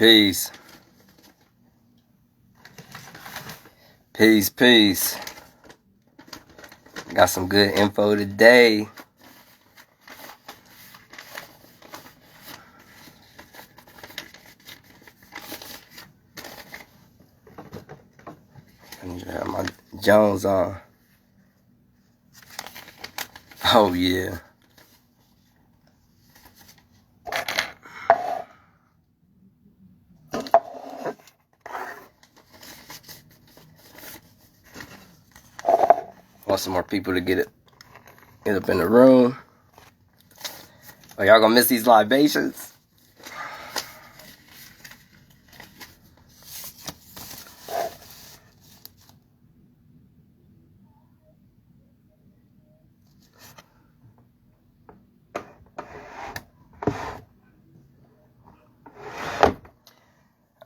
Peace. Peace, peace. Got some good info today. I need to have my Jones on. Oh, yeah. Want some more people to get up in the room. Are y'all gonna miss these libations?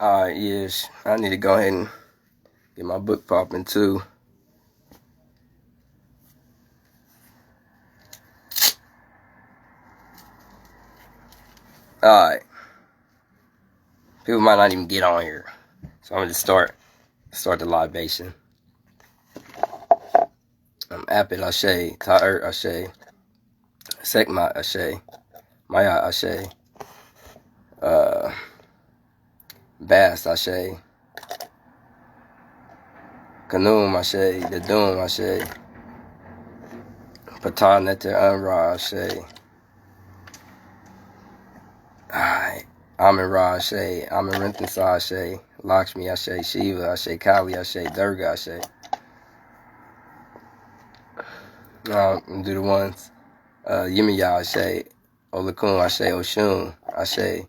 Alright, yes. I need to go ahead and get my book popping too. Alright. People might not even get on here. So I'm gonna just start the libation. Apid Ashe, Ta'ert Ashe, Sekmat Ashe, Maya Ashe, Bast Ashe, Kanum Ashe, Dadum Ashe, Patah Neter Unra Ashe. Alright. Amin Ra Ashe, Amin Rintinsa Ashe, Lakshmi Ashe, Shiva Ashe, Kali Ashe, Durga Ashe. Do the ones. Yimiya Ashe, Olakun Ashe, Oshun Ashe,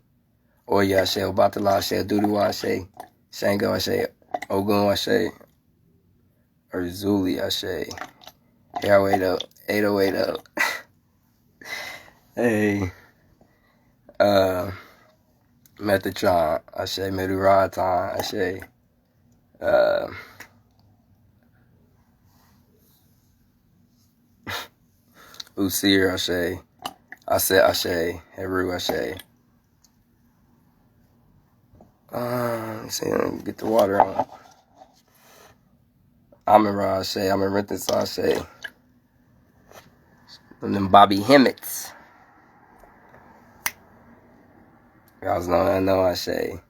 Oya Ashe, Obatala Ashe, Duduwa Ashe, Shango Ashe, Ogun Ashe, Urzuli Ashe, 808 8080. Hey. Metatron Ashe, Meduratan Ashe, Usir Ashe, Aset Ashe, Heru Ashe. Let's see, let me get the water on. Amin Ra Ashe, Amin Rintinsa Ashe. And them Bobby Hemmets. Y'all know I know Ashe.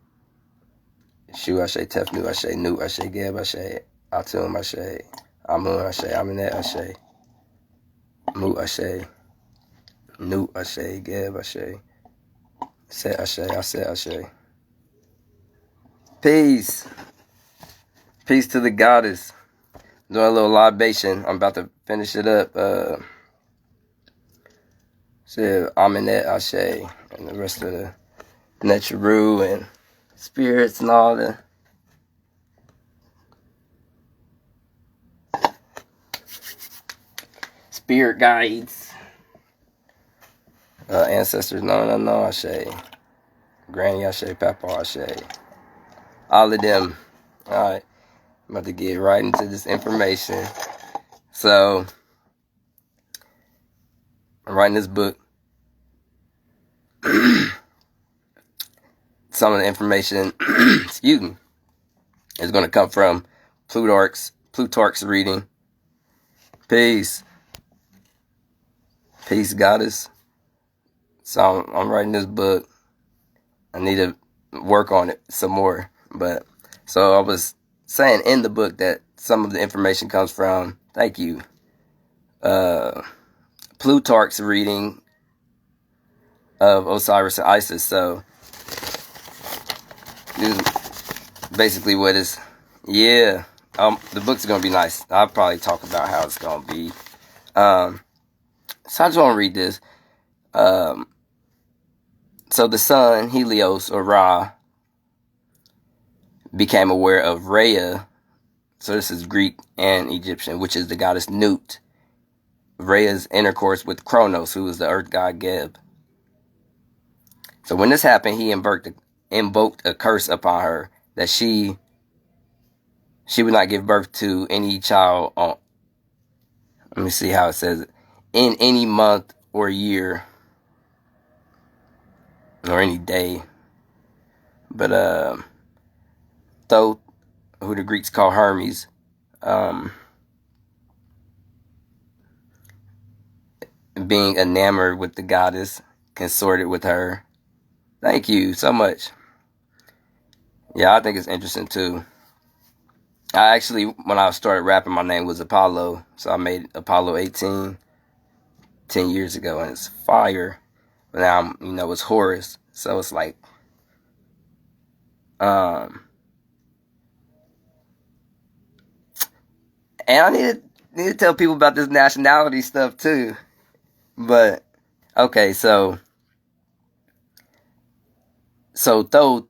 Shu Ashe, Tefnu Ashe, Nut Ashe, Geb Ashe, Atum Ashe, Amun Ashe, Aminet Ashe, Mut Ashe, Nut Ashe, Geb Ashe, Set Ashe, Aset Ashe. Peace. Peace to the goddess. Doing a little libation. I'm about to finish it up. Said Aminet Ashe and the rest of the Necharu and spirits and all the spirit guides, ancestors, no, Ashe, Granny Ashe, Papa Ashe, all of them. Alright, I'm about to get right into this information. So, I'm writing this book. Some of the information, excuse me, is going to come from Plutarch's reading. Peace. Peace, goddess. So I'm writing this book. I need to work on it some more. But so I was saying in the book that some of the information comes from, thank you, Plutarch's reading of Osiris and Isis. So this is basically what is, yeah. The book's gonna be nice. I'll probably talk about how it's gonna be. So I just want to read this. So the sun, Helios or Ra, became aware of Rhea. So this is Greek and Egyptian, which is the goddess Nut. Rhea's intercourse with Kronos, who is the earth god Geb. So when this happened, he invoked a curse upon her that she would not give birth to any child on, let me see how it says it, in any month or year or any day But Thoth, who the Greeks call Hermes, being enamored with the goddess, consorted with her. Thank you so much. Yeah, I think it's interesting too. I actually, when I started rapping, my name was Apollo, so I made Apollo 18 10 years ago, and it's fire. But now, it's Horus, so it's like, and I need to tell people about this nationality stuff too. But okay, so Thoth,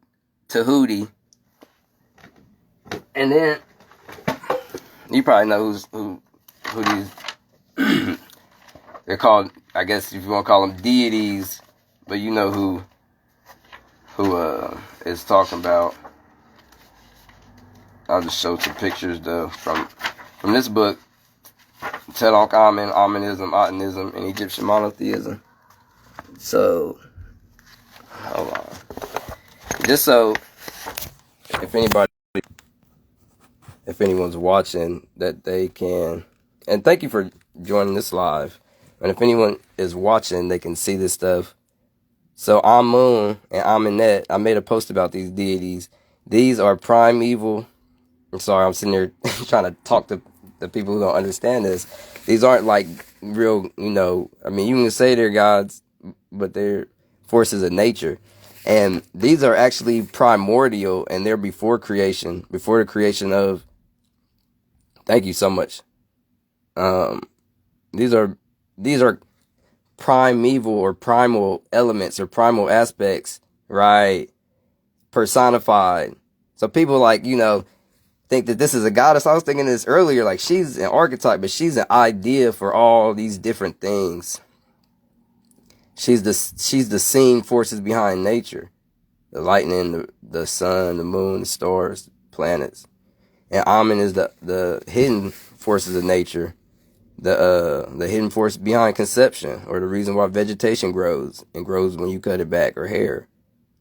Tehuti, and then you probably know who these they're called. I guess if you want to call them deities, but you know who is talking about. I'll just show some pictures though from this book, Tedok Amen, Amenism, Atenism, and Egyptian monotheism. So, hold on. Just so, if anyone's watching, that they can, and thank you for joining this live. And if anyone is watching, they can see this stuff. So Amun and Amenet, I made a post about these deities. These are primeval. I'm sorry, I'm sitting there trying to talk to the people who don't understand this. These aren't like real, I mean, you can say they're gods, but they're forces of nature. And these are actually primordial, and they're before creation, before the creation of. Thank you so much. These are primeval or primal elements or primal aspects, right? Personified. So people think that this is a goddess. I was thinking this earlier, like she's an archetype, but she's an idea for all these different things. She's the seen forces behind nature. The lightning, the sun, the moon, the stars, planets. And Amen is the hidden forces of nature. The hidden force behind conception, or the reason why vegetation grows, and grows when you cut it back, or hair.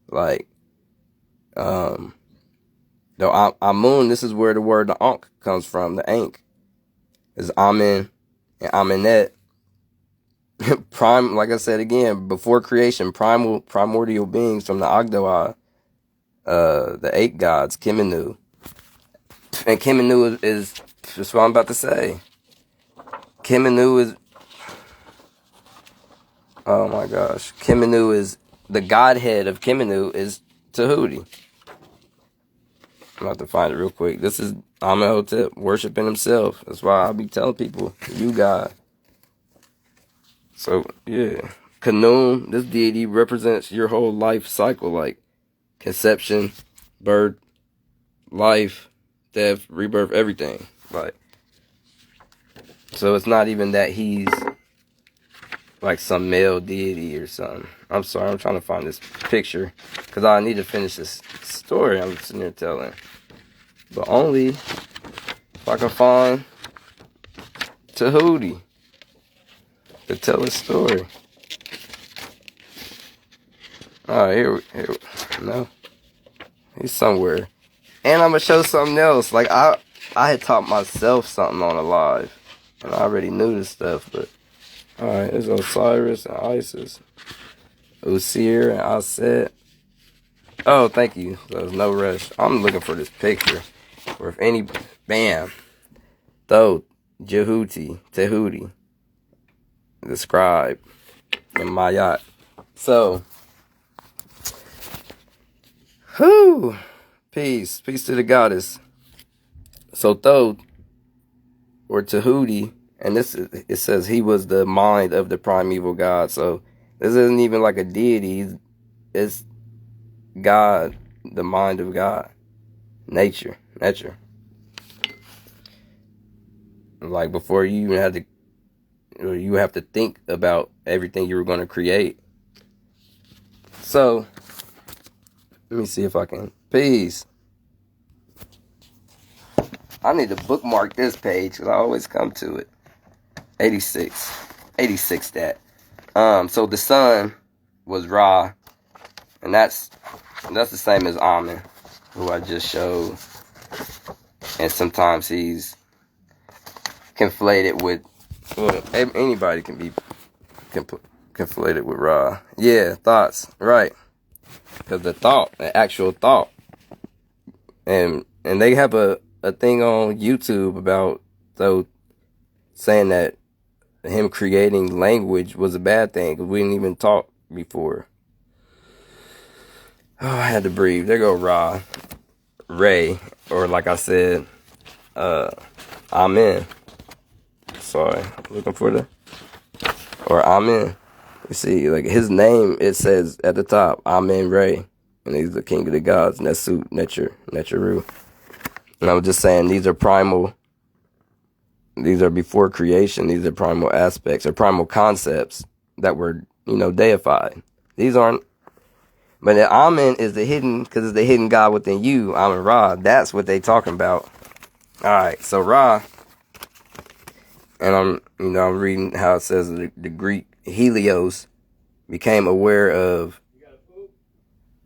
Like, Amun, this is where the word the Ankh comes from. The Ankh is Amen and Amenet. Like I said again, before creation, primordial beings from the Agdoa, the 8 gods, Kemenu. And Kemenu is just what I'm about to say. Kemenu is, oh my gosh, Kemenu is, the godhead of Kemenu is Tehuti. I'm about to find it real quick. This is Amenhotep worshiping himself. That's why I'll be telling people, you God. So, yeah. Khnum, this deity represents your whole life cycle, like conception, birth, life, death, rebirth, everything. Like, so it's not even that he's like some male deity or something. I'm sorry, I'm trying to find this picture because I need to finish this story I'm sitting here telling. But only if I can find Tehuti to tell a story. Alright, here, no. He's somewhere. And I'm going to show something else. Like, I had taught myself something on a live. And I already knew this stuff, but. Alright, there's Osiris and Isis. Osir and Aset. Oh, thank you. There's no rush. I'm looking for this picture. Or if any. Bam. Thoth, Tehuti. The scribe. And Mayat. So. Whew. Peace. Peace to the goddess. So Thoth, or Tehuti, and it says he was the mind of the primeval God. So this isn't even like a deity. It's God, the mind of God. Nature. Like before you even had to, you have to think about everything you were going to create. So, let me see if I can. Peace. I need to bookmark this page because I always come to it. 86 that. So the sun was Ra, and that's That's the same as Amen, who I just showed. And sometimes he's conflated with, well, anybody can be conflated with Ra. Yeah, thoughts, right. Because the actual thought. And they have a thing on YouTube about, though, saying that him creating language was a bad thing, because we didn't even talk before. Oh, I had to breathe. There go Ra. Ray, or like I said, Amen. Sorry, looking for or Amen. You see, like his name, it says at the top, Amen Ray, and he's the king of the gods, Nesut, Necheru. And I was just saying, these are primal. These are before creation. These are primal aspects or primal concepts that were, deified. These aren't. But the Amen is the hidden, because it's the hidden God within you, Amen Ra. That's what they talking about. Alright, so Ra, and I'm reading how it says the Greek Helios became aware of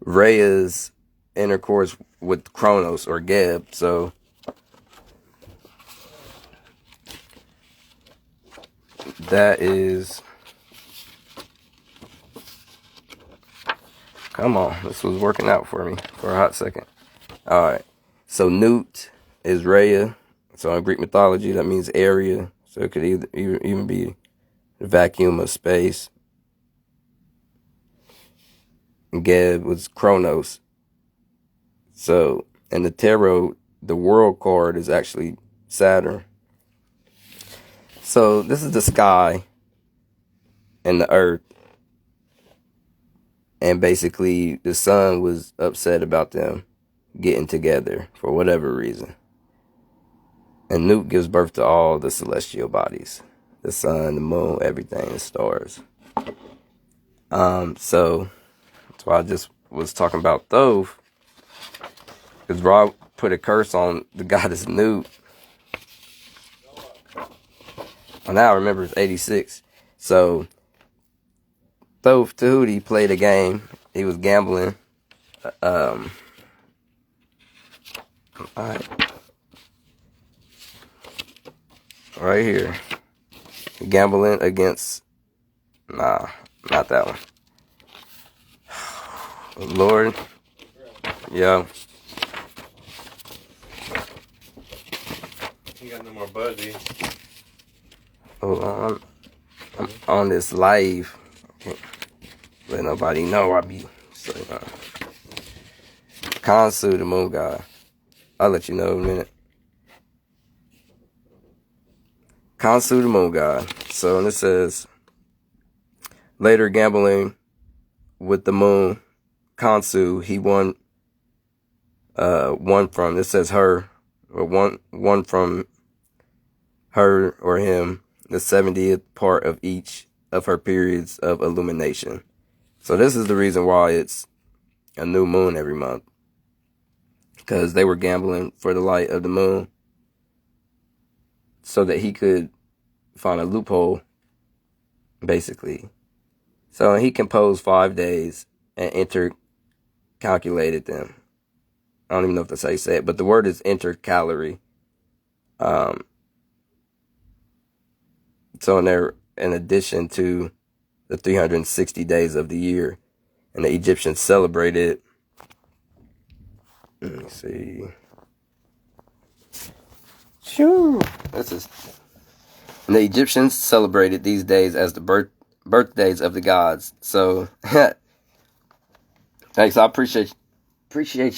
Rhea's intercourse with Kronos or Geb. So that is, come on, this was working out for me for a hot second. Alright, so Newt is Rhea. So in Greek mythology, that means area. So it could even be the vacuum of space. And Geb was Kronos. So in the tarot, the world card is actually Saturn. So this is the sky and the earth. And basically the sun was upset about them getting together for whatever reason. And Newt gives birth to all the celestial bodies. The sun, the moon, everything, the stars. So that's why I just was talking about Thoth. Because Rob put a curse on the goddess Newt. And now I remember it's 86. So Thoth Tehuti played a game. He was gambling. Alright. Right here. Gambling against, nah, not that one. Lord. Yeah. You got no more budgie. Oh, I'm on this live. Can't let nobody know I be. So, Khonsu, the moon god. I'll let you know in a minute. Khonsu, the moon god. So, and it says, later gambling with the moon, Khonsu, he won from, it says her, or one from her or him, the 70th part of each of her periods of illumination. So this is the reason why it's a new moon every month. Because they were gambling for the light of the moon so that he could find a loophole, basically. So he composed 5 days and intercalculated them. I don't even know if that's how you say it, but the word is intercalary. So in addition to the 360 days of the year, and the Egyptians celebrated, let me see. Shoo. And the Egyptians celebrated these days as the birthdays of the gods. So, thanks. I appreciate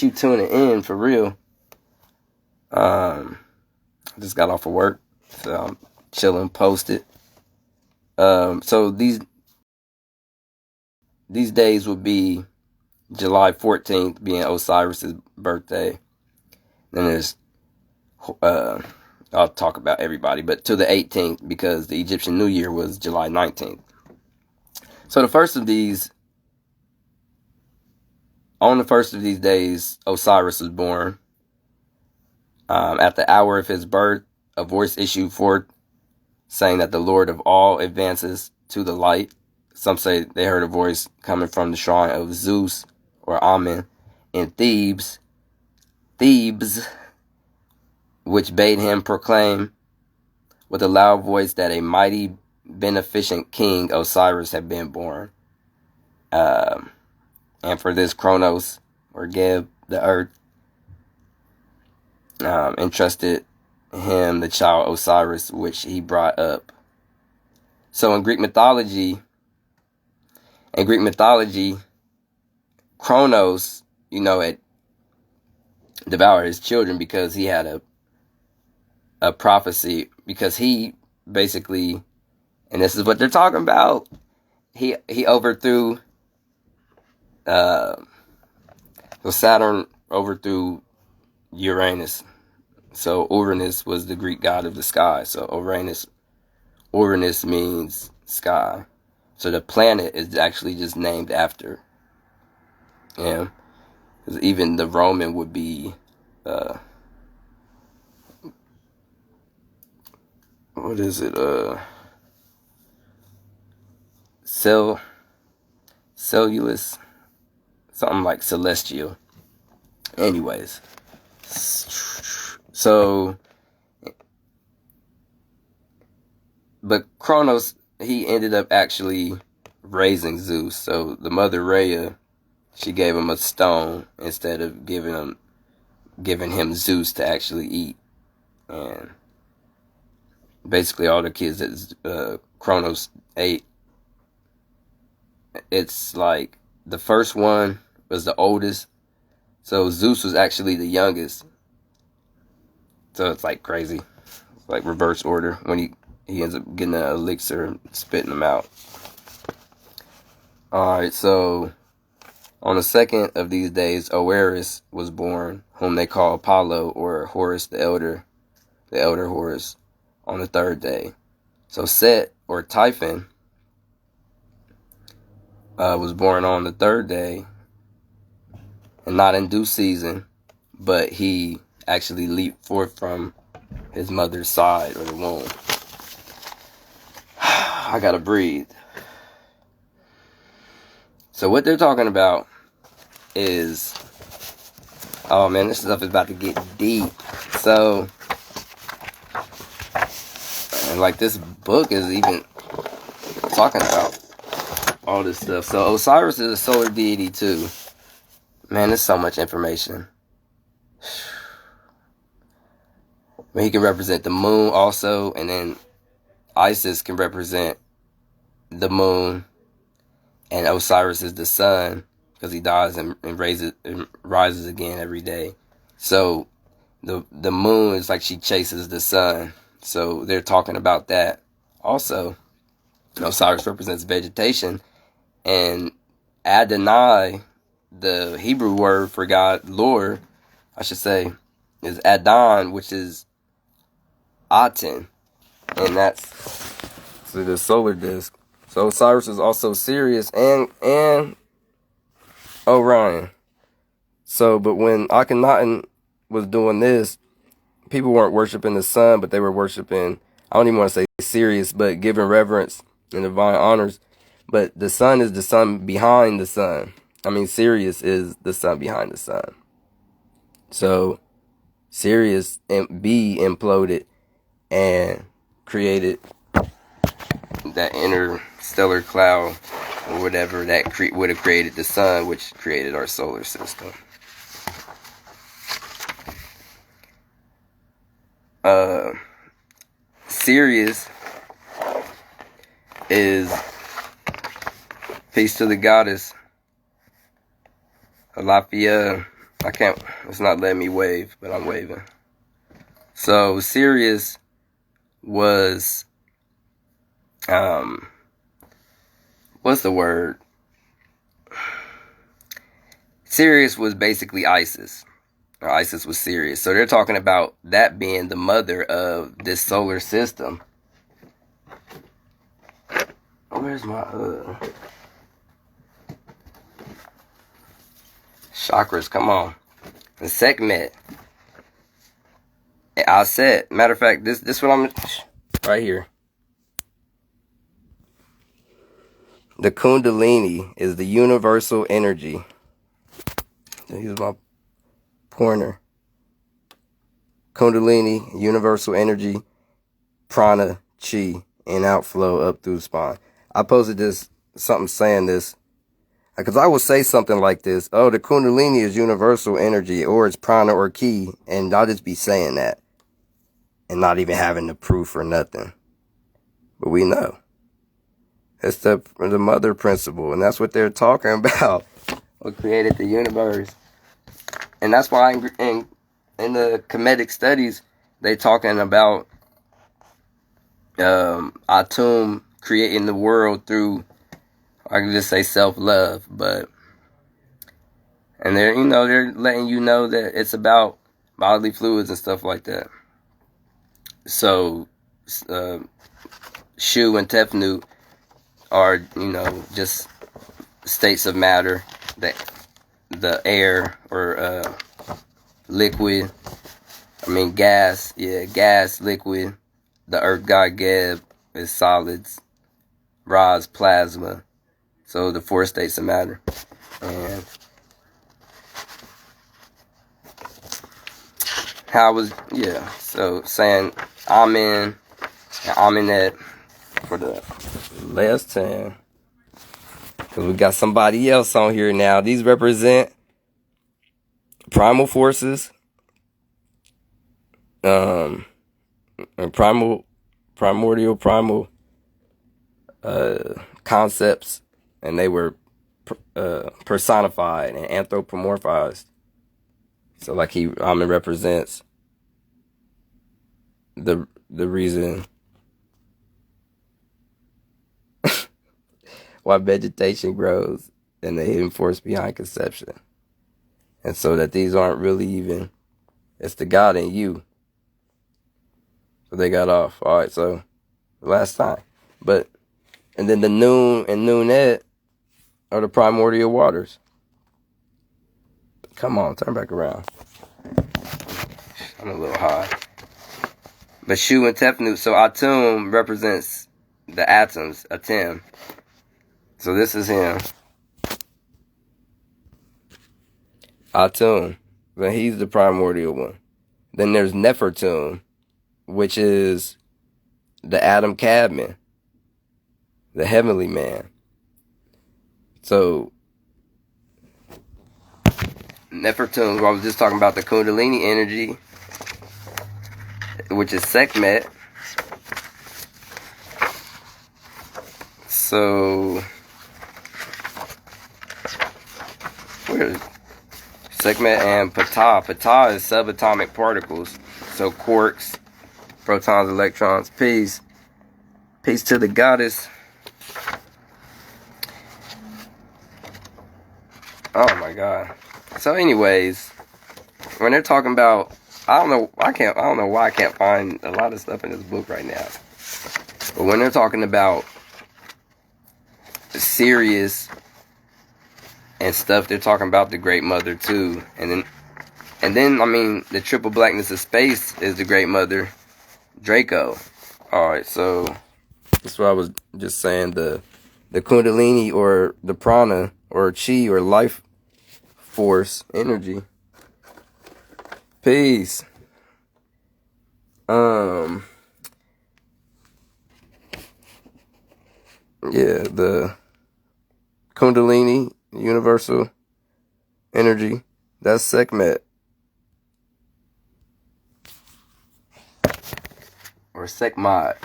you tuning in for real. Just got off of work, so I'm chilling, posted. So these days would be July 14th being Osiris's birthday. Then there's I'll talk about everybody, but to the 18th, because the Egyptian New Year was July 19th. So on the first of these days, Osiris was born. At the hour of his birth, a voice issued forth saying that the Lord of all advances to the light. Some say they heard a voice coming from the shrine of Zeus or Amen, in Thebes, which bade him proclaim with a loud voice that a mighty beneficent king Osiris had been born. And for this Kronos, or Geb, the earth, entrusted him the child Osiris, which he brought up. So in Greek mythology, Kronos, had devoured his children because he had a prophecy, because he basically, and this is what they're talking about, he overthrew, so Saturn overthrew Uranus. So Uranus was the Greek god of the sky. So Uranus means sky. So the planet is actually just named after him. Because even the Roman would be, what is it? Cellulus, something like celestial. Anyways, so, but Kronos, he ended up actually raising Zeus. So the mother Rhea, she gave him a stone instead of giving him Zeus to actually eat. And basically all the kids that Kronos ate, it's like the first one was the oldest. So Zeus was actually the youngest. So it's like crazy. It's like reverse order when he ends up getting an elixir and spitting them out. Alright, so on the second of these days, Osiris was born, whom they call Apollo, or Horus the elder Horus, on the third day. So Set, or Typhon, was born on the third day, and not in due season, but he actually leaped forth from his mother's side, or the womb. I gotta breathe. So what they're talking about is, oh man, this stuff is about to get deep. So, and like this book is even talking about all this stuff. So Osiris is a solar deity too. Man, there's so much information. He can represent the moon also, and then Isis can represent the moon, and Osiris is the sun, because he dies and rises again every day. So the moon is like she chases the sun. So they're talking about that. Also, Osiris represents vegetation, and Adonai, the Hebrew word for God, Lord, I should say, is Adon, which is Aten, and that's the solar disk. So Osiris is also Sirius and Orion. So, but when Akhenaten was doing this, people weren't worshiping the sun, but they were worshiping, I don't even want to say Sirius, but giving reverence and divine honors. But the sun is the sun behind the sun. I mean, Sirius is the sun behind the sun. So Sirius B imploded and created that interstellar cloud, or whatever, that would have created the sun, which created our solar system. Sirius is, peace to the goddess, Alafia. It's not letting me wave, but I'm waving. So Sirius was, what's the word? Sirius was basically Isis. Or Isis was Sirius. So they're talking about that being the mother of this solar system. Where's my chakras? Come on. The Sekhmet. I said, matter of fact, this what I'm right here. The Kundalini is the universal energy. Use my pointer. Kundalini, universal energy, prana, chi, and outflow up through the spine. I posted this, something saying this, because I would say something like this. Oh, the Kundalini is universal energy, or it's prana or ki, and I'll just be saying that, and not even having the proof or nothing. But we know. It's the mother principle, and that's what they're talking about. What created the universe. And that's why in the Kemetic studies, they talking about Atum creating the world through, I can just say self-love, but, and they're letting you know that it's about bodily fluids and stuff like that. So, Shu and Tefnut are, just states of matter, the air or liquid, gas, liquid. The earth god Geb is solids, Ra's plasma. So the 4 states of matter. And so saying Amen and Amenet for the last time. Because we got somebody else on here now. These represent primal forces, and primordial concepts, and they were personified and anthropomorphized. So like Amen represents the reason why vegetation grows and the hidden force behind conception. And so that these aren't really even, it's the God in you. So they got off. Alright, so last time. And then the Noon and Noonet are the primordial waters. Come on, turn back around. I'm a little high. But Shu and Tefnut, so Atum represents the atoms, Atem. So this is him. Atum. Then he's the primordial one. Then there's Nefertum, which is the Adam Cadman, the heavenly man. So Nefertum, I was just talking about the Kundalini energy, which is Sekhmet. So where is Sekhmet and Ptah? Ptah is subatomic particles. So quarks, protons, electrons. Peace to the goddess. Oh my God. So anyways, when they're talking about, I don't know why I can't find a lot of stuff in this book right now. But when they're talking about Sirius and stuff, they're talking about the Great Mother too. And then the triple blackness of space is the Great Mother, Draco. Alright, so that's what I was just saying. The Kundalini or the prana or chi or life force energy. Peace. The Kundalini, universal energy, that's Sekhmet. Or Sekhmet.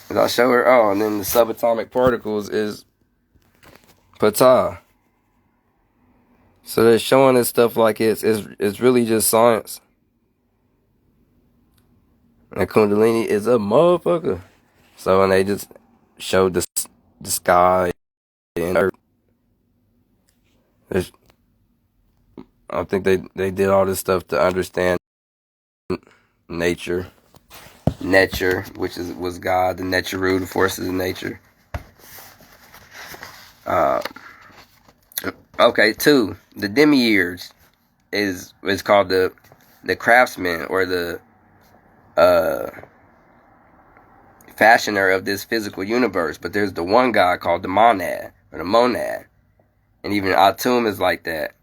And I'll show her, and then the subatomic particles is Ptah. So they're showing this stuff like it's really just science. And Kundalini is a motherfucker. So, and they just showed the sky and earth. I think they did all this stuff to understand nature, which was God, the Neteru, the forces of nature. Okay, 2, the demiurge is called the craftsman or the fashioner of this physical universe. But there's the one God called the monad or the monad, and even Atum is like that.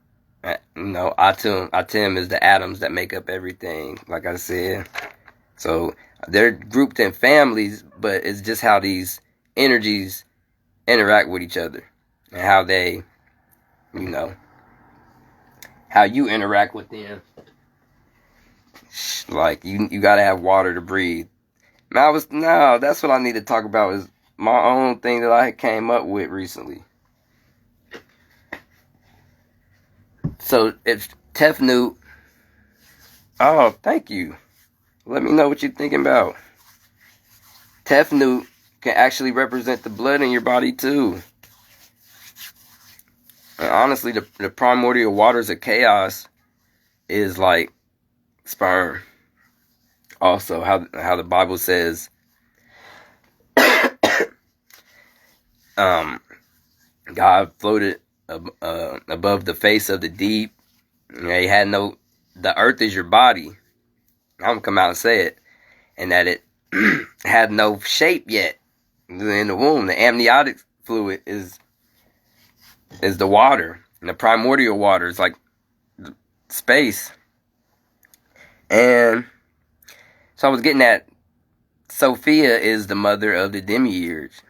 Atum is the atoms that make up everything, like I said. So they're grouped in families, but it's just how these energies interact with each other and how they, how you interact with them. Like you gotta have water to breathe. That's what I need to talk about is my own thing that I came up with recently. So it's Tehuti. Oh, thank you. Let me know what you're thinking about. Tehuti can actually represent the blood in your body too. And honestly, the primordial waters of chaos is like sperm. Also, how the Bible says, God floated above the face of the deep. He had the earth is your body. I'm gonna come out and say it, and that it had no shape yet in the womb. The amniotic fluid is the water, and the primordial water is like space. And so I was getting at Sophia is the mother of the demiurge,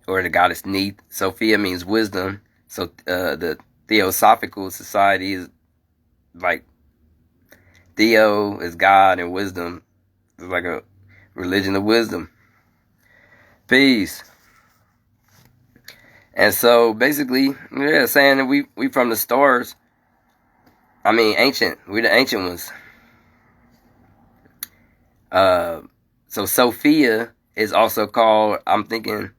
or the goddess Neith. Sophia means wisdom. So the Theosophical Society is like Theo is God and wisdom is like a religion of wisdom. Peace. And so basically, saying that we from the stars. I mean ancient. We the ancient ones. So Sophia is also called, I'm thinking,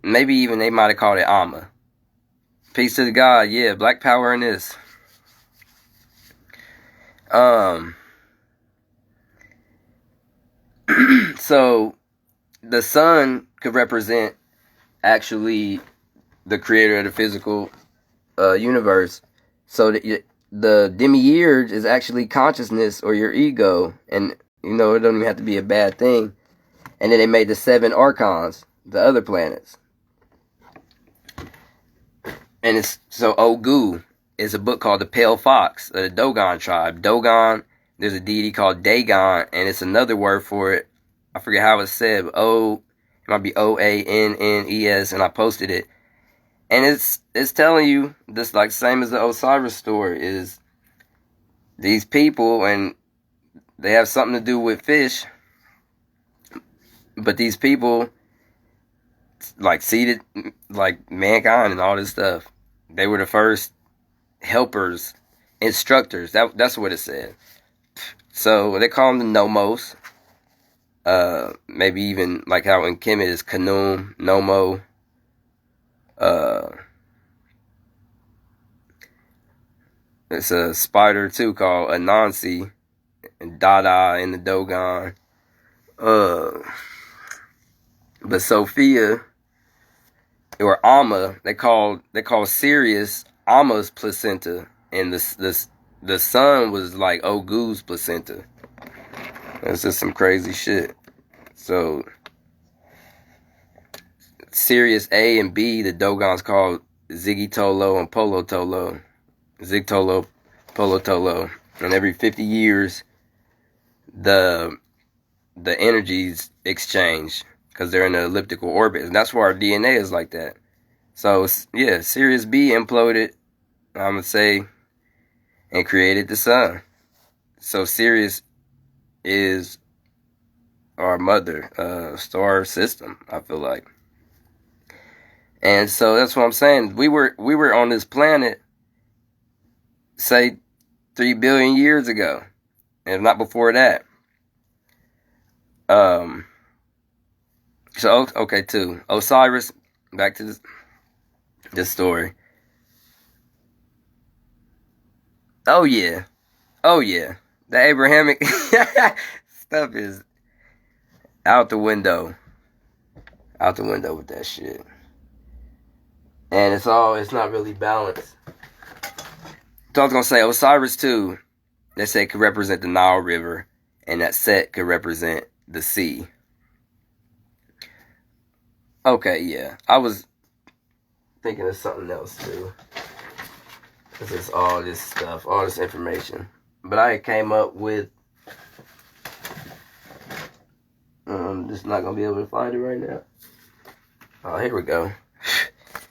maybe even they might have called it Amma. Peace to the God, yeah, black power in this. So the sun could represent actually the creator of the physical universe. So the demiurge is actually consciousness or your ego, and it don't even have to be a bad thing. And then they made the 7 archons, the other planets. And it's so Ogu is a book called The Pale Fox of the Dogon tribe. Dogon, there's a deity called Dagon, and it's another word for it. I forget how it's said. It might be Oannes, and I posted it. And it's telling you this, like same as the Osiris story, is these people, and they have something to do with fish, but these people like seeded like mankind and all this stuff. They were the first helpers, instructors. That's what it said. So they call them the Nomos. Maybe even like how in Kemet is Kanum, Nomo. It's a spider too called Anansi and Dada in the Dogon. But Sophia or Amma, they call Sirius Amma's placenta, and the sun was like Ogu's placenta. That's just some crazy shit. So Sirius A and B, the Dogons called Ziggy Tolo and Polo Tolo. Zig Tolo, Polo Tolo. And every 50 years, the energies exchange because they're in an elliptical orbit. And that's why our DNA is like that. So, yeah, Sirius B imploded, I'm going to say, and created the sun. So Sirius is our mother, star system, I feel like. And so that's what I'm saying. We were on this planet, say, 3 billion years ago, and not before that. So okay, too. Osiris, back to this story. Oh yeah, the Abrahamic stuff is out the window with that shit, and it's not really balanced. So I was gonna say Osiris too. They say it could represent the Nile River, and that Set could represent the sea. Okay, yeah. I was thinking of something else too. This is all this stuff, all this information. But I came up with, just not gonna be able to find it right now. Oh, here we go.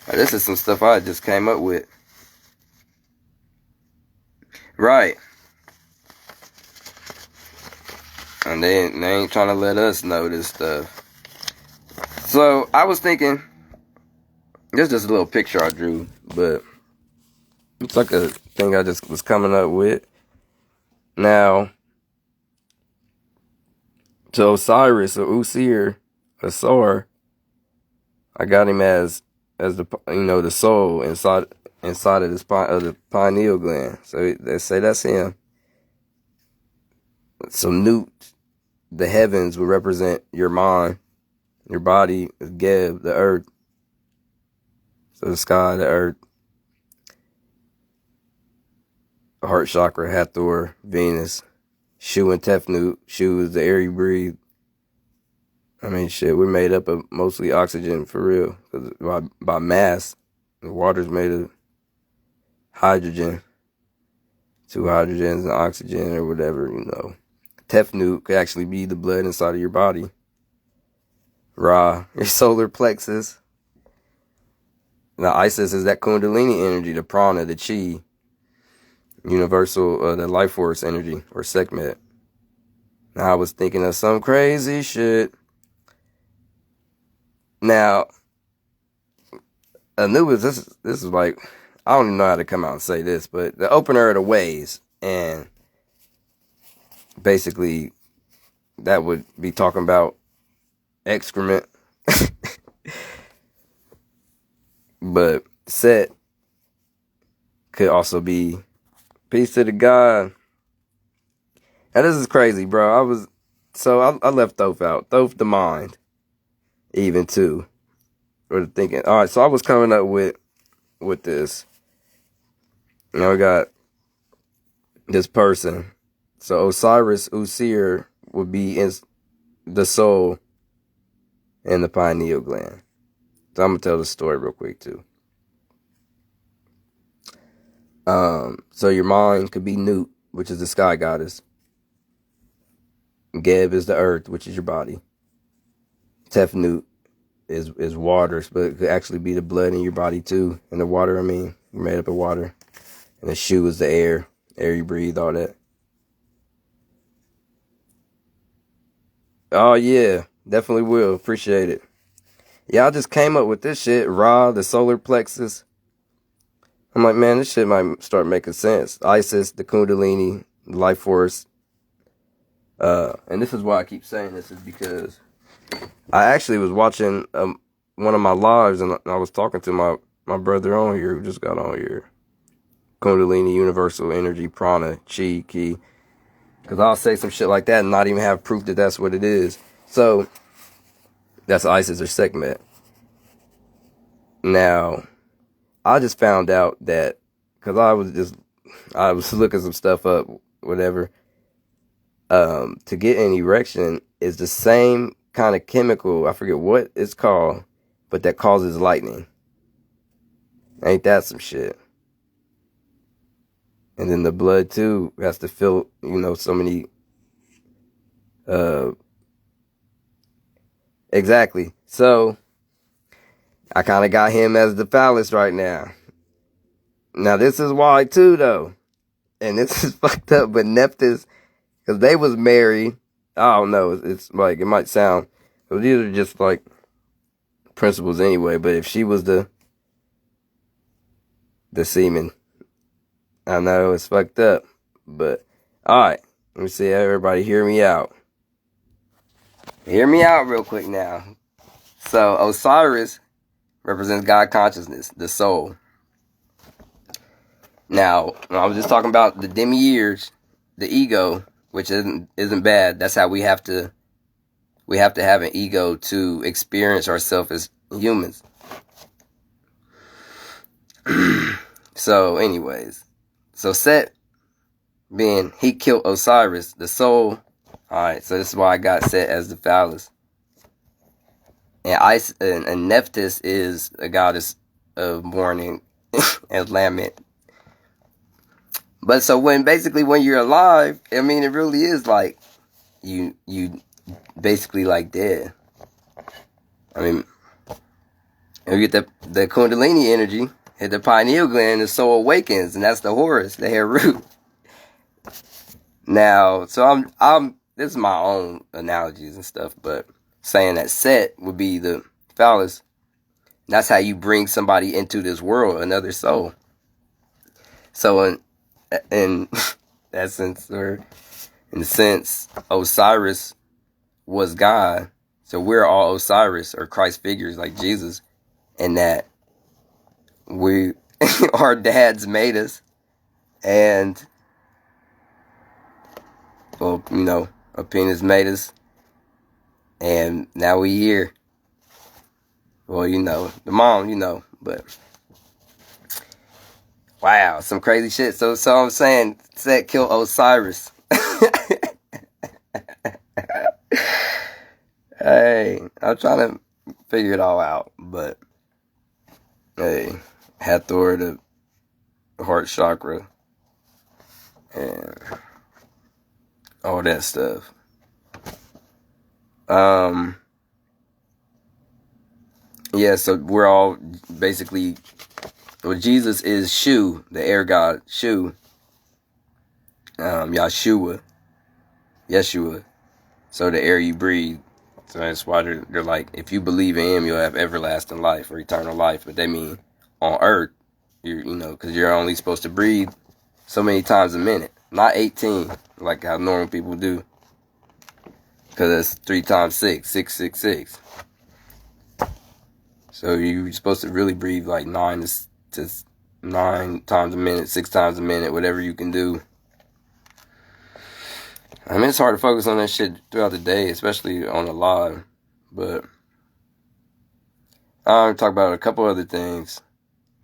This is some stuff I just came up with. Right. And they ain't trying to let us know this stuff. So I was thinking, this is just a little picture I drew, but it's like a thing I just was coming up with. Now, to Osiris or Usir, Asor, I got him as the the soul inside of the pineal gland. So they say that's him. So Newt, the heavens will represent your mind, your body is Geb, the earth. So the sky, the earth, heart chakra, Hathor, Venus, Shu and Tefnut. Shu is the air you breathe. I mean, shit, we're made up of mostly oxygen for real. Cause by mass, the water's made of hydrogen, 2 hydrogens and oxygen or whatever, Tefnut could actually be the blood inside of your body. Ra, your solar plexus. Now, Isis is that Kundalini energy, the prana, the chi, universal, the life force energy, or Sekhmet. Now, I was thinking of some crazy shit. Now, Anubis, this is like, I don't even know how to come out and say this, but the opener of the ways, and basically, that would be talking about excrement. But Set could also be peace to the God. And this is crazy, bro. I left Thoth out. Thoth the mind, even too. Or thinking. All right, so I was coming up with this. I got this person. So Osiris Usir would be in the soul and the pineal gland. So I'm gonna tell the story real quick too. So your mind could be Nut, which is the sky goddess. Geb is the earth, which is your body. Tefnut is water, but it could actually be the blood in your body too. And the water, you're made up of water. And the Shu is the air you breathe, all that. Oh yeah, definitely will. Appreciate it. Yeah, I just came up with this shit. Ra, the solar plexus. I'm like, man, this shit might start making sense. Isis, the Kundalini, the life force. And this is why I keep saying this, is because I actually was watching one of my lives, and I was talking to my brother on here who just got on here. Kundalini, universal energy, prana, chi, ki. Because I'll say some shit like that and not even have proof that that's what it is. So, that's Isis or Sekhmet. Now, I just found out that, because I was looking some stuff up, whatever. To get an erection is the same kind of chemical, I forget what it's called, but that causes lightning. Ain't that some shit? And then the blood too has to fill, so many, exactly. So, I kind of got him as the phallus right now. Now this is why too though, and this is fucked up, but Nephthys, because they was married, I don't know, it's like, it might sound, but these are just like principles anyway, but if she was the semen, I know it's fucked up, but alright, let me see, everybody hear me out. Hear me out real quick now. So Osiris represents God consciousness, the soul. Now, I was just talking about the demiurge, the ego, which isn't bad. That's how we have to have an ego to experience ourselves as humans. So, anyways, so Set being he killed Osiris, the soul. All right, so this is why I got Set as the phallus. And Nephthys is a goddess of mourning and lament. But so when you're alive, I mean, it really is like you basically like dead. I mean, you get the Kundalini energy, hit the pineal gland, the soul awakens, and that's the Horus, the hair root. Now, so I'm this is my own analogies and stuff, but saying that Set would be the phallus. That's how you bring somebody into this world, another soul. So in essence, or in a sense, Osiris was God. So we're all Osiris or Christ figures like Jesus, and that we our dads made us, and well, you know, a penis made us, and now we here. Well, you know, the mom, you know, but wow, some crazy shit. So I'm saying, Set killed Osiris. Hey, I'm trying to figure it all out, but hey, Hathor, the heart chakra, and all that stuff. Yeah, so we're all basically, well, Jesus is Shu, the air god, Shu, Yeshua, so the air you breathe. So that's why they're like, if you believe in him, you'll have everlasting life or eternal life. But they mean on earth, you know, because you're only supposed to breathe so many times a minute, not 18, like how normal people do. Because that's 3 times 6, 666. So you're supposed to really breathe like 9 times a minute, 6 times a minute, whatever you can do. I mean, it's hard to focus on that shit throughout the day, especially on a live. But I'm talk about a couple other things.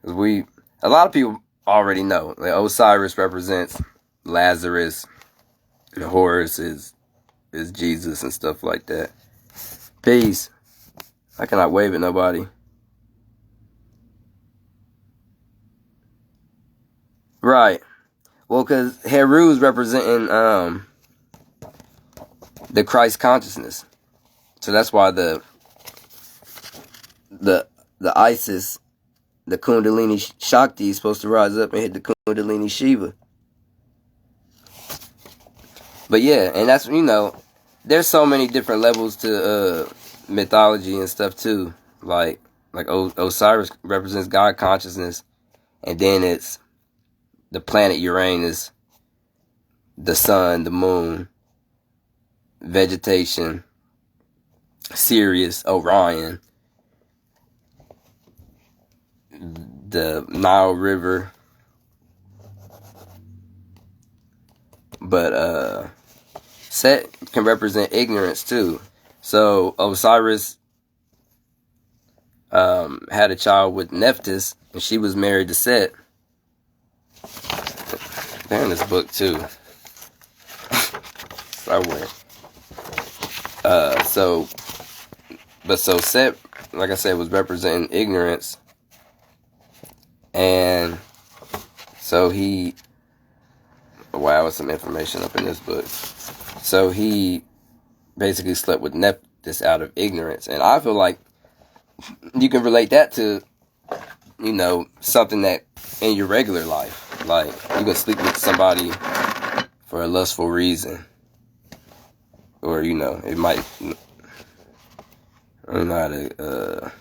Because a lot of people already know. Like Osiris represents Lazarus. And Horus is Jesus and stuff like that. Peace. I cannot wave at nobody. Right. Well, because Heru's representing the Christ consciousness. So that's why the Isis, the Kundalini Shakti, is supposed to rise up and hit the Kundalini Shiva. But yeah, and that's, you know, there's so many different levels to mythology and stuff too. Like Osiris represents God consciousness, and then it's the planet Uranus, the sun, the moon, vegetation, Sirius, Orion, the Nile River. But Set can represent ignorance too. So Osiris had a child with Nephthys, and she was married to Set. They're in this book too. Somewhere. So Set, like I said, was representing ignorance, and so he, wow, with some information up in this book. So he basically slept with Nephthys out of ignorance, and I feel like you can relate that to, you know, something that in your regular life, like you can sleep with somebody for a lustful reason, or you know, it might. I don't know how to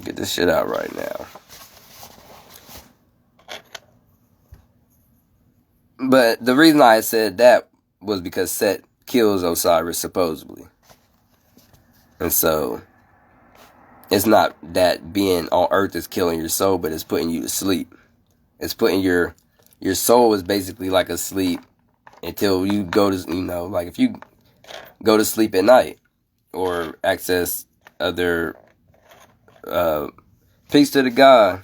get this shit out right now. But the reason I said that was because Set kills Osiris, supposedly. And so, it's not that being on earth is killing your soul, but it's putting you to sleep. It's putting your soul is basically like asleep until you go to, you know, like if you go to sleep at night or access other, peace to the God.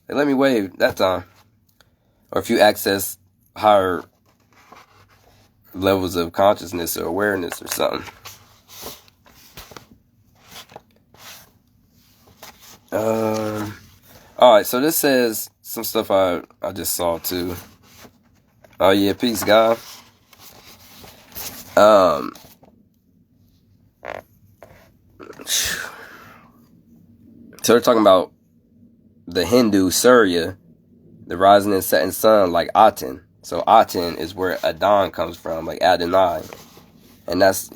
They let me wave that time. Or if you access higher levels of consciousness or awareness or something. Alright, so this says some stuff I just saw too. Oh yeah, peace, God. So they're talking about the Hindu Surya, the rising and setting sun, like Aten. So Aten is where Adon comes from, like Adonai. And that's,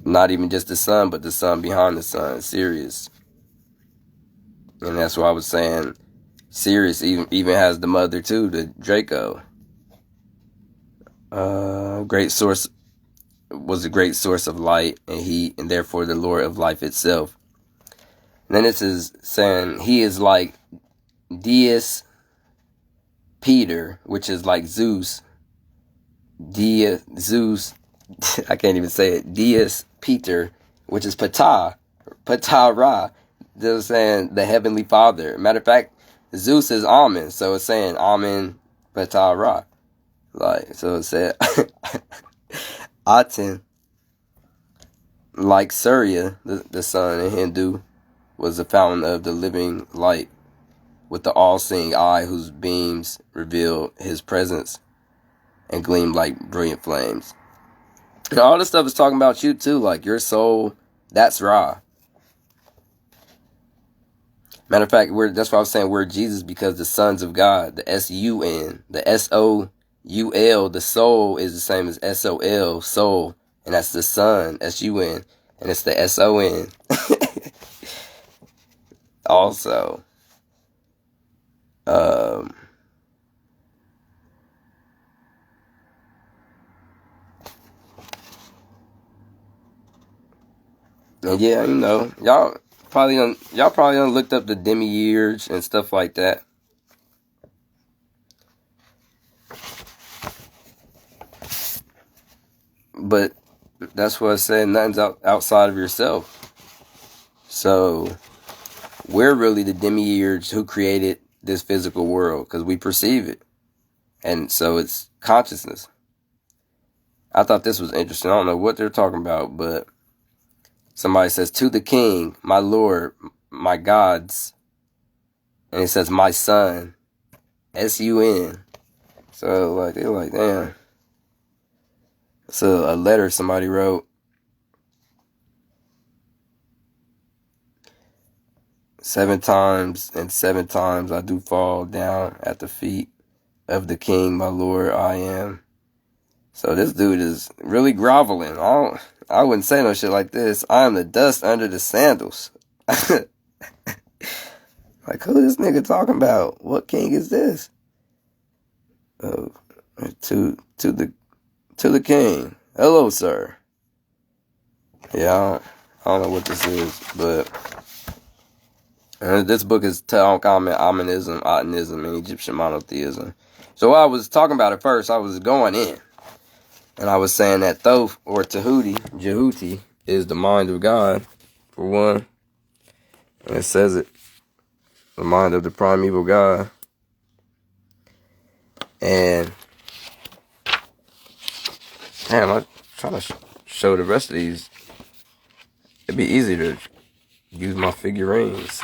not even just the sun, but the sun behind the sun, Sirius. And that's why I was saying Sirius even has the mother too, the Draco. Great source was a great source of light and heat, and therefore the Lord of life itself. And then this is saying he is like Deus Peter, which is like Zeus. Zeus, I can't even say it. Deus Peter, which is Ptah Ra. They're saying the heavenly Father. Matter of fact, Zeus is Amen, so it's saying Amen Ptah Ra. Like, so it said Aten, like Surya, the sun in Hindu, was the fountain of the living light, with the all-seeing eye whose beams reveal his presence and gleam like brilliant flames. And all this stuff is talking about you too, like your soul, that's Ra. Matter of fact, that's why I was saying we're Jesus, because the sons of God, the S-U-N, the S-O-U-L, the soul is the same as S-O-L, soul, and that's the son, S-U-N, and it's the S-O-N. Also, and yeah, y'all probably done looked up the demiurge and stuff like that. But that's what I said, nothing's outside of yourself. So we're really the demiurge who created this physical world, because we perceive it. And so it's consciousness. I thought this was interesting. I don't know what they're talking about, but somebody says, to the king, my lord, my gods. And it says, my son, S-U-N. So like, they're like, damn. It's a letter somebody wrote. 7 times and 7 times I do fall down at the feet of the king, my lord, I am. So this dude is really groveling. I wouldn't say no shit like this. I am the dust under the sandals. Like, who this nigga talking about? What king is this? To the king. Hello, sir. Yeah, I don't know what this is, but this book is Amenism, Atenism, and Egyptian monotheism. So while I was talking about it first, I was going in. And I was saying that Thoth, or Tehuti, Djehut, is the mind of God, for one. And it says it. The mind of the primeval God. And, damn, I'm trying to show the rest of these. It'd be easy to use my figurines.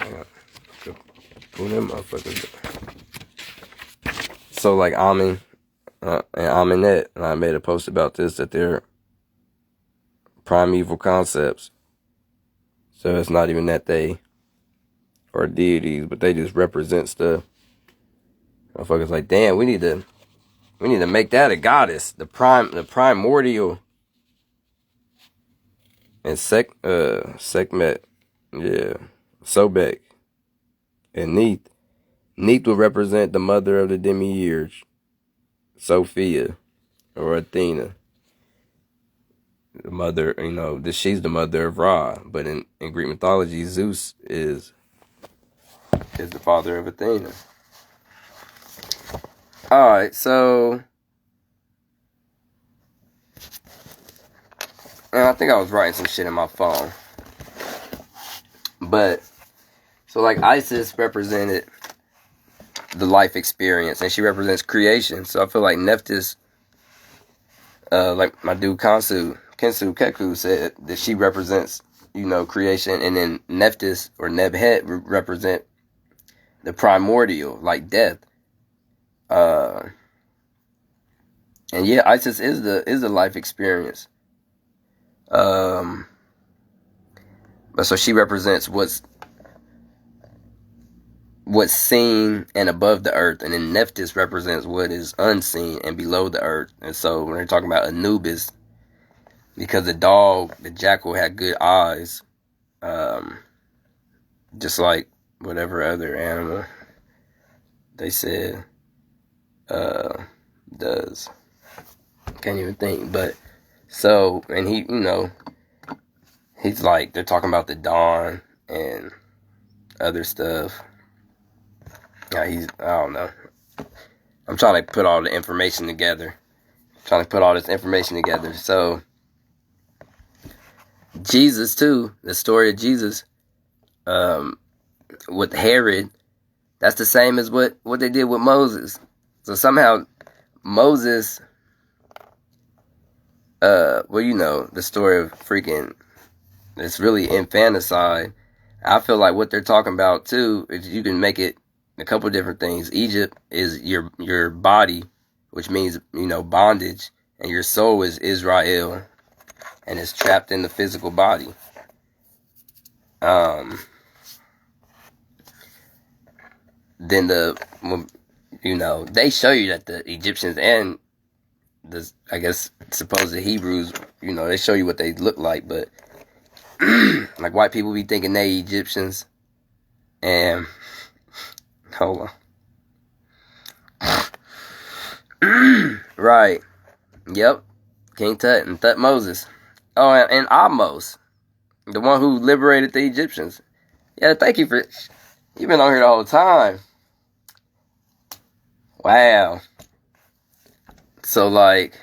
Pull them motherfuckers. So, like, Amen and Amenet, and I made a post about this, that they're primeval concepts. So it's not even that they are deities, but they just represent stuff. Motherfuckers like, damn, we need to make that a goddess. The primordial. And Sekhmet, yeah, Sobek, and Neith. Neith will represent the mother of the demiurge, Sophia, or Athena. The mother, she's the mother of Ra, but in Greek mythology, Zeus is the father of Athena. Alright, so, I think I was writing some shit in my phone. But, so like Isis represented the life experience, and she represents creation. So I feel like Nephthys, like my dude Kensu Keku said, that she represents, creation, and then Nephthys or Nebhet represent the primordial, like death. And yeah, Isis is the life experience. But so she represents what's seen and above the earth, and then Nephthys represents what is unseen and below the earth. And so when they're talking about Anubis, because the jackal had good eyes, just like whatever other animal they said does. Can't even think. But so, and he, he's like, they're talking about the dawn and other stuff. Yeah, I don't know. I'm trying to put all the information together. Trying to put all this information together. So, Jesus too, the story of Jesus, with Herod, that's the same as what they did with Moses. So somehow, Moses, the story of freaking, it's really infanticide. I feel like what they're talking about too is you can make it a couple different things. Egypt is your body, which means, bondage, and your soul is Israel, and it's trapped in the physical body. Then they show you that the Egyptians and I guess supposed Hebrews, they show you what they look like, but like white people be thinking they Egyptians, and hold on. Right. Yep. King Tut and Thutmose. Oh, and Ahmose, the one who liberated the Egyptians. Yeah, thank you for... You've been on here the whole time. Wow. So, like...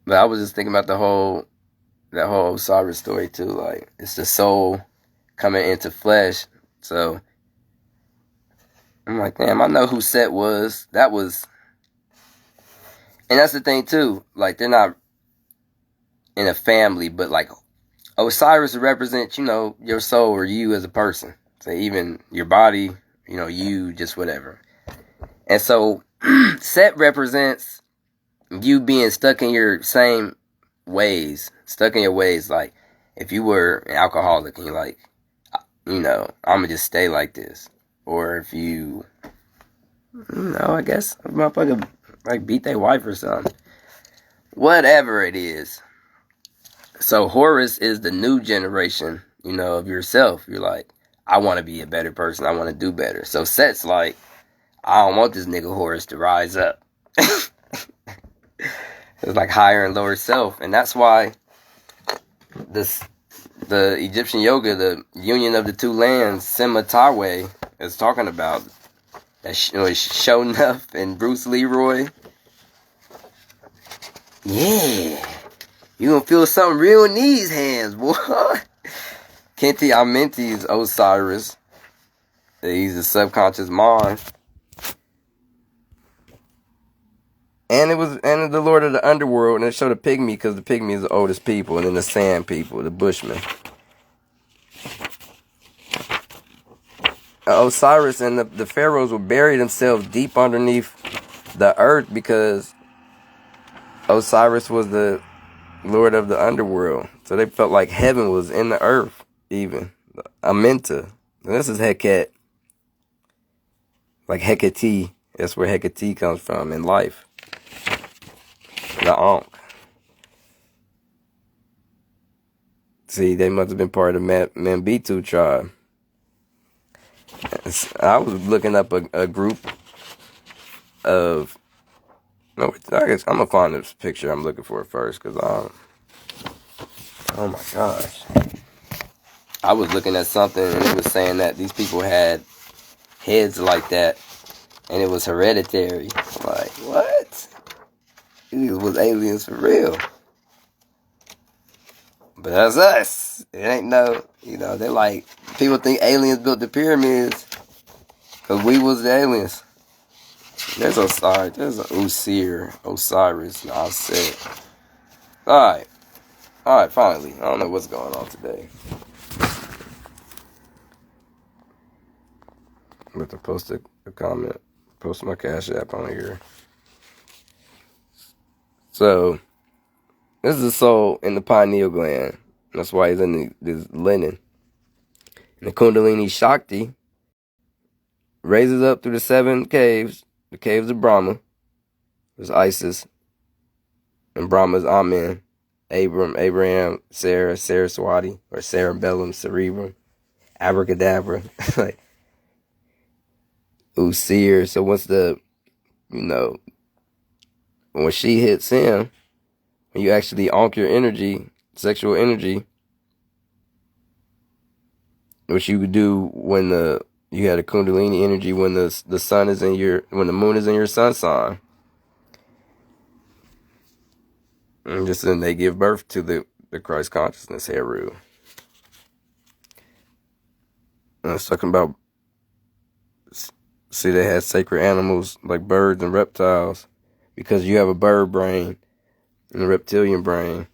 But I was just thinking about that whole Osiris story, too. Like, it's the soul coming into flesh. So... I'm like, damn, I know who Set was. That was... And that's the thing, too. Like, they're not in a family, but, like, Osiris represents, your soul or you as a person. So even your body, you, just whatever. And so, Set represents you being stuck in your same ways. Stuck in your ways. Like, if you were an alcoholic and you're like, I'm going to just stay like this. Or if you, I guess, a motherfucker, like, beat their wife or something. Whatever it is. So Horus is the new generation, of yourself. You're like, I want to be a better person. I want to do better. So Set's like, I don't want this nigga Horus to rise up. It's like higher and lower self. And that's why the Egyptian yoga, the union of the two lands, Simatawe, is talking about. That Shonuff and Bruce Leroy. Yeah. You gonna feel something real in these hands, boy. Kenti Amenti's Osiris. He's a subconscious mind. And the Lord of the Underworld, and it showed the pygmy, because the pygmy is the oldest people, and then the sand people, the bushmen. Osiris and the pharaohs would bury themselves deep underneath the earth because Osiris was the Lord of the Underworld. So they felt like heaven was in the earth, even. Amenta. And this is Heket. Like Hecate. That's where Hecate comes from in life. The Ankh. See, they must have been part of the Mambitu tribe. I was looking up a group of... No, I guess I'm going to find this picture I'm looking for first, because oh my gosh. I was looking at something and it was saying that these people had heads like that and it was hereditary. Like, what? These was aliens for real. But that's us. It ain't no, they're like, people think aliens built the pyramids because we was the aliens. There's Osiris. There's Osiris. No, I said. Alright, finally. I don't know what's going on today. We're supposed to a comment. Post my Cash App on here. So, this is the soul in the pineal gland. That's why he's in this linen. And the Kundalini Shakti raises up through the 7 caves, the caves of Brahma. There's Isis, and Brahma's Amen, Abraham, Sarah, Saraswati, or Cerebellum, Cerebrum, Abracadabra, like Usir. So once when she hits him, when you actually onk your energy, sexual energy, which you could do when you had a Kundalini energy when the sun is when the moon is in your sun sign. And just then they give birth to the Christ consciousness, Heru. And it's talking about, see, they had sacred animals like birds and reptiles because you have a bird brain and a reptilian brain.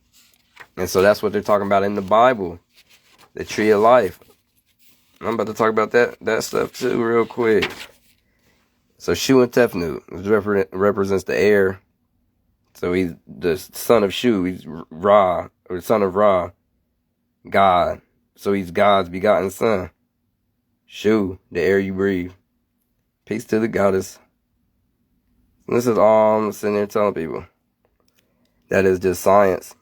And so that's what they're talking about in the Bible, the tree of life. I'm about to talk about that stuff too real quick. So Shu and Tefnut represents the air. So he's the son of Shu. He's Ra, or the son of Ra, God. So he's God's begotten son. Shu, the air you breathe. Peace to the goddess. And this is all I'm sitting there telling people. That is just science.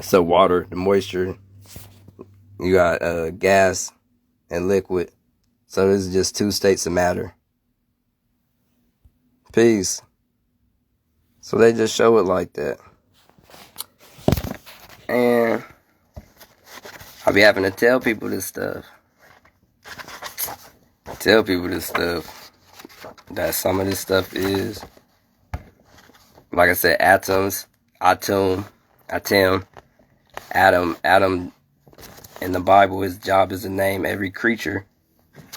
So water, the moisture. You got gas and liquid. So this is just 2 states of matter. Peace. So they just show it like that. And I'll be having to tell people this stuff. That some of this stuff is, like I said, atoms, atom, Adam in the Bible, his job is to name every creature.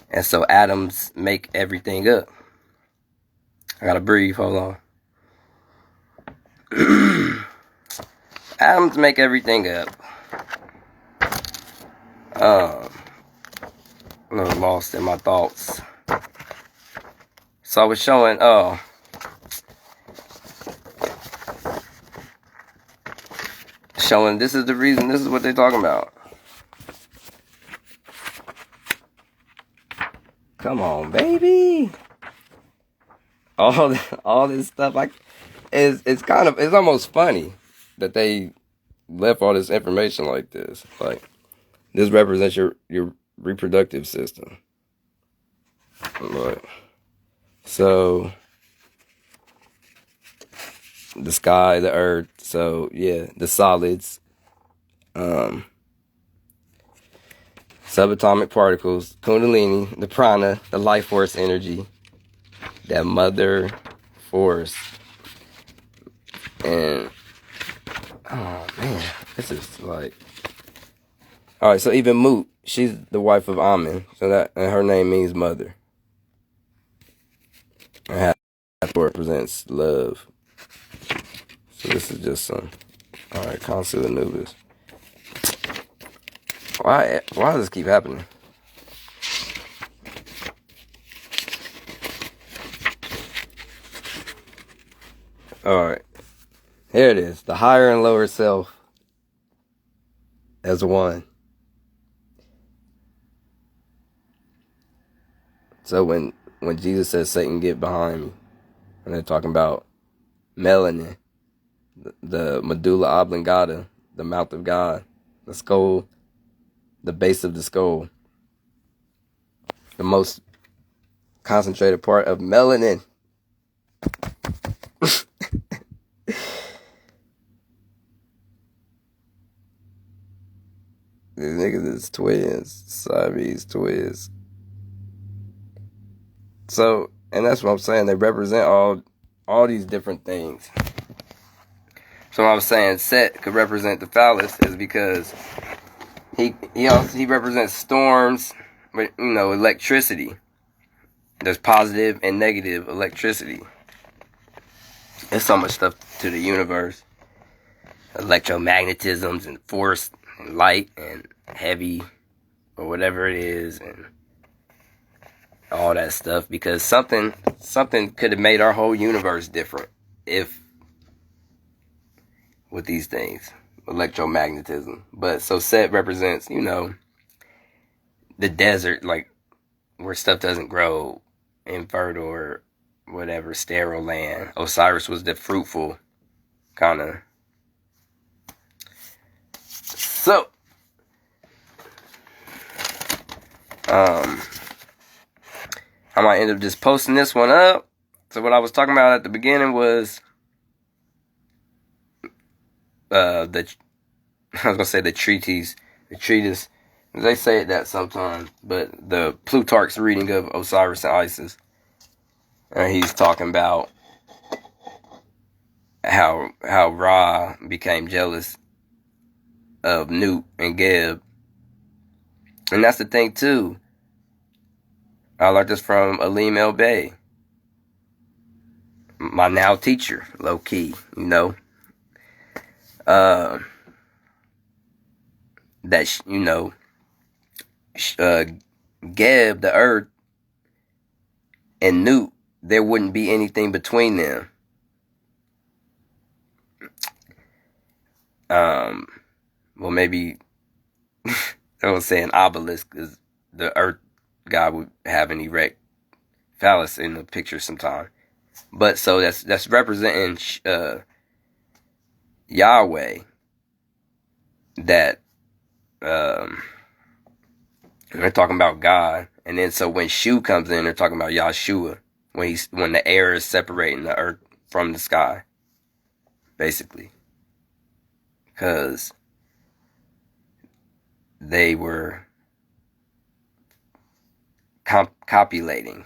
And so atoms make everything up. I gotta breathe, hold on. Atoms make everything up. I'm a little lost in my thoughts. So I was showing, this is the reason, this is what they're talking about. Come on, baby. All this stuff, it's almost funny that they left all this information like this. Like, this represents your reproductive system. Like, so the sky, the earth, so yeah, the solids, subatomic particles, Kundalini, the prana, the life force energy, that mother force. And oh man, this is like, all right. So even Mut, she's the wife of Amen, and her name means mother. And that represents love. So this is just some. All right, Consul Anubis. Why does this keep happening? All right, here it is. The higher and lower self as one. So when Jesus says, "Satan, get behind me," and they're talking about melanin, the medulla oblongata, the mouth of God, the skull, the base of the skull, the most concentrated part of melanin. These niggas is twins, Siamese twins. So, and that's what I'm saying. They represent all these different things. So what I was saying, Set could represent the phallus is because he represents storms, but electricity. There's positive and negative electricity. There's so much stuff to the universe. Electromagnetisms and force and light and heavy or whatever it is, and all that stuff, because something could have made our whole universe different if with these things, electromagnetism. But so Set represents, the desert, like where stuff doesn't grow, infertile or whatever, sterile land. Osiris was the fruitful kind of. So, I might end up just posting this one up. So what I was talking about at the beginning was the treatise. They say it that sometimes, but the Plutarch's reading of Osiris and Isis, and he's talking about how Ra became jealous of Nut and Geb. And that's the thing too. I learned this from Alim El Bey, my now teacher, low key, that Geb, the earth, and Nut, there wouldn't be anything between them. Well, maybe I was saying obelisk, because the earth god would have an erect phallus in the picture sometime. But so that's representing Yahweh. That they're talking about God, and then so when Shu comes in, they're talking about Yahshua, when the air is separating the earth from the sky, basically, because they were copulating,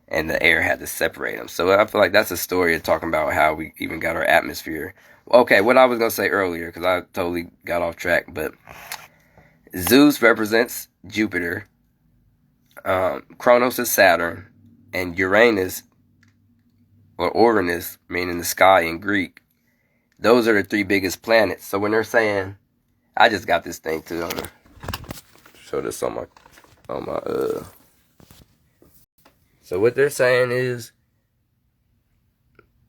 and the air had to separate them. So I feel like that's a story of talking about how we even got our atmosphere. Okay, what I was going to say earlier, because I totally got off track, but Zeus represents Jupiter, Kronos is Saturn, and Uranus, or Uranus, meaning the sky in Greek, those are the three biggest planets. So when they're saying, I just got this thing too, I'm going to show this on my so what they're saying is,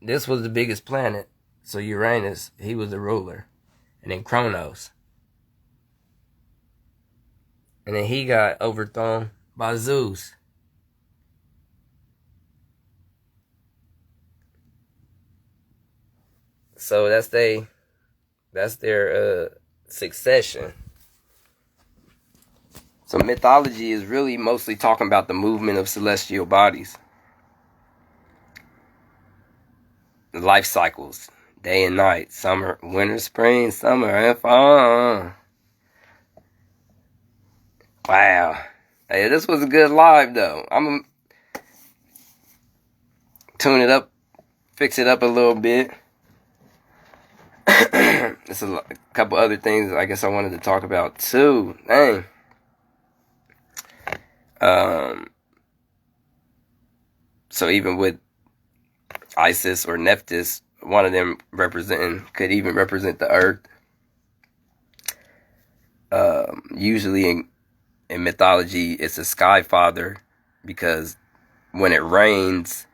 this was the biggest planet. So Uranus, he was the ruler. And then Kronos. And then he got overthrown by Zeus. So that's their succession. So mythology is really mostly talking about the movement of celestial bodies. The life cycles. Day and night, summer, winter, spring, summer, and fall. Wow. Hey, this was a good live, though. I'm going to tune it up, fix it up a little bit. There's a couple other things I guess I wanted to talk about, too. Dang. So even with Isis or Nephthys, one of them could even represent the earth. Usually in mythology, it's a sky father, because when it rains,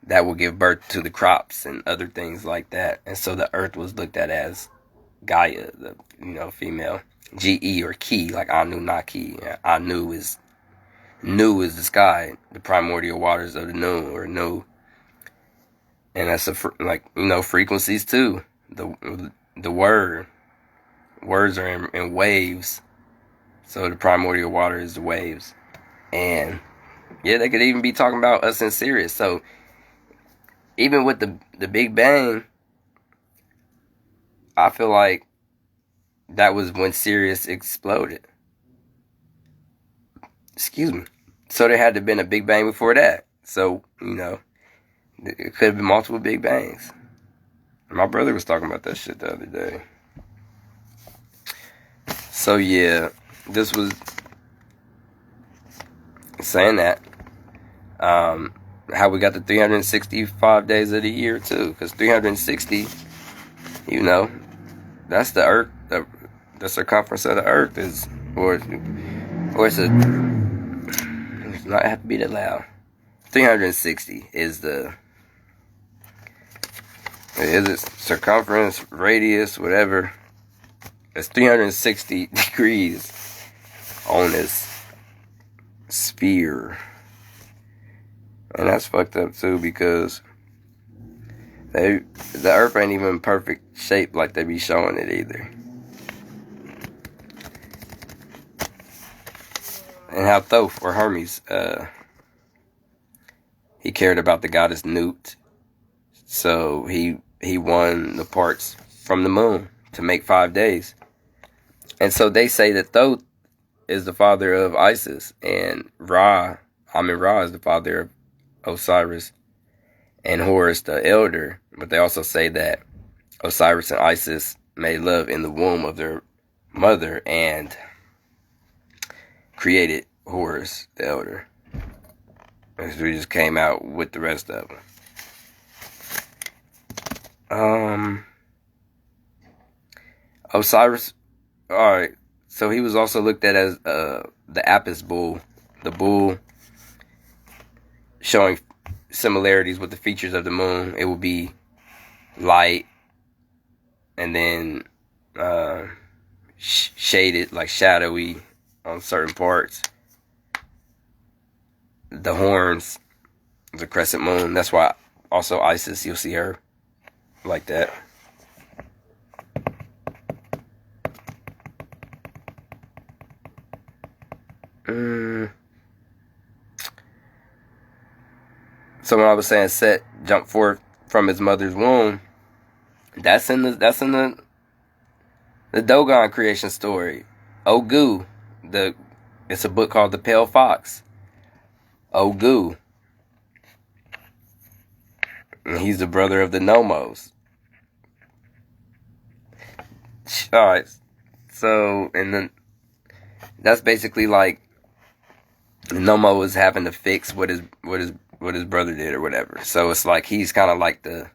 that will give birth to the crops and other things like that. And so the earth was looked at as Gaia, the female. Ge or ki, like Anunnaki. Anu is the sky, the primordial waters of the Nu or Nu. And that's frequencies too. The words are in waves. So the primordial water is the waves. And yeah, they could even be talking about us in Sirius. So even with the Big Bang, I feel like that was when Sirius exploded. Excuse me. So there had to have been a Big Bang before that. So, it could have been multiple Big Bangs. My brother was talking about that shit the other day. So yeah, this was saying that. How we got the 365 days of the year too. Because 360, that's the Earth. The circumference of the Earth is, or it's a, not have to be that loud. 360 is the... Is it circumference, radius, whatever? It's 360 degrees on this sphere. And that's fucked up too, because the earth ain't even perfect shape like they be showing it either. And how Thoth, or Hermes, he cared about the goddess Nut. So he won the parts from the moon to make 5 days. And so they say that Thoth is the father of Isis, and Ra is the father of Osiris, and Horus the elder. But they also say that Osiris and Isis made love in the womb of their mother and created Horus the elder. And so he just came out with the rest of them. Osiris, alright, so he was also looked at as the Apis bull, the bull showing similarities with the features of the moon. It would be light and then shaded, like shadowy on certain parts. The horns, the crescent moon. That's why also Isis, you'll see her like that. So when I was saying Set jumped forth from his mother's womb, that's in the Dogon creation story. Ogu, it's a book called The Pale Fox. Ogu, and he's the brother of the Nomos. Alright, so and then that's basically like the Nomo was having to fix what his brother did or whatever. So it's like he's kind of like the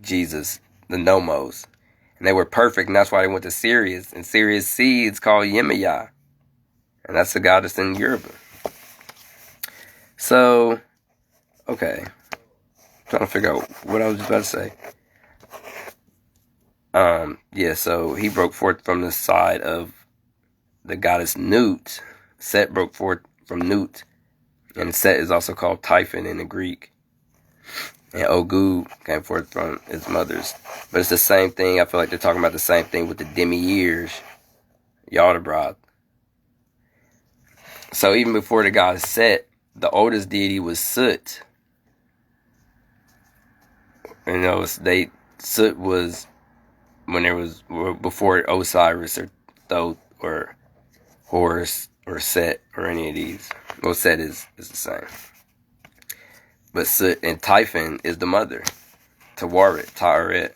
Jesus, the Nomos, and they were perfect, and that's why they went to Sirius. And Sirius' seed's called Yemaya, and that's the goddess in Yoruba. So, okay, trying to figure out what I was just about to say. Yeah, so he broke forth from the side of the goddess Nut. Set broke forth from Nut, and Set is also called Typhon in the Greek. And Ogu came forth from his mother's. But it's the same thing. I feel like they're talking about the same thing with the demi-years, Yaldabaoth. So even before the goddess Set, the oldest deity was Sut. You know, Sut was when there was before Osiris or Thoth or Horus or Set or any of these. Well, Set is the same. But Sut and Typhon is the mother. Ta'aret,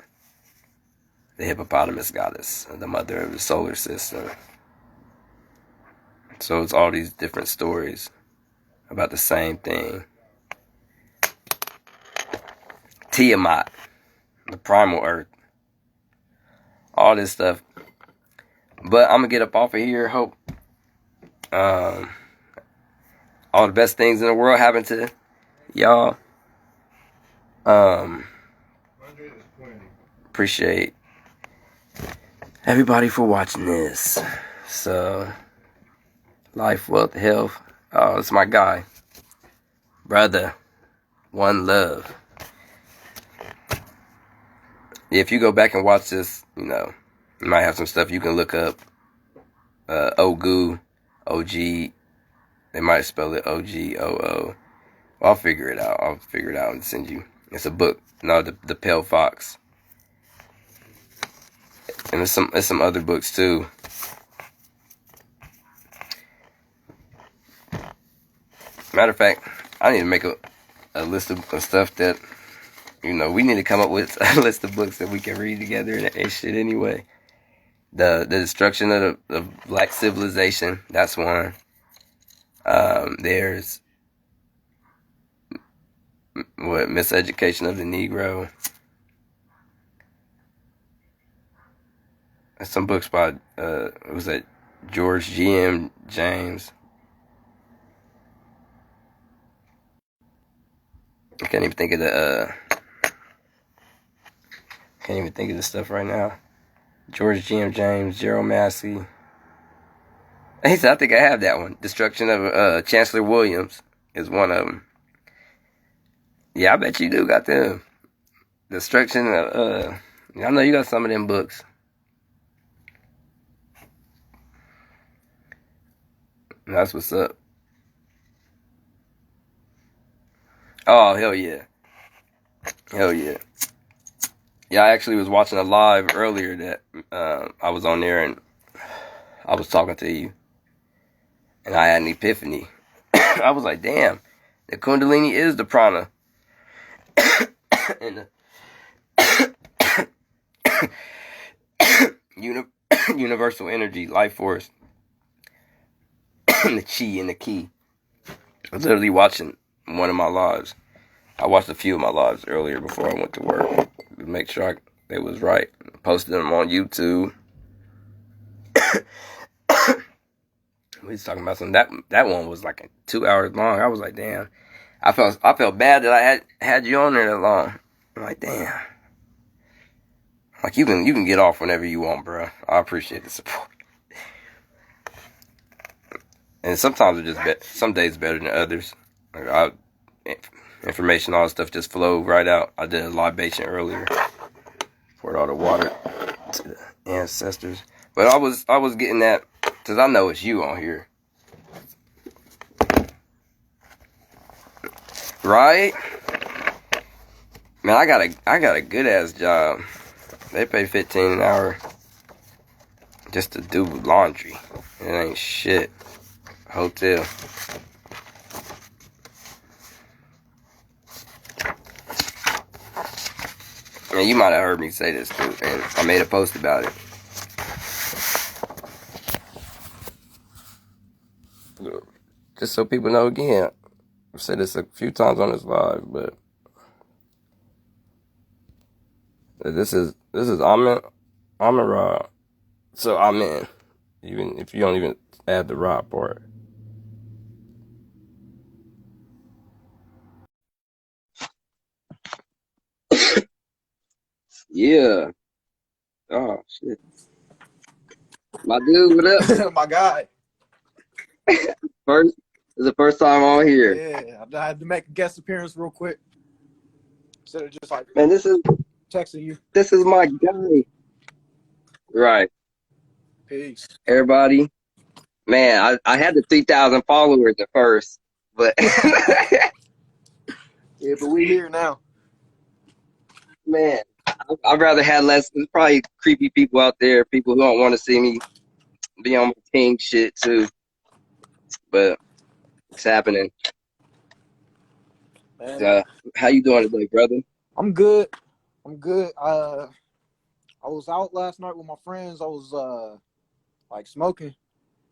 the hippopotamus goddess, the mother of the solar system. So it's all these different stories about the same thing. Tiamat, the primal earth. All this stuff. But I'm going to get up off of here. Hope all the best things in the world happen to y'all. Appreciate everybody for watching this. So, life, wealth, health. Oh, it's my guy. Brother. One love. If you go back and watch this, you know, you might have some stuff you can look up. Ogu, OG. They might spell it OGOO. I'll figure it out. I'll figure it out and send you. It's a book. No, the Pale Fox. And there's some other books too. Matter of fact, I need to make a list of stuff that, you know, we need to come up with a list of books that we can read together and shit anyway. The destruction of the black civilization, that's one. There's miseducation of the Negro. Some books by was that George G.M. James. I can't even think of the stuff right now. George G.M. James, Gerald Massey. I think I have that one. Destruction of Chancellor Williams is one of them. Yeah, I bet you do got the destruction of. I know you got some of them books. That's what's up. Oh, hell yeah. Hell yeah. Yeah, I actually was watching a live earlier that I was on there and I was talking to you. And I had an epiphany. I was like, damn, the Kundalini is the prana. And the universal energy, life force. The chi and the ki. I was literally watching one of my lives. I watched a few of my lives earlier before I went to work to make sure they was right. Posted them on YouTube. We was talking about something. That one was like 2 hours long. I was like, damn. I felt bad that I had you on there that long. I'm like, damn. Like you can get off whenever you want, bro. I appreciate the support. And sometimes it just some days better than others. Like information, all that stuff just flowed right out. I did a libation earlier. Poured all the water to the ancestors. But I was getting that because I know it's you on here. Right? Man, I got a good ass job. They pay $15 an hour just to do laundry. It ain't shit. Hotel. And you might have heard me say this too, and I made a post about it. Just so people know again, I've said this a few times on this live, but this is Amen Ra. So Amen. Even if you don't even add the Ra part. Yeah. Oh shit. My dude, what up? My guy. This is the first time on here. Yeah, I had to make a guest appearance real quick. Instead of just like Man, this is my guy. Right. Peace. Everybody. Man, I had the 3,000 followers at first, but Yeah, but we here now. Man, I'd rather have less. There's probably creepy people out there, people who don't want to see me be on my king shit too. But it's happening. Man. How you doing today, brother? I'm good. I was out last night with my friends. I was like smoking.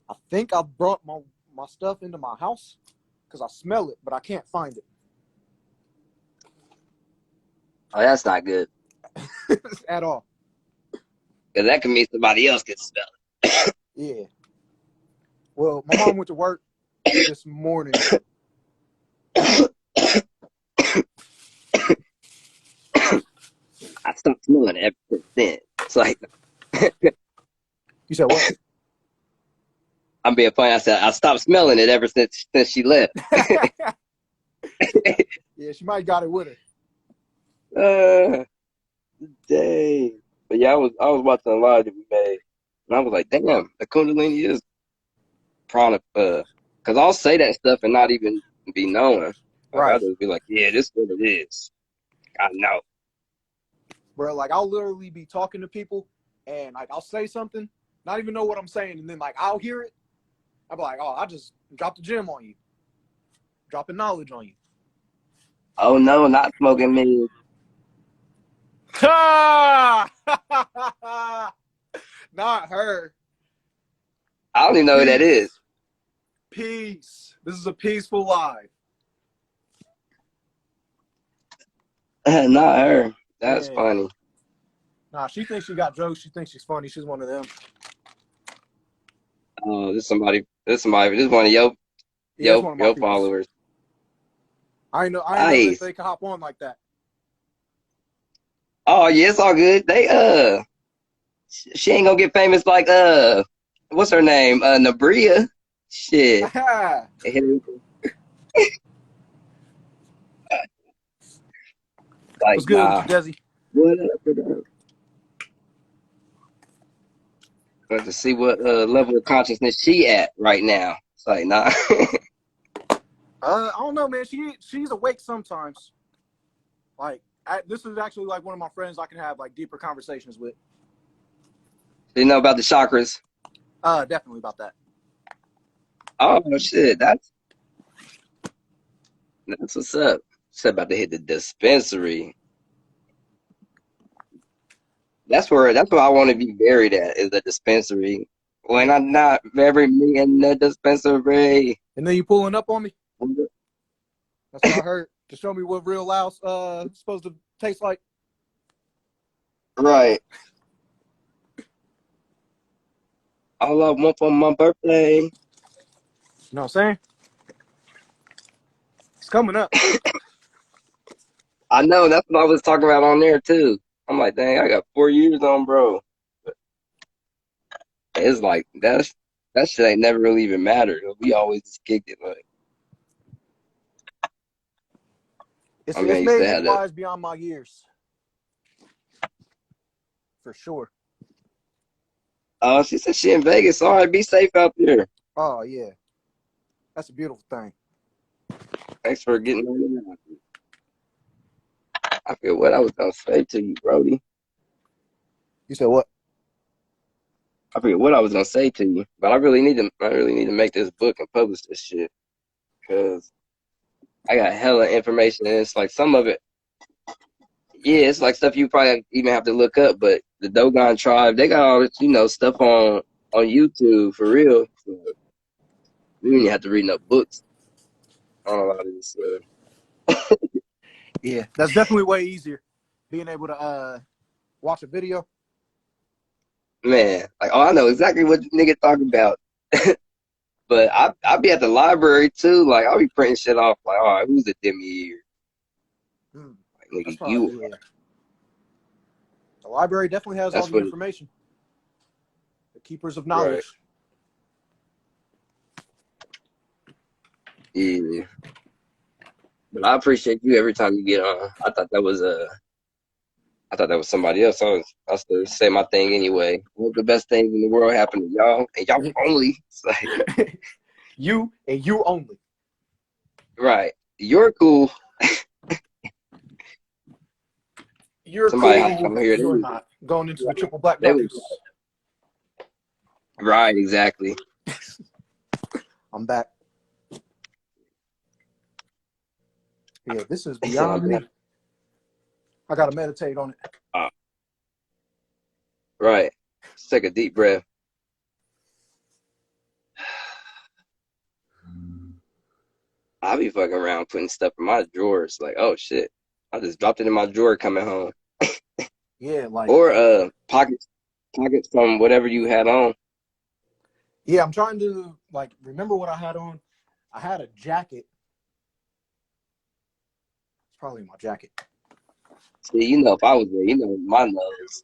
I think I brought my stuff into my house because I smell it, but I can't find it. Oh, that's not good. At all. Because that can mean somebody else can smell it. Yeah. Well, my mom went to work this morning. I stopped smelling it ever since then. It's like You said what? I'm being funny. I said I stopped smelling it ever since she left. Yeah, she might have got it with her. Dang. But yeah, I was watching a live that we made, and I was like, damn, the Kundalini is prana. Because I'll say that stuff and not even be knowing. Right. I'll just be like, yeah, this is what it is. I know. Bro, like I'll literally be talking to people and like I'll say something, not even know what I'm saying, and then like I'll hear it. I'll be like, oh, I just dropped the gem on you. Dropping knowledge on you. Oh no, not smoking me. Not her. I don't even know who that is. Peace. This is a peaceful live. Not her. That's funny. Nah, she thinks she got jokes. She thinks she's funny. She's one of them. Oh, this is one of your followers. I ain't know that Nice. they could hop on like that. Oh yeah, it's all good. They she ain't gonna get famous like what's her name? Nabria. Shit. Like What's good with you, nah. Desi? What up? What up? Got to see what level of consciousness she at right now. It's like nah. I don't know, man. She's awake sometimes. Like this is actually like one of my friends I can have like deeper conversations with. You know about the chakras? Definitely about that. Oh shit, that's what's up. She's about to hit the dispensary. That's where I want to be buried at, is the dispensary. When I'm not bury me in the dispensary. And then you pulling up on me? That's what I heard. To show me what real loud's supposed to taste like. Right. All I want for my birthday. You know what I'm saying? It's coming up. I know, that's what I was talking about on there too. I'm like, dang, I got 4 years on, bro. It's like that shit ain't never really even mattered. We always just kicked it. Like, I mean, I It's used to made me have that. wise beyond my years. For sure. She said she in Vegas. All right, be safe out there. Oh yeah. That's a beautiful thing. Thanks for getting on. I forget what I was gonna say to you, Brody. You said what? I forget what I was gonna say to you, but I really need to make this book and publish this shit because I got hella information. And it's like some of it, yeah, it's like stuff you probably even have to look up. But the Dogon tribe, they got all this, stuff on YouTube for real. So you don't even have to read no books on a lot of this stuff. Yeah, that's definitely way easier. Being able to watch a video. Man, like, oh, I know exactly what the nigga talking about. But I be at the library too. Like I'll be printing shit off. Like, all right, who's the demi here? Like, That's nigga, you. probably the library definitely has all That's the what. information. The keepers of Right. knowledge. Yeah. But I appreciate you every time you get on. I thought that was somebody else. I was to say my thing anyway. What the best things in the world happen to y'all and y'all only. It's like, You and you only. right. You're cool. You're Somebody have to cool. come here. You're not. Going into the triple black They was darkness. right, exactly. I'm back. Yeah, this is They said I'm beyond me. I gotta meditate on it. right. Just take a deep breath. I'll be fucking around putting stuff in my drawers. Like, oh shit. I just dropped it in my drawer coming home. Yeah, like Or pockets from whatever you had on. yeah, I'm trying to like remember what I had on. I had a jacket. It's probably my jacket. See, if I was there, my nose.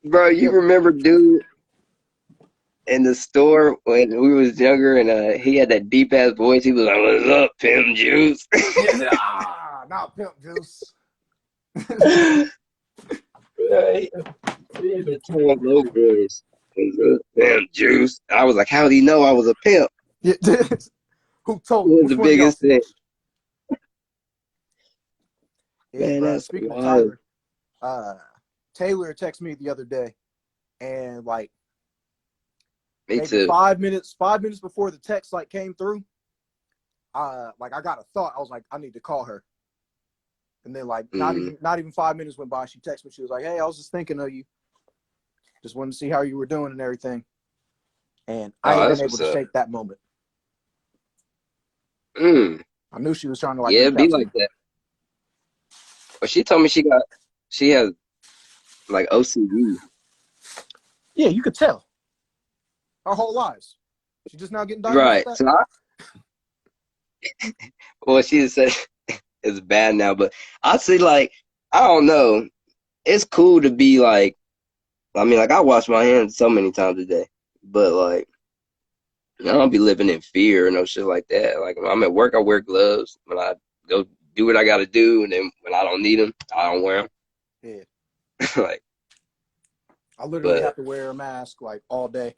Bro, you Yeah. remember dude in the store when we was younger and he had that deep ass voice? He was like, "What's up, Pim Juice?" Not pimp juice. Right. He had that tall, low voice. "What's up, Pim Juice?" I was like, "How did he know I was a pimp?" Yeah. Who told him? It was Which the one of y'all biggest thing. snitched? Yeah, Man, bro. that's Speaking of wild. Taylor texted me the other day, and like Me maybe too. 5 minutes before the text like came through, like I got a thought. I was like, I need to call her. And then like not even 5 minutes went by. She texted me. She was like, "Hey, I was just thinking of you. Just wanted to see how you were doing and everything." And I Oh, ain't been that's able what's to up. shake that moment. I knew she was trying to like Yeah, reach it'd be out to me. like that. But she told me she has like OCD. Yeah, you could tell our whole lives. She's just now getting diagnosed Right. with that. So Well, she said it's bad now, but I see like I don't know. It's cool to be like. I mean, like I wash my hands so many times a day, but like I don't be living in fear or no shit like that. Like when I'm at work, I wear gloves. When I go do what I got to do, and then when I don't need them, I don't wear Yeah. them. Like, I literally but have to wear a mask like all day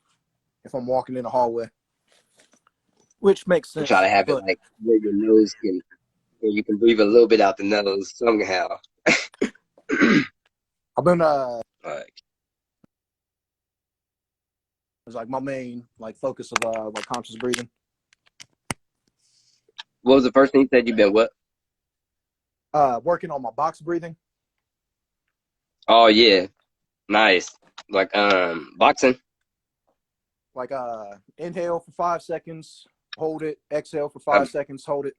if I'm walking in the hallway, which makes I try sense. to have it But like where your nose can, where you can breathe a little bit out the nose somehow. I've been Like, it's like my main like focus of like conscious breathing. what was the first thing you said? You been what? Working on my box breathing. Oh yeah, nice. Like boxing. Like inhale for 5 seconds, hold it, exhale for Um, 5 seconds, hold it.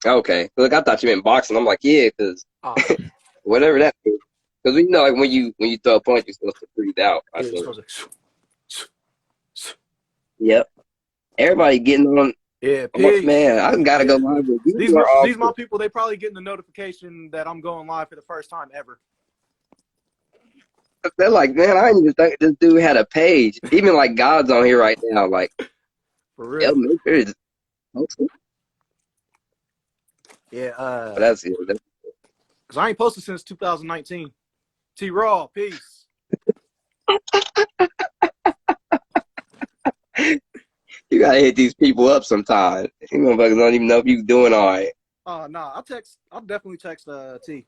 okay. Look, I thought you meant boxing. I'm like, yeah, because Ah, whatever that is. Because you know, like when you throw a punch, you're supposed to breathe out. I yeah, it's think. supposed to. Yep. Everybody getting on. Yeah, I'm like, peace. man, I gotta go Yeah, live with you these more these my often. people. They probably getting the notification that I'm going live for the first time ever. They're like, man, I didn't even think this dude had a page. Even like God's on here right now. Like, For El real. Maker is posting. Yeah, But that's it. because I ain't posted since 2019. T Raw, peace. You gotta hit these people up sometime. These motherfuckers don't even know if you doing all right. Nah, I'll definitely text T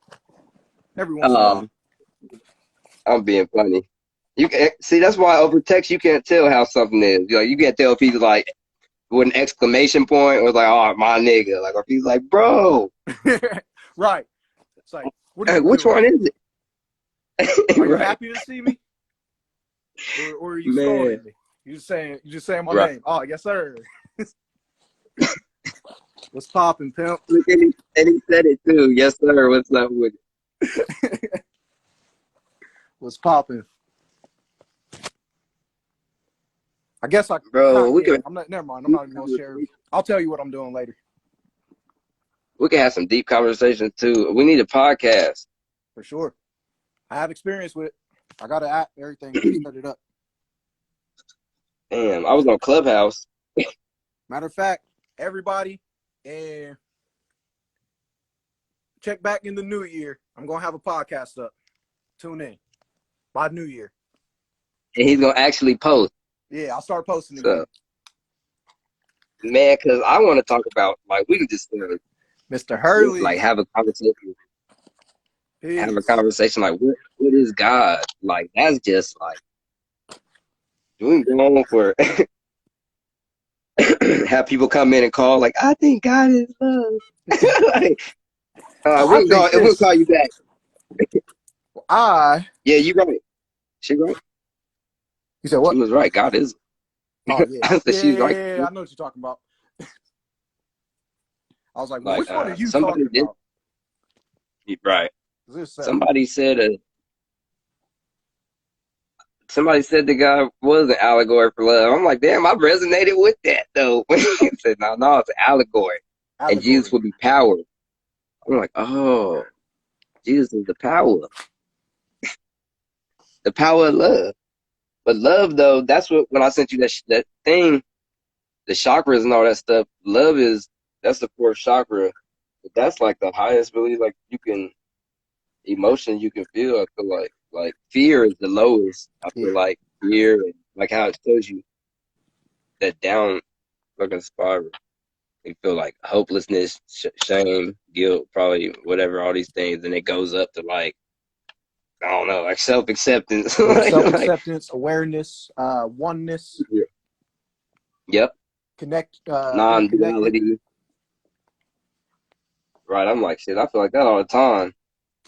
every once in a while. Um, I'm being funny. You can see that's why over text you can't tell how something is. You know, you can't tell if he's like with an exclamation point or like, oh my nigga, like or if he's like, bro, Right. It's like, what are you which doing? one is it? Are you Right, happy to see me? Or are you man. scolding me? You just saying my Right. name. Oh, yes, sir. What's popping, pimp? Look, and he said it too. Yes, sir. What's up with What's popping? I guess I it? Bro, yeah, I'm not never mind. I'm not even gonna share. I'll tell you what I'm doing later. we can have some deep conversations too. We need a podcast. For sure. I have experience with it. I got an app, everything to set it up. Damn, I was on Clubhouse. Matter of fact, everybody, and check back in the new year. I'm gonna have a podcast up. Tune in by New Year. And he's gonna actually post. Yeah, I'll start posting So, again. man, because I want to talk about like we can just Mr. Hurley, like have a peace. conversation like what is God? Like that's just like we can go on for have people come in and call like I think God is love. Like, I think we'll this. call you back. I. Yeah, you right. She right. You said She what? was right. God is. Oh yeah, I said she's right. yeah. I know what you're talking about. I was like, well, Like which one are you somebody talking did about? right. There's several. Somebody said the guy was an allegory for love. I'm like, damn, I resonated with that though. He said, no, it's an allegory, and Jesus Allegory. would be power. I'm like, oh, Jesus is the power of love. But love though, that's what when I sent you that thing, the chakras and all that stuff. Love that's the fourth chakra. But that's like the highest, really, like you can emotion you can feel. I feel like fear is the lowest. I feel Yeah. like fear and like how it shows you that down looking spiral. You feel like hopelessness, shame, guilt, probably whatever, all these things, and it goes up to like I don't know, like self acceptance. Yeah. like, Self-acceptance, awareness, oneness, yeah. Yep, being connected. non-duality. Right, I'm like shit. I feel like that all the time.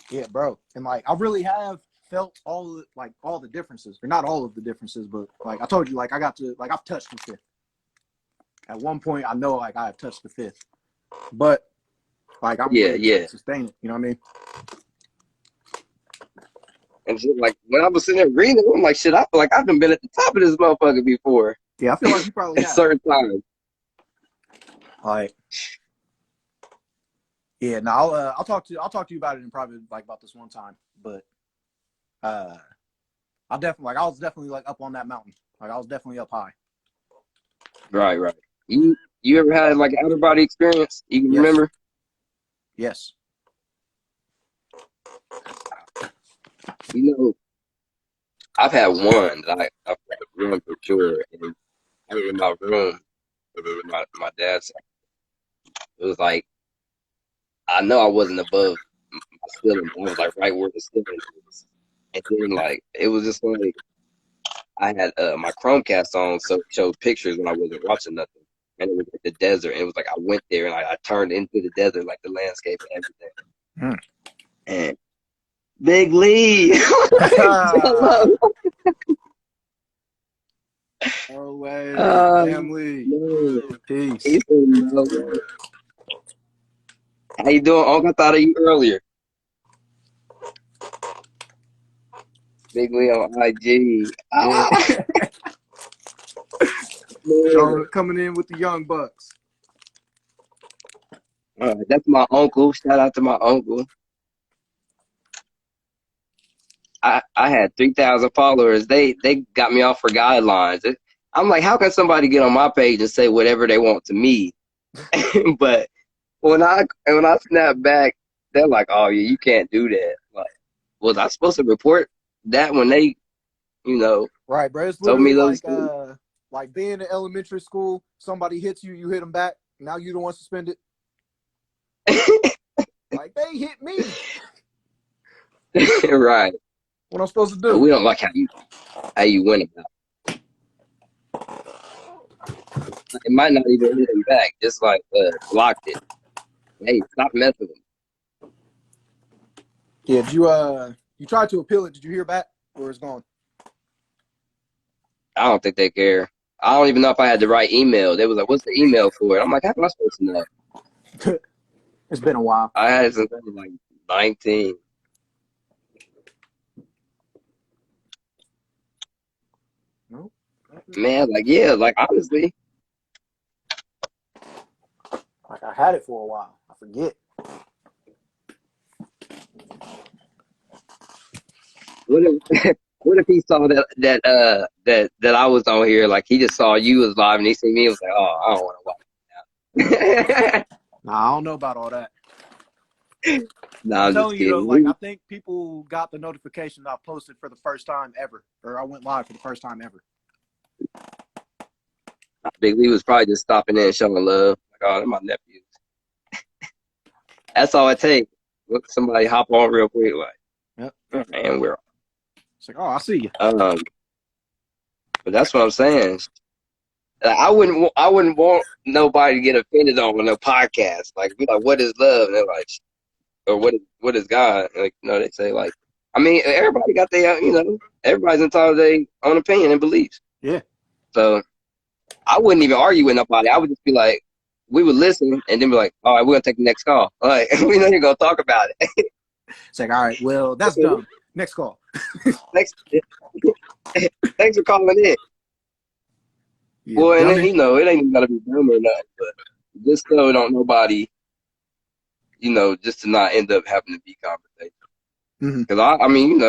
Yeah, bro. And like, I really have felt all the differences, or not all of the differences, but like I told you, like I got to, like I've touched the fifth. At one point, I know like I have touched the fifth, but like I'm Yeah, really trying yeah. to sustain it. You know what I mean? And shit, like when I was sitting there reading, I'm like shit. I feel like I've been at the top of this motherfucker before Yeah, I feel like you probably at have. certain times. Like, yeah, no, I'll talk to you about it in private, like about this one time. But I was definitely like up on that mountain. Like I was definitely up high. Right, right. You ever had like an outer body experience? You can Yes. remember? Yes. You know, I've had one that I've had one for sure, and I was in my room with my dad's. It was like I know I wasn't above my ceiling, but I was like right where the ceiling is, and then like it was just like I had my Chromecast on, so it showed pictures when I wasn't watching nothing, and it was like the desert, and it was like I went there and I turned into the desert, like the landscape and everything, and Big Lee. Hmm. Hello. No way, Um, family. no. He Peace. said no. How you doing? Uncle? I thought of you earlier. Big Lee on IG. Yeah. Ah, man. Coming in with the young bucks. That's my uncle. Shout out to my uncle. I had 3,000 followers. They got me off for guidelines. I'm like, how can somebody get on my page and say whatever they want to me? But when I snap back, they're like, oh yeah, you can't do that. Like, was I supposed to report that when they, you know, Right, bro. It's told literally me those things? like being in elementary school. Somebody hits you, you hit them back. Now you the one suspended. Like they hit me. Right. What I'm supposed to And do? we don't like how you went about it. It might not even hit them back, just like blocked it. Hey, stop messing with me. Yeah, did you tried to appeal it? Did you hear back? Where it's going? I don't think they care. I don't even know if I had the right email. They was like, "What's the email for it?" I'm like, "How am I supposed to know?" It's been a while. I had since I was like 19. Nope. Man, like yeah, like honestly, Like I had it for a while. I forget. what if what if he saw that I was on here? Like he just saw you was live and he see me. He was like, "Oh, I don't want to watch." Nah, I don't know about all that. No, I'm I'm just telling you though, like kidding. I think people got the notification that I posted for the first time ever, or I went live for the first time ever. Big Lee was probably just stopping in and showing love. Like, oh, they're my nephews. That's all it takes. Look, somebody hop on real quick, Yep. like, and we're It's like, oh, I see you. but that's what I'm saying. I wouldn't want nobody to get offended on no podcast. Like, be like, what is love? And they're like, or what is God? And like, they say like, I mean, everybody got their, everybody's entitled to their own opinion and beliefs. Yeah. So I wouldn't even argue with nobody. I would just be like, we would listen and then be like, all right, we're gonna take the next call. All right, we know you're gonna talk about it. It's like, all right, well, that's dumb. Next call. Thanks, thanks for calling in. Yeah, Well, and then, dummy. it ain't even gotta be dumb or nothing, but just so don't nobody, just to not end up having to be conversation. Mm-hmm. Because I mean,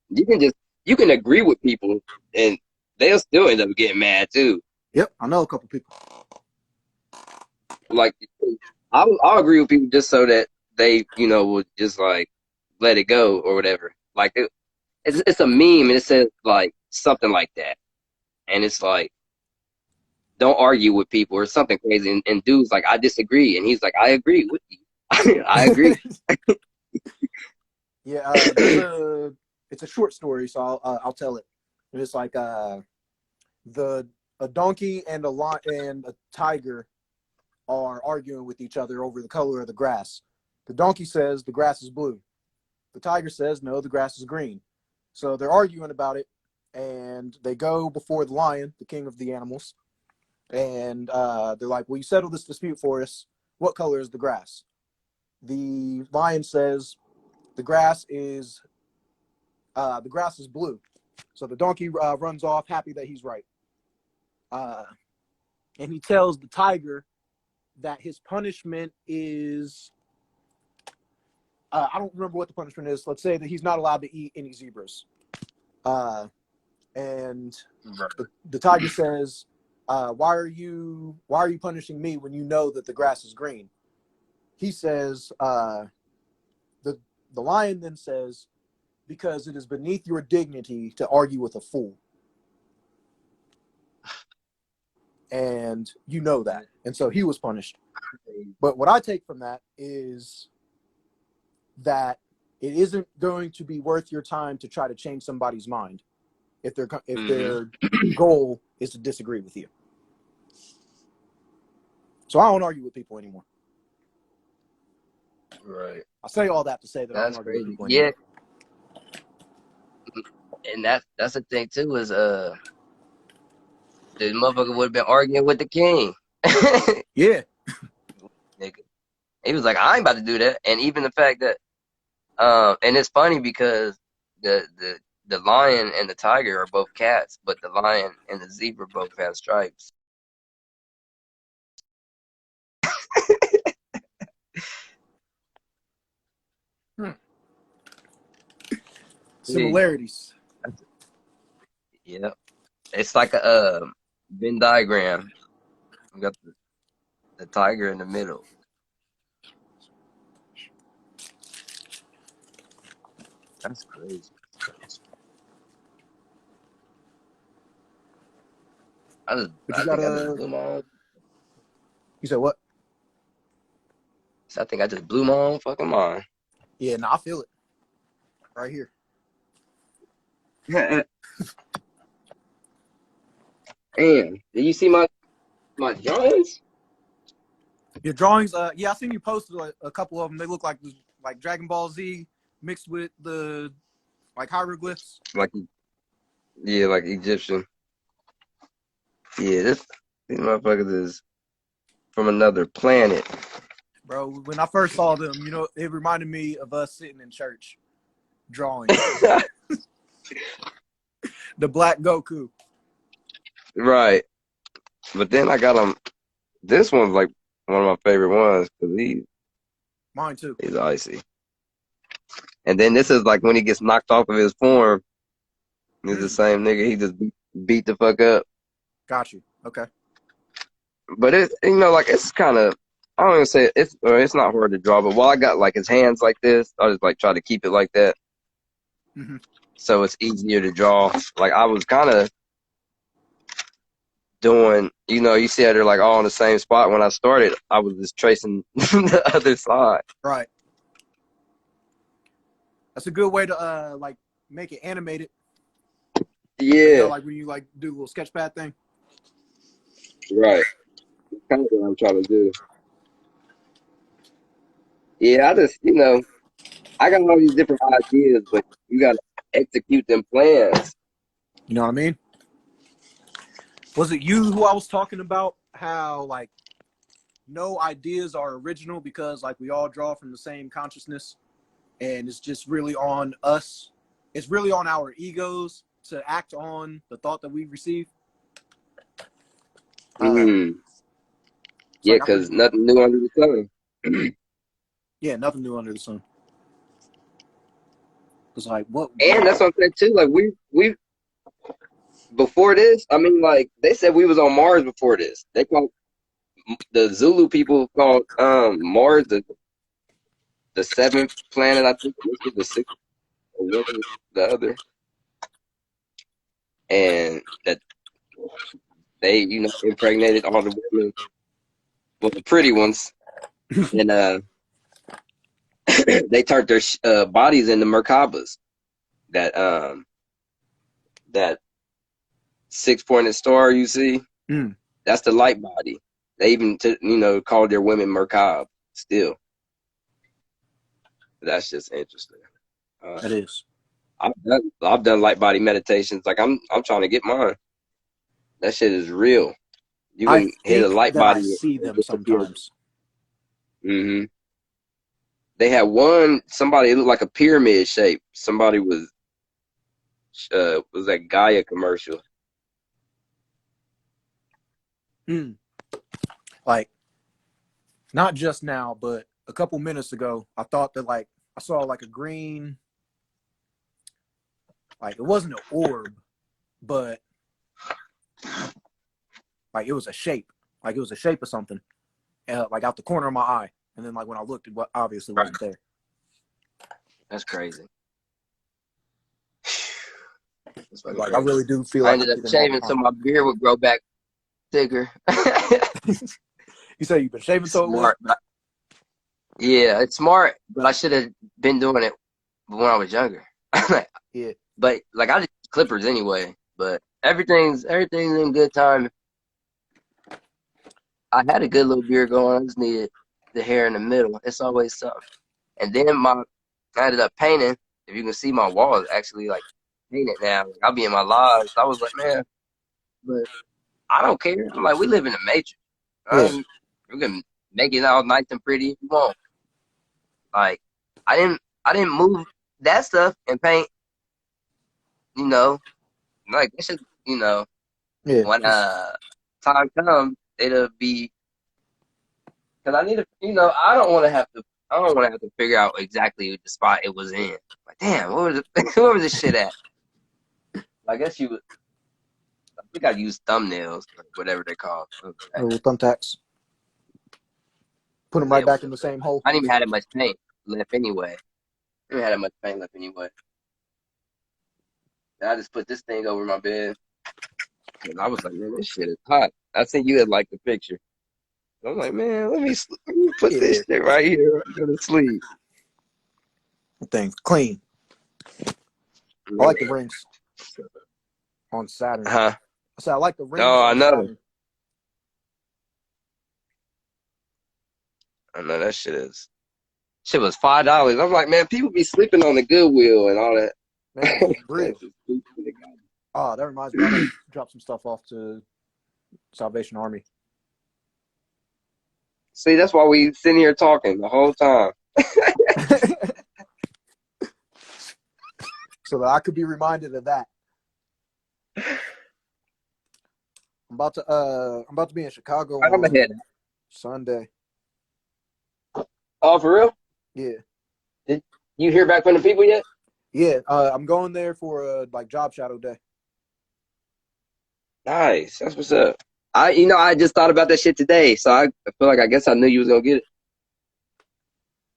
you can agree with people and they'll still end up getting mad too. Yep, I know a couple people. Like, I'll agree with people just so that they, will just like let it go or whatever. Like, it's a meme and it says like something like that, and it's like, don't argue with people or something crazy. And dude's like, I disagree, and he's like, I agree with you. I agree. Yeah, it's a short story, so I'll tell it. It's like a donkey and a tiger are arguing with each other over the color of the grass. The donkey says the grass is blue. The tiger says no, the grass is green. So they're arguing about it, and they go before the lion, the king of the animals, and they're like, "Will you settle this dispute for us? What color is the grass?" The lion says the grass is blue. So the donkey runs off, happy that he's right, and he tells the tiger that his punishment is, I don't remember what the punishment is. Let's say that he's not allowed to eat any zebras. And the tiger says, why are you punishing me when you know that the grass is green? He says, the lion then says, because it is beneath your dignity to argue with a fool. And you know that. And so he was punished. But what I take from that is that it isn't going to be worth your time to try to change somebody's mind if their goal is to disagree with you. So I don't argue with people anymore. Right. I say all that to say that I don't argue with people anymore. And that's the thing too, is the motherfucker would have been arguing with the king. Yeah. Nigga. He was like, I ain't about to do that. And even the fact that and it's funny because the lion and the tiger are both cats, but the lion and the zebra both have stripes. Similarities. Yep. It's like a Venn diagram. We got the tiger in the middle. That's crazy. I think I just blew my own. You said what? I think I just blew my own fucking mind. Yeah, no, I feel it. Right here. Damn. Did you see my drawings? Your drawings, yeah, I seen you posted a couple of them. They look like Dragon Ball Z mixed with the hieroglyphs. Like Egyptian. Yeah, these motherfuckers is from another planet. Bro, when I first saw them, it reminded me of us sitting in church drawing. The Black Goku. Right. But then I got them. This one's like one of my favorite ones because Mine too. He's icy. And then this is like when he gets knocked off of his form. He's the same nigga. He just beat the fuck up. Got you. Okay. But it's kind of, I don't even say it's not hard to draw. But while I got like his hands like this, I just like try to keep it like that. Mm-hmm. So it's easier to draw. Like I was kind of doing, you see how they're like all in the same spot. When I started, I was just tracing the other side. Right. That's a good way to make it animated. Yeah. Like when you do a little sketch pad thing. Right. That's kind of what I'm trying to do. Yeah, I just, I got all these different ideas, but you got to execute them plans. You know what I mean? Was it you who I was talking about how no ideas are original because we all draw from the same consciousness and it's just really on us. It's really on our egos to act on the thought that we receive. Yeah, because nothing new under the sun. Yeah, nothing new under the sun. It's what? And that's what I'm saying too. Like we before this, I mean, they said we was on Mars before this. They called the Zulu people called Mars the seventh planet. I think this was the sixth, or what was the other, and that they impregnated all the women, well, the pretty ones, and they turned their bodies into Merkabas. That 6-pointed star you see, that's the light body. They even called their women Merkab still. That's just interesting. That is. I've done light body meditations. Like I'm trying to get mine. That shit is real. You can hit a light body. I see them sometimes. Mm-hmm. They had somebody, it looked like a pyramid shape. Somebody was that Gaia commercial. Not just now, but a couple minutes ago, I thought that like I saw like a green, like it wasn't an orb, but like it was a shape, like it was a shape of something, like out the corner of my eye. And then like when I looked, it obviously wasn't there. That's crazy. That's fucking Like crazy. I really do feel I like ended I up see them all shaving the so time. my beard would grow back thicker. You say you've been shaving so it would? Smart. Yeah, it's smart, but I should have been doing it when I was younger. Yeah. But like I just use clippers anyway. But everything's in good time. I had a good little beard going. I just needed the hair in the middle. It's always something. And then I ended up painting. If you can see my wall is actually like painted now. Like, I'll be in my lives. I was like, man, but I don't care. I'm like, we live in a matrix. Yeah. We can make it all nice and pretty if you want. Like, I didn't move that stuff and paint. You know, like that should, Yeah. when time comes, it'll be. Cause I need to, I don't want to have to. I don't want to have to figure out exactly the spot it was in. Like, damn, where was this shit at? I guess I think I used thumbnails, or whatever they call. Little thumbtacks. Put them right Yeah, back in whatever. the same hole. I didn't even have that much paint left anyway. I didn't have that much paint left anyway. And I just put this thing over my bed, and I was like, man, this shit is hot. I think you had liked the picture. I'm like, man, let me put this shit right here. I'm gonna sleep. Thing clean. I like the rings on Saturn. Huh? I said I like the rings Oh, I on know. Saturn. I know that shit was $5. I'm like, man, people be sleeping on the Goodwill and all that. Man, for real. Oh, that reminds me. I gotta drop some stuff off to Salvation Army. See, that's why we sitting here talking the whole time. So that I could be reminded of that. I'm about to be in Chicago I'm on ahead. Sunday. Oh, for real? Yeah. Did you hear back from the people yet? Yeah. I'm going there for like job shadow day. Nice. That's what's up. I just thought about that shit today, so I feel like I guess I knew you was gonna get it.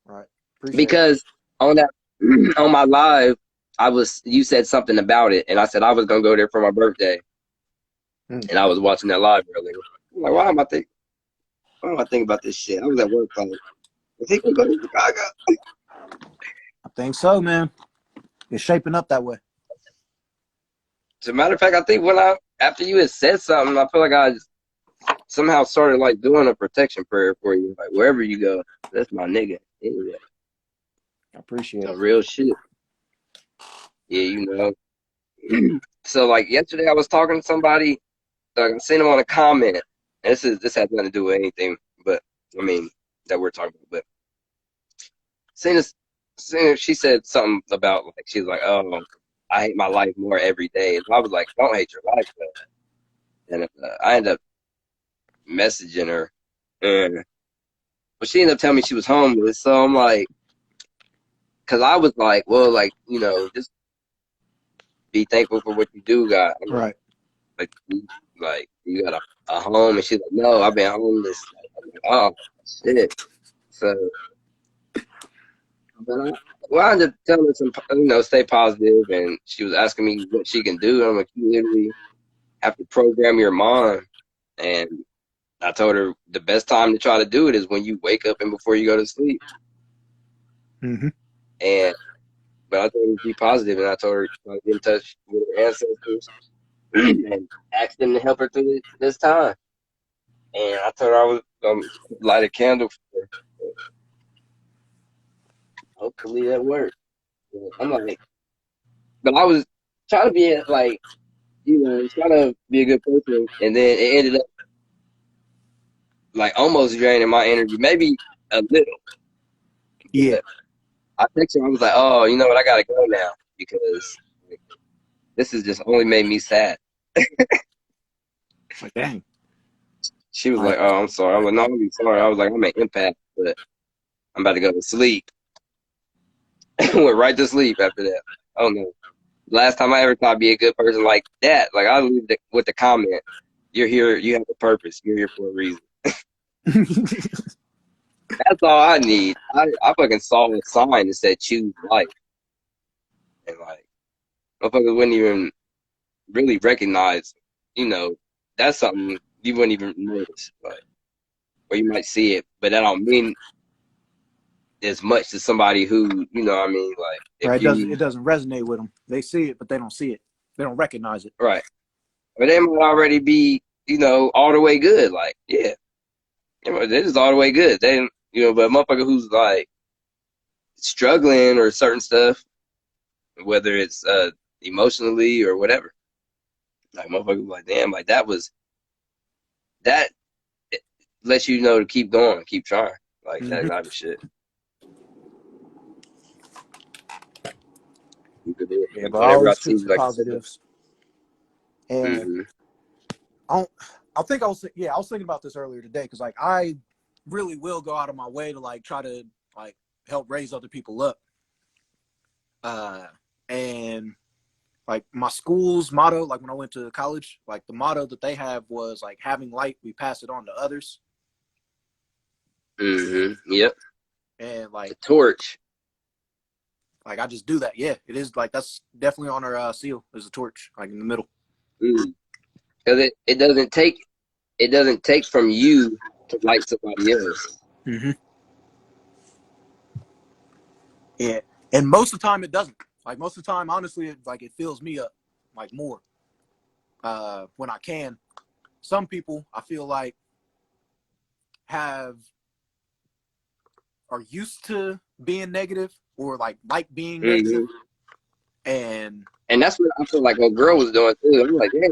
Right. Appreciate Because on that on my live, you said something about it, and I said I was gonna go there for my birthday, and I was watching that live earlier. I'm like, why am I thinking about this shit? I was at work like, is he gonna go to Chicago? I think so, man. It's shaping up that way. As a matter of fact, I think after you had said something, I feel like I somehow started like doing a protection prayer for you, like wherever you go. That's my nigga. Anyway, I appreciate it. Real shit. Yeah, So like yesterday, I was talking to somebody. I seen him on a comment. And this has nothing to do with anything, but I mean that we're talking about. But she said something about like she's like, oh, I hate my life more every day. And I was like, don't hate your life, though. And I ended up messaging her, but she ended up telling me she was homeless. So I'm like, because I was like, well, like just be thankful for what you do got. I'm Right. like you got a home, and she's like, no, I've been homeless. I'm like, oh shit. So, but I ended up telling her some, stay positive, and she was asking me what she can do. And I'm like, you literally have to program your mind. And I told her the best time to try to do it is when you wake up and before you go to sleep. Mm-hmm. But I told her to be positive, and I told her to get in touch with her ancestors and ask them to help her through this time. And I told her I was light a candle for her. Hopefully that worked. I'm like, but I was trying to be like, trying to be a good person, and then it ended up like almost draining my energy, maybe a little. Yeah. I texted her, I was like, oh, you know what, I gotta go now because this has just only made me sad. Like, dang. She was like, Like, "Oh, I'm sorry." I'm like, "No, I'm sorry." I was like, "I'm an empath, but I'm about to go to sleep." Went right to sleep after that. Oh no. Last time I ever thought I'd be a good person like that. Like I leave with the comment, "You're here. You have a purpose. You're here for a reason." That's all I need. I fucking saw a sign that said "Choose Life," and like motherfuckers wouldn't even really recognize. You know, that's something you wouldn't even notice. Like, or you might see it, but that don't mean as much to somebody who, you know what I mean? Like, if right, it you, doesn't resonate with them. They see it, but they don't see it. They don't recognize it. right. Or they might already be, you know, all the way good. Like, yeah, you know, they're just all the way good. They, you know, but a motherfucker who's like struggling or certain stuff, whether it's emotionally or whatever, like, motherfucker, like, damn, like, that lets you know to keep going, keep trying. Like, that Mm-hmm. type of shit. You could do it. Yeah, Like, but I whenever I always see, choose the like, positives. And mm-hmm, I don't. I think I was. Yeah, I was thinking about this earlier today because like I really will go out of my way to like try to like help raise other people up. And like my school's motto, like when I went to college, like the motto that they have was like having light, we pass it on to others. yep. And The like torch. I just do that. Yeah, it is like that's definitely on our seal. There's a torch like in the middle. Mm. Because it doesn't take from you to like somebody else. Mm-hmm. Yeah, and most of the time it doesn't. Like most of the time, honestly, it fills me up like more when I can. Some people I feel like have are used to being negative or like being negative, Hmm. and And that's what I feel like a girl was doing too. I'm like, yeah,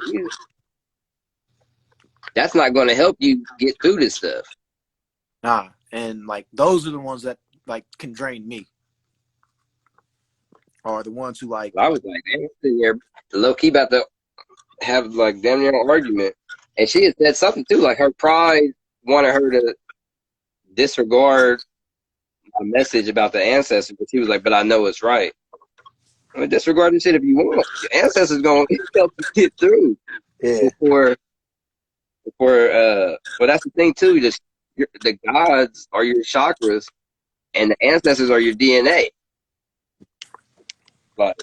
that's not going to help you get through this stuff. and like those are the ones that like can drain me, are the ones who like I was like, damn, I'm sitting here low key about to have like damn near an argument. And she had said something too, like her pride wanted her to disregard a message about the ancestors, but she was like, but I know it's right. I mean, disregard this shit if you want. Your ancestors going to help you get through yeah before well, that's the thing too. Just the gods are your chakras, and the ancestors are your DNA. Like,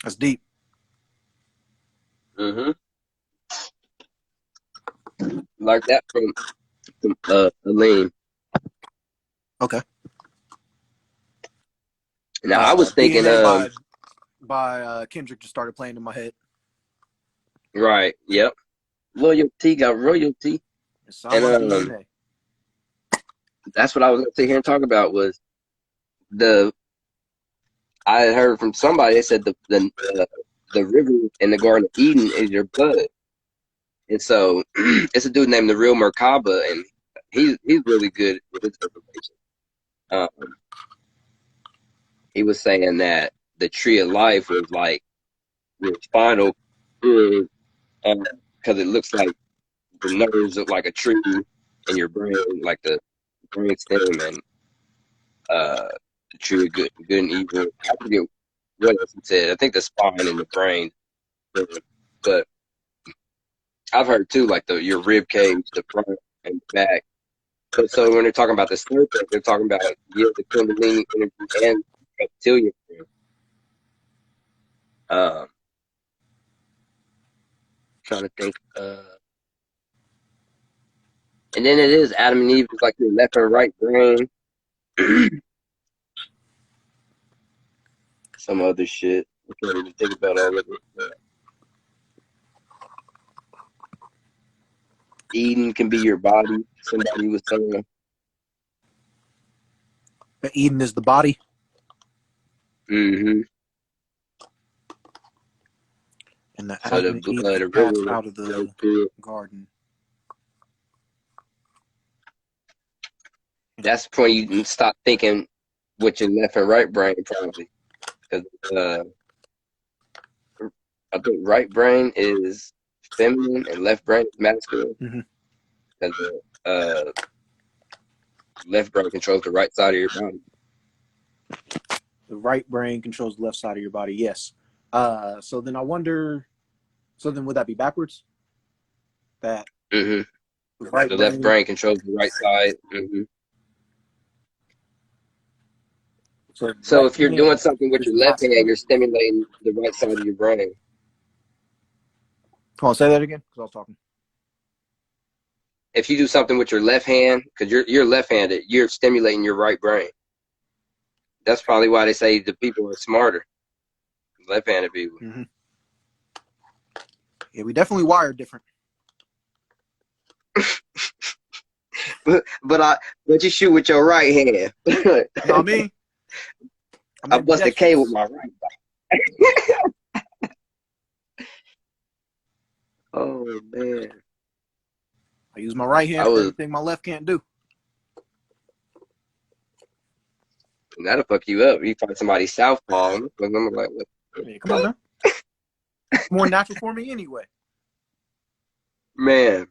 that's deep. hmm like that from Aline. Okay. Now I was thinking, DNA by Kendrick just started playing in my head. right, yep, loyalty got royalty, It's on and my DNA. that's what I was gonna sit here and talk about was the I had heard from somebody. They said the river in the Garden of Eden is your blood, and so it's a dude named the Real Merkaba, and he's really good with his information. Um, he was saying that the tree of life was like your final, because it looks like the nerves look like a tree in your brain, like the brain stem, and the tree of good and evil. I forget what else he said. I think the spine and the brain, but I've heard too, like your rib cage, the front and back. But so when they're talking about the serpent, they're talking about the Kundalini energy and reptilian. Um, trying to think. And then it is Adam and Eve is like your left and right brain. Some other shit. I can't even think about all of it. But Eden can be your body. Somebody was saying. But Eden is the body, Mm-hmm. and the So Adam and Eve the passed river out of goes the through it. garden. That's when you can stop thinking with your left and right brain, probably. Because I think right brain is feminine and left brain is masculine. Mm-hmm. Because the left brain controls the right side of your body. The right brain controls the left side of your body. Yes. So then I wonder. So then would that be backwards? That Mm-hmm. the right The left brain. brain controls the right side. Mm-hmm. So So left if you're doing hand something with is your left hand, masculine. you're stimulating the right side of your brain. Hold on, say that again because I was talking. If you do something with your left hand, because you're left-handed, you're stimulating your right brain. That's probably why they say the people are smarter. Left-handed people. Mm-hmm. Yeah, we definitely wired different. But you shoot with your right hand. You know what I mean? I bust a K with my right. Oh man. I use my right hand for everything my left can't do. That'll fuck you up. You find somebody southpaw. I'm like, what? Yeah, come on now. More natural for me anyway. Man.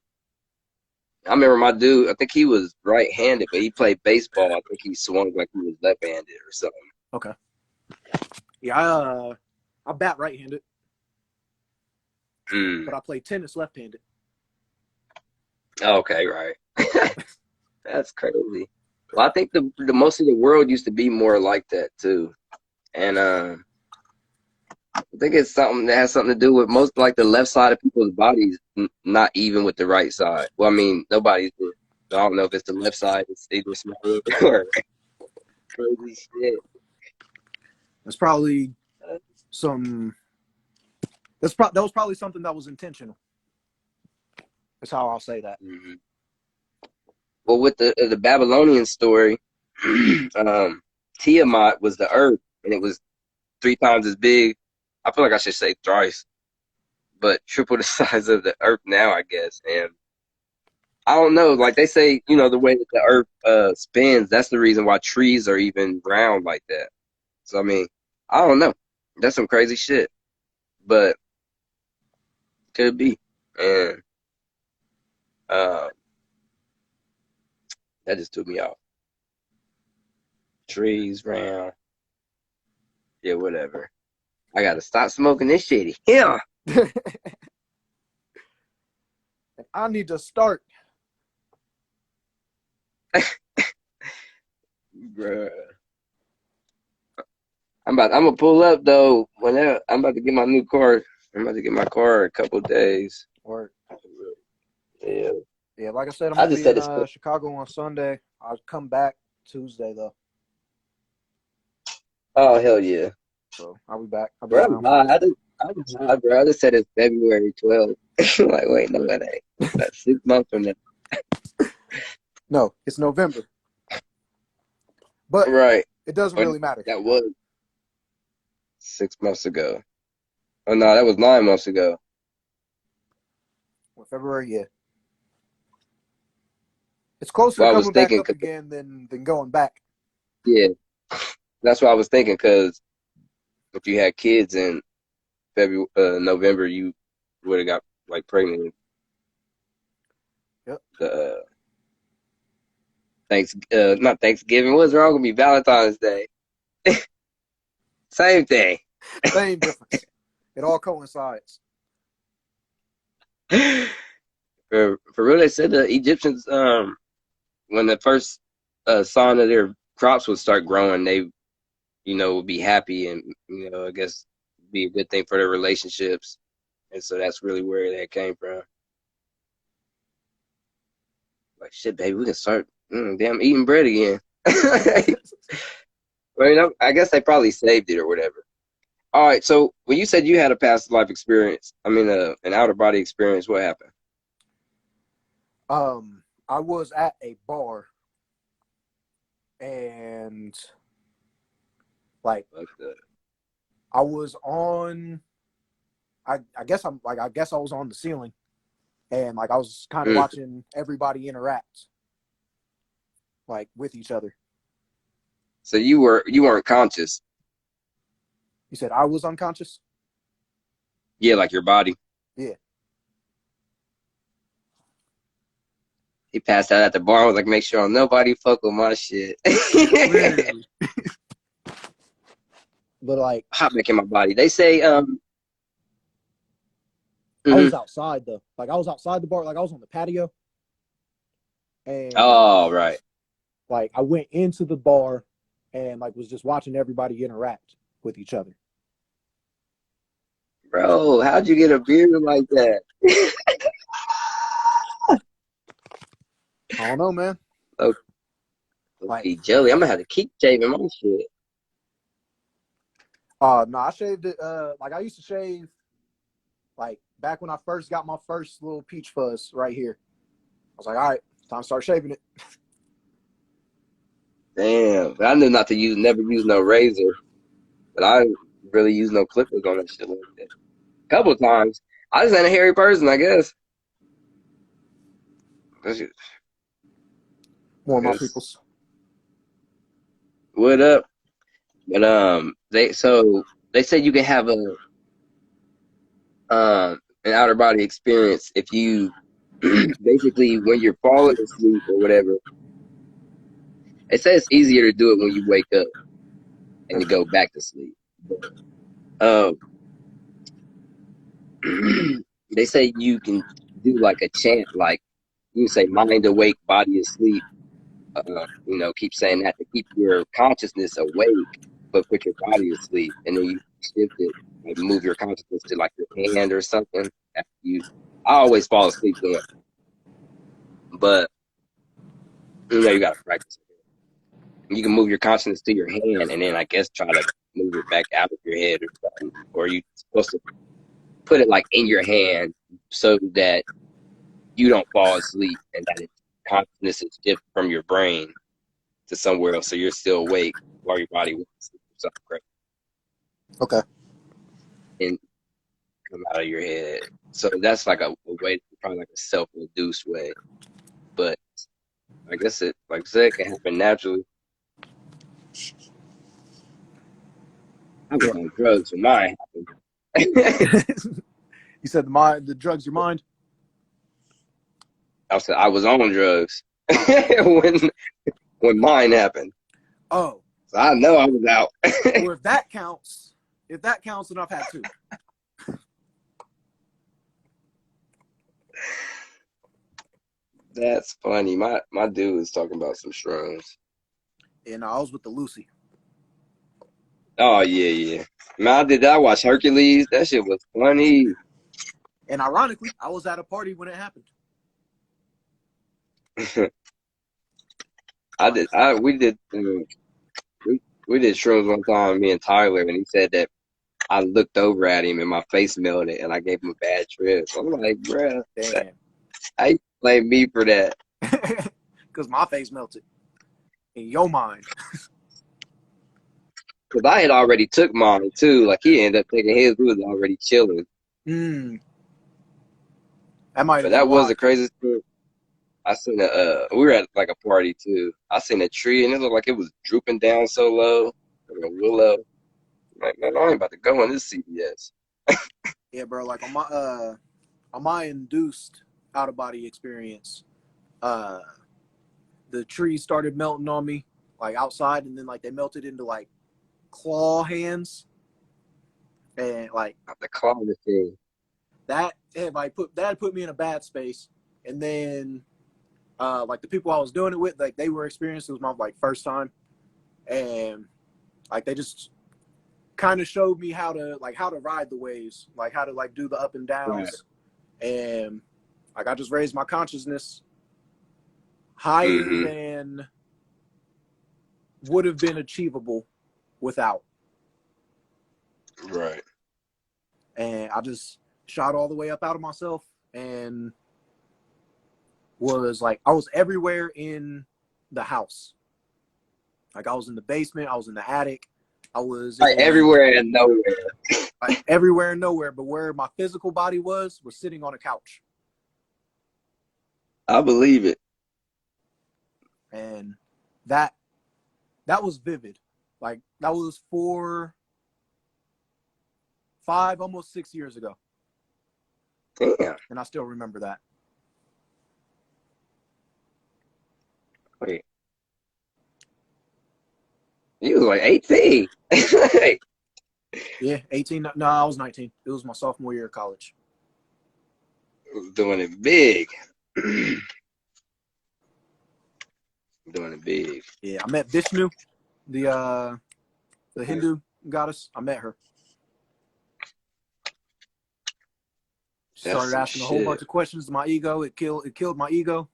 I remember my dude, I think he was right-handed, but he played baseball. I think he swung like he was left-handed or something. Okay. Yeah, I bat right-handed. But I play tennis left-handed. Okay, right. That's crazy. Well, I think the most of the world used to be more like that too, and I think it's something that has something to do with most like the left side of people's bodies not even with the right side. Well, I mean nobody's. I don't know if it's the left side. It's either smaller or crazy shit. That's probably some. That was probably something that was intentional. That's how I'll say that. Mm-hmm. Well, with the Babylonian story, Tiamat was the earth, and it was 3 times as big. I feel like I should say thrice, but triple the size of the earth now, I guess. And I don't know, like they say, the way that the earth spins, that's the reason why trees are even round like that. So I mean, I don't know. That's some crazy shit, but could be. And that just took me off. Trees round. Yeah, whatever. I gotta stop smoking this shitty. Yeah. I need to start. Bruh. I'm gonna pull up though. Whenever I'm about to get my new car. I'm about to get my car in a couple of days. Or Yeah. yeah, like I said, I'm I gonna just be said in Chicago on Sunday. I'll come back Tuesday though. Oh hell yeah. So I'll be back. I'll be Bro, around. bro. I just said it's February 12th. Like, wait, no, that ain't. That's 6 months from now. No, it's November. But Right. it doesn't really matter. That was 6 months ago. Oh no, that was 9 months ago. Well, February, yeah. It's closer Well, to I was coming back thinking, up again than going back. yeah, that's what I was thinking. Because if you had kids in November, you would have got like pregnant. Yep. Not Thanksgiving. What's wrong with me? Valentine's Day. Same thing. Same difference. It all coincides. For real, they said the Egyptians, when the first sign of their crops would start growing, they, would be happy and, I guess be a good thing for their relationships. And so that's really where that came from. Like, shit, baby, we can start eating bread again. Well, I guess they probably saved it or whatever. All right, so when you said you had a past life experience, an outer body experience, what happened? I was at a bar and like I was on I guess I was on the ceiling and like I was kind of watching everybody interact like with each other. So you weren't conscious? You said I was unconscious? Yeah, like your body. Yeah. He passed out at the bar. I was like, make sure nobody fuck with my shit. Literally. But like, Hot back in my body. They say, I mhm. was outside though. Like I was outside the bar. Like I was on the patio, and Oh, right. like I went into the bar, and like was just watching everybody interact with each other. Bro, how'd you get a beard like that? I don't know, man. Like, Okay, Joey, I'm gonna have to keep shaving my shit. no, I shaved it. Like I used to shave, like back when I first got my first little peach fuzz right here. I was like, all right, time to start shaving it. Damn, but I knew not to never use no razor, but I didn't really use no clippers on that shit like that. A couple of times. I just ain't a hairy person, I guess. That shit- More I of my guess. peoples. What up? But they say you can have an outer body experience if you basically when you're falling asleep or whatever. They say it's easier to do it when you wake up and to go back to sleep. Um, they say you can do like a chant, like you can say "mind awake, body asleep." Keep saying that to keep your consciousness awake, but put your body asleep, and then you shift it, like move your consciousness to like your hand or something. After I always fall asleep doing it, but you gotta practice it. You can move your consciousness to your hand, and then I guess try to move it back out of your head or something, or you supposed to put it like in your hand so that you don't fall asleep and that its consciousness is shift from your brain to somewhere else, so you're still awake while your body wants to sleep or something crazy Okay. and come out of your head. So that's like a way, probably like a self-induced way. But I guess it, like I said, it can happen naturally. I was Yeah. on drugs when mine happened. You said the drugs your mind. I was on drugs Oh. when mine happened. Oh. So I know I was out. Well, if that counts, then I've had two. That's funny. My dude was talking about some shrooms. And I was with the Lucy. Oh yeah. Man, I watch Hercules? That shit was funny. And ironically, I was at a party when it happened. We did we did shrooms one time, me and Tyler, and he said that I looked over at him and my face melted and I gave him a bad trip. So I'm like, bruh, Damn. how you blame me for that? Because my face melted. In your mind. Because I had already took mine too. Like he ended up taking his. We was already chilling. That might But have been that was why. the craziest thing. I seen we were at like a party too. I seen a tree and it looked like it was drooping down so low, like a willow. I'm like, man, I ain't about to go in this CVS. Yeah, bro. Like on my induced out of body experience, the trees started melting on me, like outside, and then like they melted into like claw hands, and like Not the climate thing. that had put me in a bad space. And then like the people I was doing it with, like they were experienced. It was my like first time, and like they just kind of showed me how to ride the waves, like how to like do the up and Right. downs, and like I just raised my consciousness higher Mm-hmm. than would have been achievable without. Right. And I just shot all the way up out of myself and was like, I was everywhere in the house. Like I was in the basement, I was in the attic, I was Like in everywhere and nowhere. like everywhere and nowhere, but where my physical body was sitting on a couch. I believe it. And that was vivid. Like that was 5, almost 6 years ago. Damn. And I still remember that. You was like 18. Yeah, 18. No, I was 19. It was my sophomore year of college. Doing it big. Doing it big. Yeah, I met Vishnu, the Hindu goddess. I met her. That's Started some asking a whole shit. bunch of questions to my ego. It killed my ego.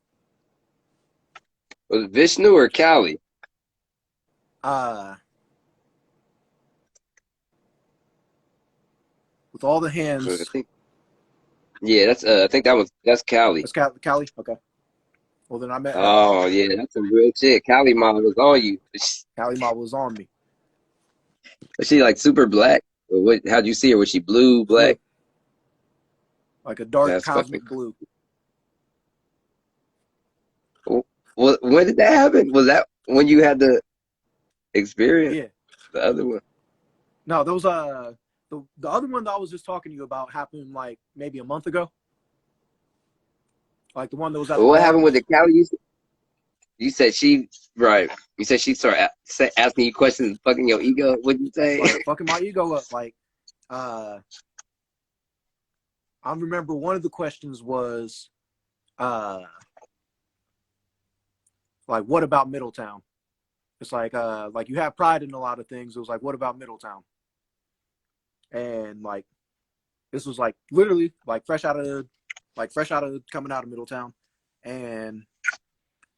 Was it Vishnu or Kali? With all the I hands. think. Yeah, I think that's Kali. That's Kali? Okay. Well, then I met her. Oh yeah, that's some real shit. Kali mom was on you. Kali Ma was on me. Was she like super black? Or what? How'd you see her? Was she blue, Blue. black? Like a dark That's fucking cosmic blue. cool. Well, when did that happen? Was that when you had the experience? Yeah. The other one? No, those the other one that I was just talking to you about happened like maybe a month ago. Like the one that was at the What bar. happened with the Kali? You said she right. You said she started asking you questions, fucking your ego. What'd you say? Like fucking my ego up. Like I remember one of the questions was like what about Middletown? It's like you have pride in a lot of things. It was like, what about Middletown? And like this was like literally like fresh out of coming out of Middletown. And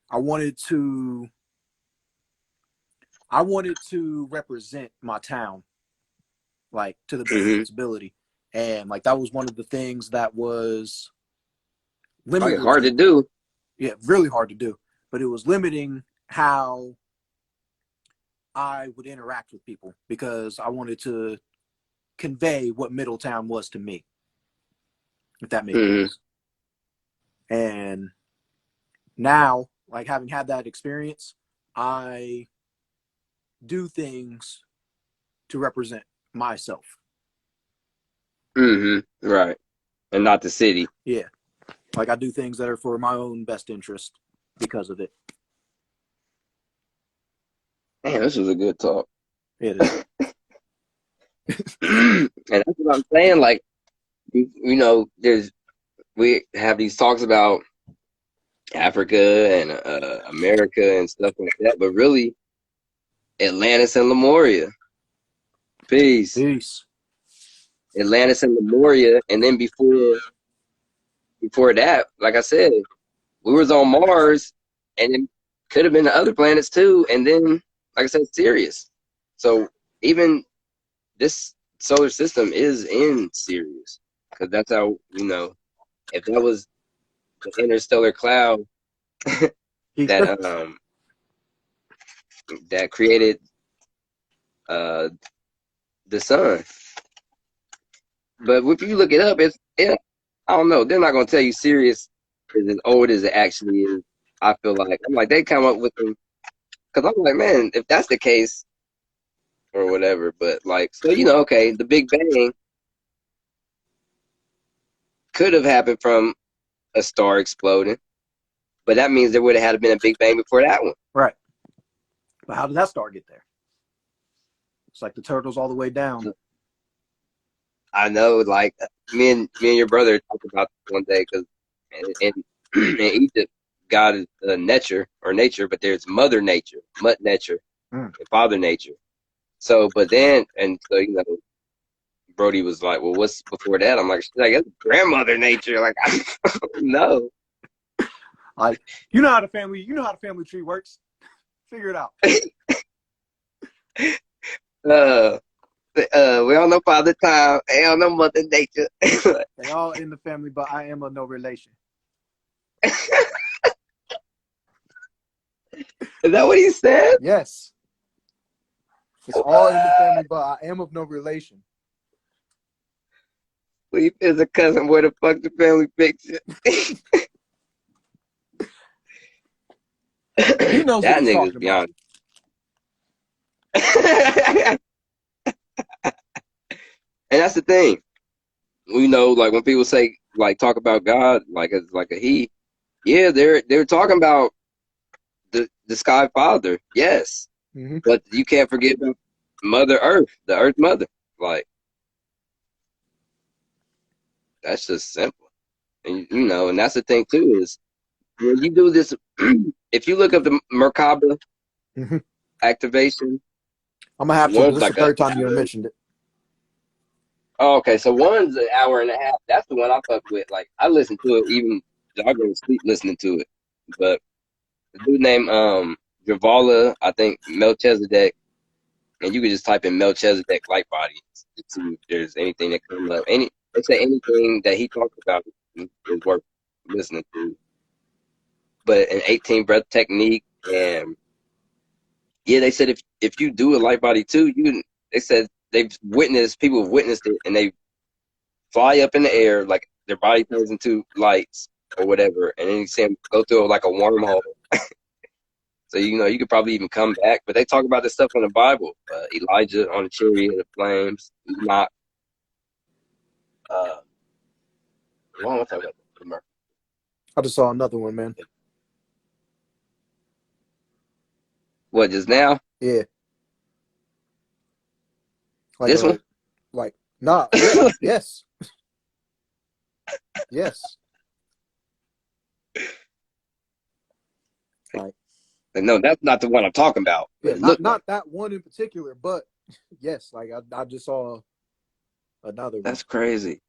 I wanted to represent my town like to the best of its ability. And like that was one of the things that was limiting. Hard to do. Yeah, really hard to do. But it was limiting how I would interact with people because I wanted to convey what Middletown was to me, if that makes sense. And now, like having had that experience, I do things to represent myself. Right. And not the city. Yeah. Like I do things that are for my own best interest because of it. Man, this was a good talk. It is. And that's what I'm saying. Like, you know, we have these talks about Africa and America and stuff like that, but really, Atlantis and Lemuria. Peace. Atlantis and Lemuria, and then before that, like I said, we was on Mars, and it could have been the other planets too, and then, like I said, Sirius. So even this solar system is in Sirius, because that's how, you know, if that was the interstellar cloud that that created the sun. But if you look it up, I don't know. They're not gonna tell you Sirius is as old as it actually is. I feel like they come up with them because I'm like, man, if that's the case or whatever. But like, so you know, okay, the Big Bang could have happened from a star exploding, but that means there would have had been a Big Bang before that one. Right. But how did that star get there? It's like the turtles all the way down. I know, like me and your brother talked about this one day because in Egypt, God is nature, but there's Mother Nature, Mut Nature, and Father Nature. So, but then, and so you know, Brody was like, "Well, what's before that?" I'm like, "She's like, it's Grandmother Nature." Like, I don't know. Like, you know how the family tree works. Figure it out. We all know Father Time. They all know Mother Nature. They all in the family, but I am of no relation. Is that what he said? Yes. It's all in the family, but I am of no relation. Sleep is a cousin. Where the fuck the family picture? He knows that what he's nigga's talking beyond. And that's the thing. We know, like when people say, like, talk about God, like it's like a he. Yeah, they're talking about the Sky Father. Yes, Mm-hmm. But you can't forget about Mother Earth, the Earth Mother. Like, that's just simple. And you know, and that's the thing too is when you do this, if you look up the Merkaba Mm-hmm. activation, I'm gonna have to, because one's this is like the a third time you done mentioned it. oh, okay, so one's an hour and a half. That's the one I fuck with. Like I listen to it even I go to sleep listening to it. But the dude named Javala, I think Melchizedek, and you can just type in Melchizedek light body to see if there's anything that comes up. They say anything that he talks about is worth listening to. But an 18 breath technique, and yeah, they said if you do a light body too, they said people have witnessed it, and they fly up in the air like their body turns into lights or whatever, and then you see them go through like a wormhole. So you know you could probably even come back. But they talk about this stuff in the Bible. Elijah on the chariot of flames. Enoch. What am I talking about? I just saw another one, man. What just now? Yeah, like This one? nah, yeah, yes, yes. Like, No, that's not the one I'm talking about. But yeah, it not looked like not that one in particular, but yes, like I just saw another one. that's crazy.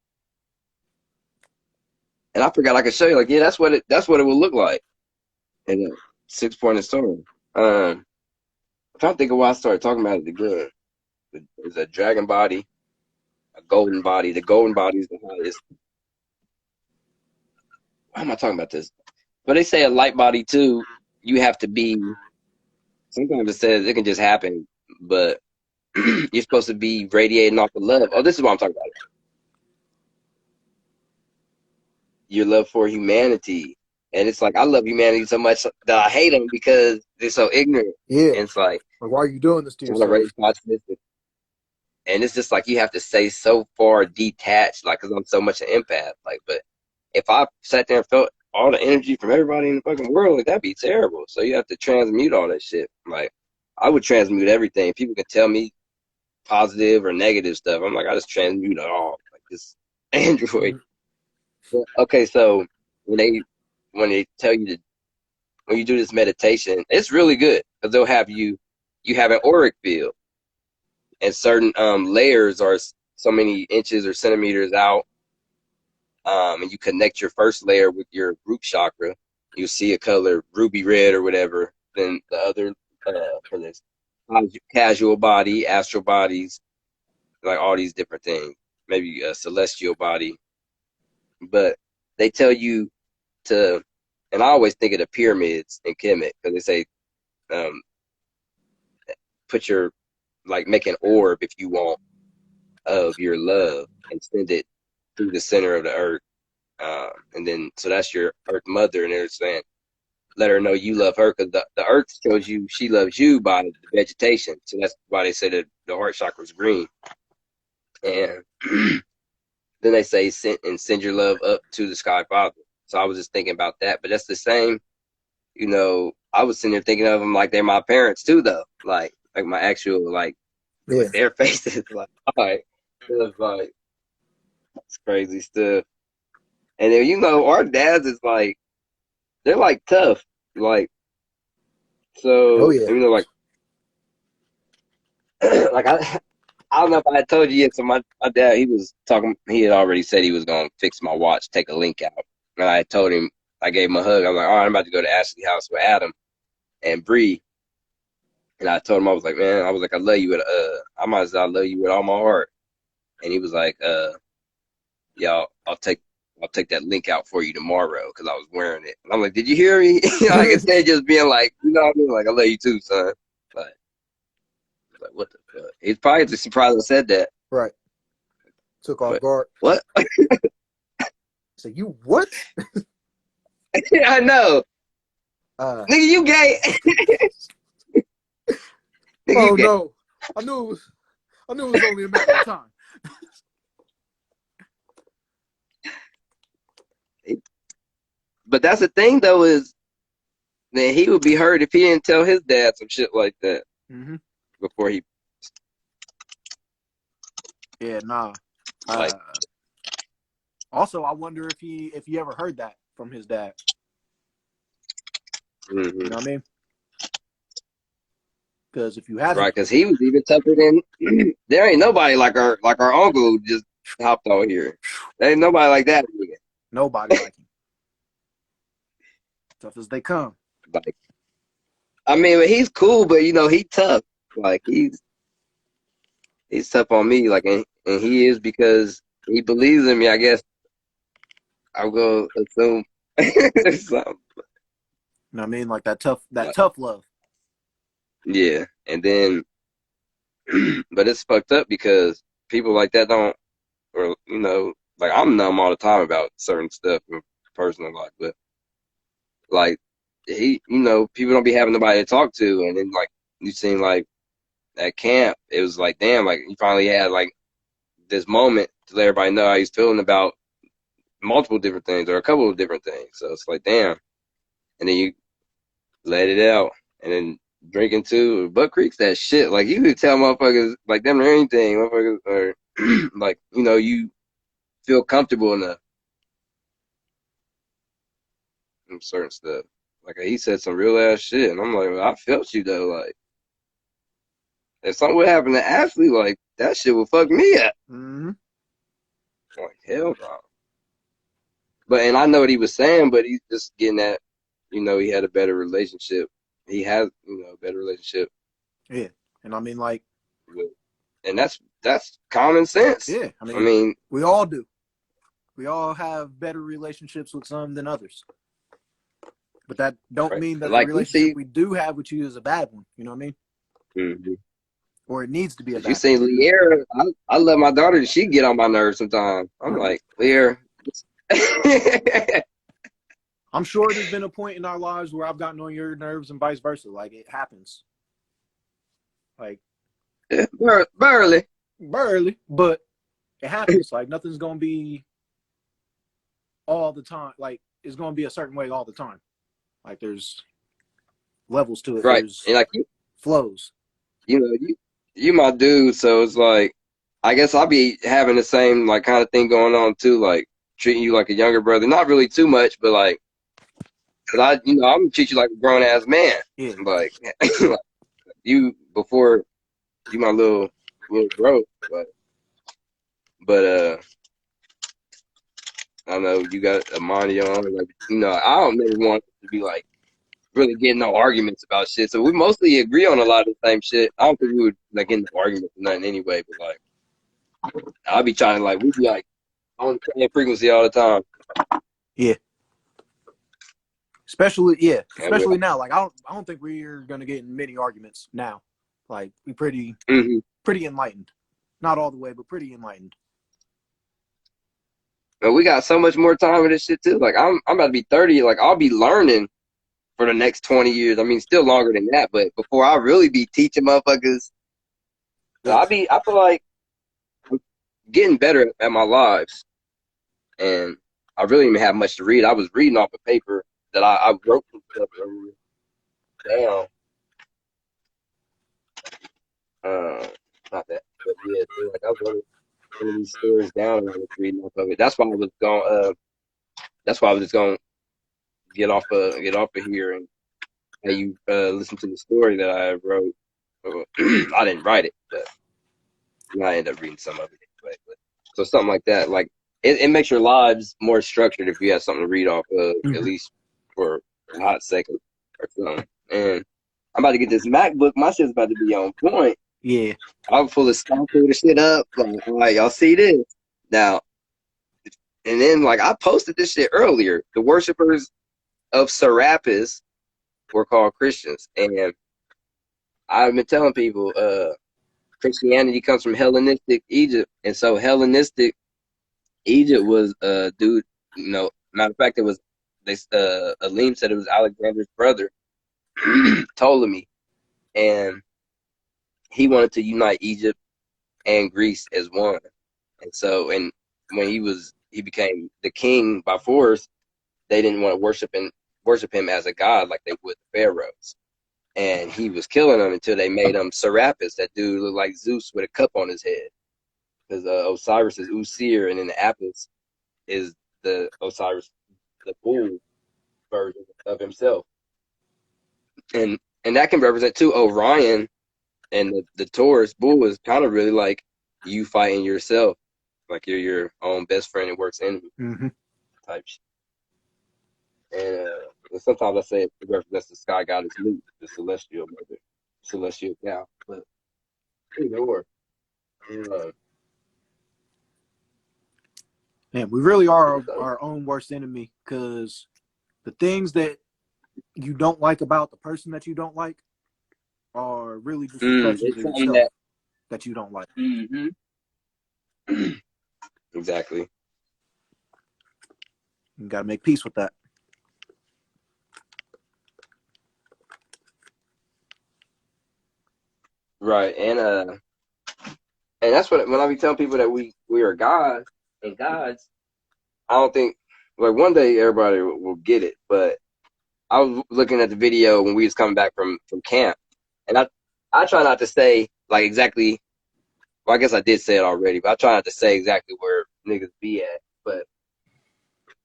And I forgot I could show you. Like, yeah, that's what it would look like in a 6 pointed story. I'm trying to think of why I started talking about it again. There's a dragon body, a golden body. The golden body is the highest. Why am I talking about this? But they say a light body too. You have to be. Sometimes it says it can just happen, but you're supposed to be radiating off of love. Oh, this is what I'm talking about. Your love for humanity, and it's like I love humanity so much that I hate them because they're so ignorant. Yeah, And it's like like why are you doing this to trying to yourself? raise consciousness, and it's just like you have to stay so far detached, like because I'm so much an empath. Like, but if I sat there and felt all the energy from everybody in the fucking world, like that'd be terrible. So you have to transmute all that shit. Like I would transmute everything. People can tell me positive or negative stuff. I'm like, I just transmute it all. Like this Android. Mm-hmm. But, okay, so when they tell you to when you do this meditation, it's really good because they'll have you have an auric field and certain layers are so many inches or centimeters out, and you connect your first layer with your root chakra. You see a color ruby red or whatever. Then the other for this casual body, astral bodies, like all these different things. Maybe a celestial body, but they tell you to, and I always think of the pyramids in Kemet because they say um, put your make an orb if you want of your love and send it through the center of the earth, and then so that's your Earth Mother, and they're saying let her know you love her because the earth shows you she loves you by the vegetation, so that's why they say that the heart chakra is green, and then they say send your love up to the sky father. So I was just thinking about that, but that's the same. You know, I was sitting there thinking of them like they're my parents too, though. Like my actual Yeah. with their faces. Like, all right, it's like it's crazy stuff. And then our dads is like they're like tough, like Oh so. yeah. Like like I don't know if I had told you yet. So my dad, he was talking. He had already said he was gonna fix my watch, take a link out, and I told him. I gave him a hug. I was like, all right, I'm about to go to Ashley's house with Adam and Bree. And I told him, I was like, man, I was like, I love you with I might as well love you with all my heart. And he was like, yeah, I'll take that link out for you tomorrow because I was wearing it. And I'm like, did you hear me? Like instead of just being like, you know what I mean? Like, I love you too, son. Like what the fuck? He's probably just surprised I said that. Right. Took off But guard. what? So you what? I know. Uh Nigga, you gay. Nigga, you oh gay. no. I knew it was only a matter of time. But that's the thing though is then he would be hurt if he didn't tell his dad some shit like that. Mm-hmm. before he Yeah, nah. like. Also, I wonder if he ever heard that from his dad. Mm-hmm. You know what I mean? Because if you haven't, Right, because he was even tougher than there ain't nobody like our uncle who just hopped on here. There ain't nobody like that. nobody like him. Tough as they come. Like, I mean, he's cool, but you know, he tough. Like he's tough on me. Like, and he is because he believes in me. I guess I'm gonna assume something. You know what I mean? Like that Like, tough love. yeah, and then, but it's fucked up because people like that don't, or you know, like I'm numb all the time about certain stuff in personal life, but like you know, people don't be having nobody to talk to, and then like you seem like at camp, it was like damn, like you finally had like this moment to let everybody know how he's feeling about multiple different things or a couple of different things. So it's like damn, and then you let it out, and then drinking too. Buck Creek's that shit. Like you could tell motherfuckers like them or anything, motherfuckers, or like you know you feel comfortable enough in certain stuff. Like he said some real ass shit, and I'm like, well, I felt you though. Like if something would happen to Ashley, like that shit would fuck me up. Mm-hmm. Like hell no. But and I know what he was saying, but he's just getting at, you know, he had a better relationship. He has, you know, a better relationship Yeah, and I mean, like, with, and that's common sense. yeah, I I mean, mean, we all do. We all have better relationships with some than others. But that don't right? mean that the Like you relationship see, we do have with you is a bad one. You know what I mean? mm-hmm. Or it needs to be a Cause you bad one. seen Lear, I love my daughter. She get on my nerves sometimes. I'm like Lear. I'm sure there's been a point in our lives where I've gotten on your nerves and vice versa. Like it happens. Like Burley. barely, but it happens. Like nothing's gonna be all the time. Like it's gonna be a certain way all the time. Like there's levels to it. Right. There's And like flows. you know, you my dude, so it's like I guess I'll be having the same like kind of thing going on too, like treating you like a younger brother. Not really too much, but like, cause you know, I'm gonna treat you like a grown ass man. Yeah. Like, like you before you my little bro, but I know you got a mind of your own. Like, you know, I don't never want to be like really getting no arguments about shit. So we mostly agree on a lot of the same shit. I don't think we would like get into arguments or nothing anyway, but like I'll be trying to like we be like on the same frequency all the time. Yeah. Especially And we're especially now. Like I don't think we're gonna get in many arguments now. Like we mm-hmm. pretty enlightened. Not all the way, but pretty enlightened. And we got so much more time with this shit too. Like I'm about to be 30. Like I'll be learning for the next 20 years. I mean, still longer than that, but before I really be teaching motherfuckers, I feel like I'm getting better at my lives, and I really didn't have much to read. I was reading off a paper that I wrote some stuff earlier down. Not that, but yeah, so like I was writing some of these stories down and I was reading off of it. That's why I was going. That's why I was just going to get off of here and have you listen to the story that I wrote. I didn't write it, but I ended up reading some of it anyway. But, so something like that, like it makes your lives more structured if you have something to read off of, at Mm-hmm. least for a hot second or something. And I'm about to get this MacBook. My shit's about to be on point. Yeah. I'm full of stuff, pull the shit up. Like, all right, y'all see this now? And then like I posted this shit earlier. The worshippers of Serapis were called Christians, and I've been telling people, Christianity comes from Hellenistic Egypt, and so Hellenistic Egypt was dude. You know, matter of fact, it was this. Alim said it was Alexander's brother, Ptolemy, and he wanted to unite Egypt and Greece as one. And so, and when he became the king by force, they didn't want to worship him as a god like they would the pharaohs. and he was killing them until they made him Serapis. That dude looked like Zeus with a cup on his head. Because Osiris is Usir, and then the Apis is the Osiris, the bull version of himself. And that can represent too Orion, and the Taurus bull is kind of really like you fighting yourself, like you're your own best friend and worst enemy type shit. And sometimes I say it represents the sky goddess Nut, the celestial mother, celestial cow. But either or. Man, we really are our own worst enemy, because the things that you don't like about the person that you don't like are really just reflections of yourself that you don't like. Exactly. You got to make peace with that. Right, and that's what when I be telling people that we are gods and gods, I don't think like one day everybody will get it. But I was looking at the video when we was coming back from camp, and I try not to say like exactly. Well, I guess I did say it already, but I try not to say exactly where niggas be at. But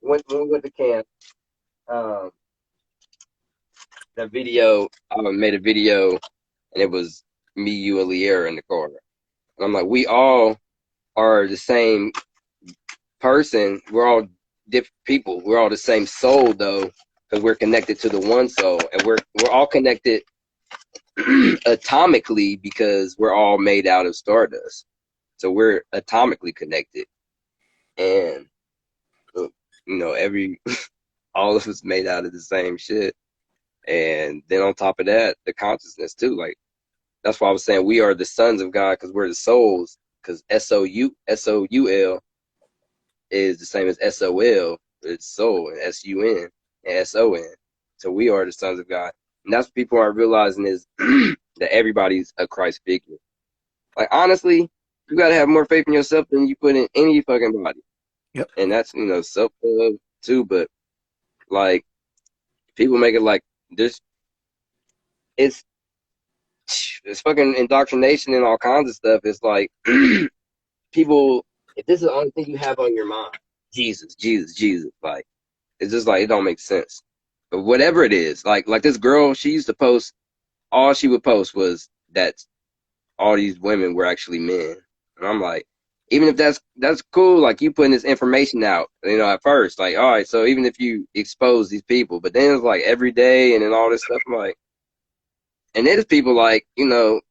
when we went to camp, that video, I made a video, and it was me, you, and Liera in the car. And I'm like, we all are the same person. We're all different people. We're all the same soul, though, because we're connected to the one soul, and we're all connected atomically because we're all made out of stardust. So we're atomically connected, and all of us made out of the same shit. And then on top of that, the consciousness too. Like that's why I was saying we are the sons of God because we're the souls. Because SOUL is the same as SOL. It's soul, and SUN and SON. So we are the sons of God, and that's what people aren't realizing is that everybody's a Christ figure. Like honestly, you gotta have more faith in yourself than you put in any fucking body. Yep. And that's self-love too. But like people make it like this. It's fucking indoctrination and all kinds of stuff. It's like people, if this is the only thing you have on your mind, Jesus, Jesus, Jesus, like it's just like it don't make sense. But whatever it is, like this girl, she used to post. All she would post was that all these women were actually men, and I'm like, even if that's cool, like you putting this information out, at first, like all right, so even if you expose these people, but then it's like every day and then all this stuff, I'm like. And there's people like, you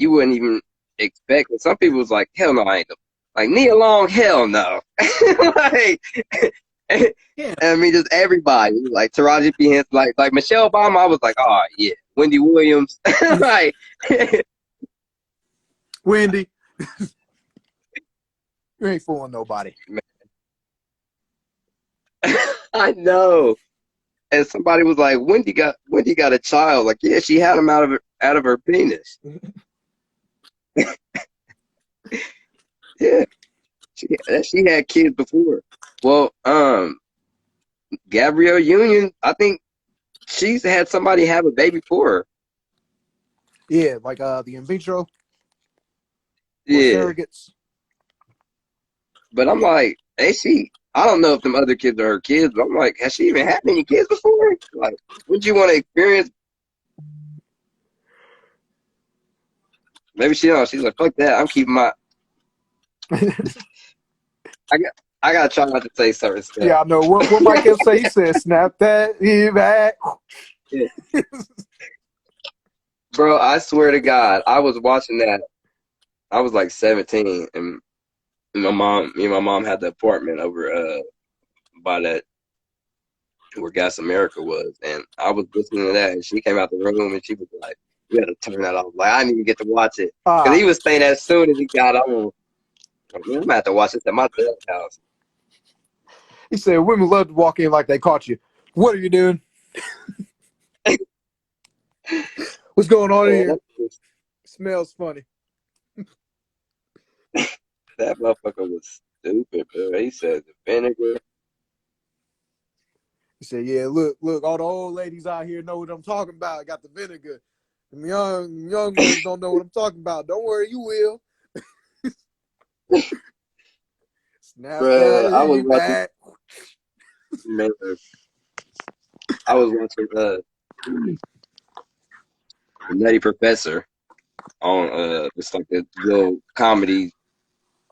wouldn't even expect. Some people was like, hell no, I ain't. Like, Nia Long, hell no. Like, Yeah. I mean, just everybody. Like, Taraji P. Henson, like Michelle Obama, I was like, oh, yeah. Wendy Williams. Like, Wendy. You ain't fooling nobody. I know. And somebody was like, Wendy got a child. Like, yeah, she had him out of her penis. Yeah, she had kids before. Well, Gabrielle Union, I think she's had somebody have a baby for her. Yeah, like the in vitro. Yeah. Surrogates. But I'm like, I don't know if them other kids are her kids, but I'm like, has she even had any kids before? Like, would you want to experience? Maybe she's like, fuck that. I'm keeping my. I gotta try not to say certain stuff. Yeah, I know what Mike kept saying. He said, "Snap that, he back." Yeah. Bro, I swear to God, I was watching that. I was like 17, and me and my mom had the apartment over by that where Gas America was, and I was listening to that, and she came out the room, and she was like, "You gotta turn that off." Like I didn't even get to watch it because he was saying as soon as he got on, I'm gonna have to watch this at my dad's house. He said, "Women love to walk in like they caught you. What are you doing? What's going on here? Smells funny." That motherfucker was stupid, bro. He said the vinegar. He said, "Yeah, look, all the old ladies out here know what I'm talking about. I got the vinegar. Them young ones don't know what I'm talking about. Don't worry, you will." Snap Bro, that I in was your watching. back. Man, I was watching the Nutty Professor on it's like a little comedy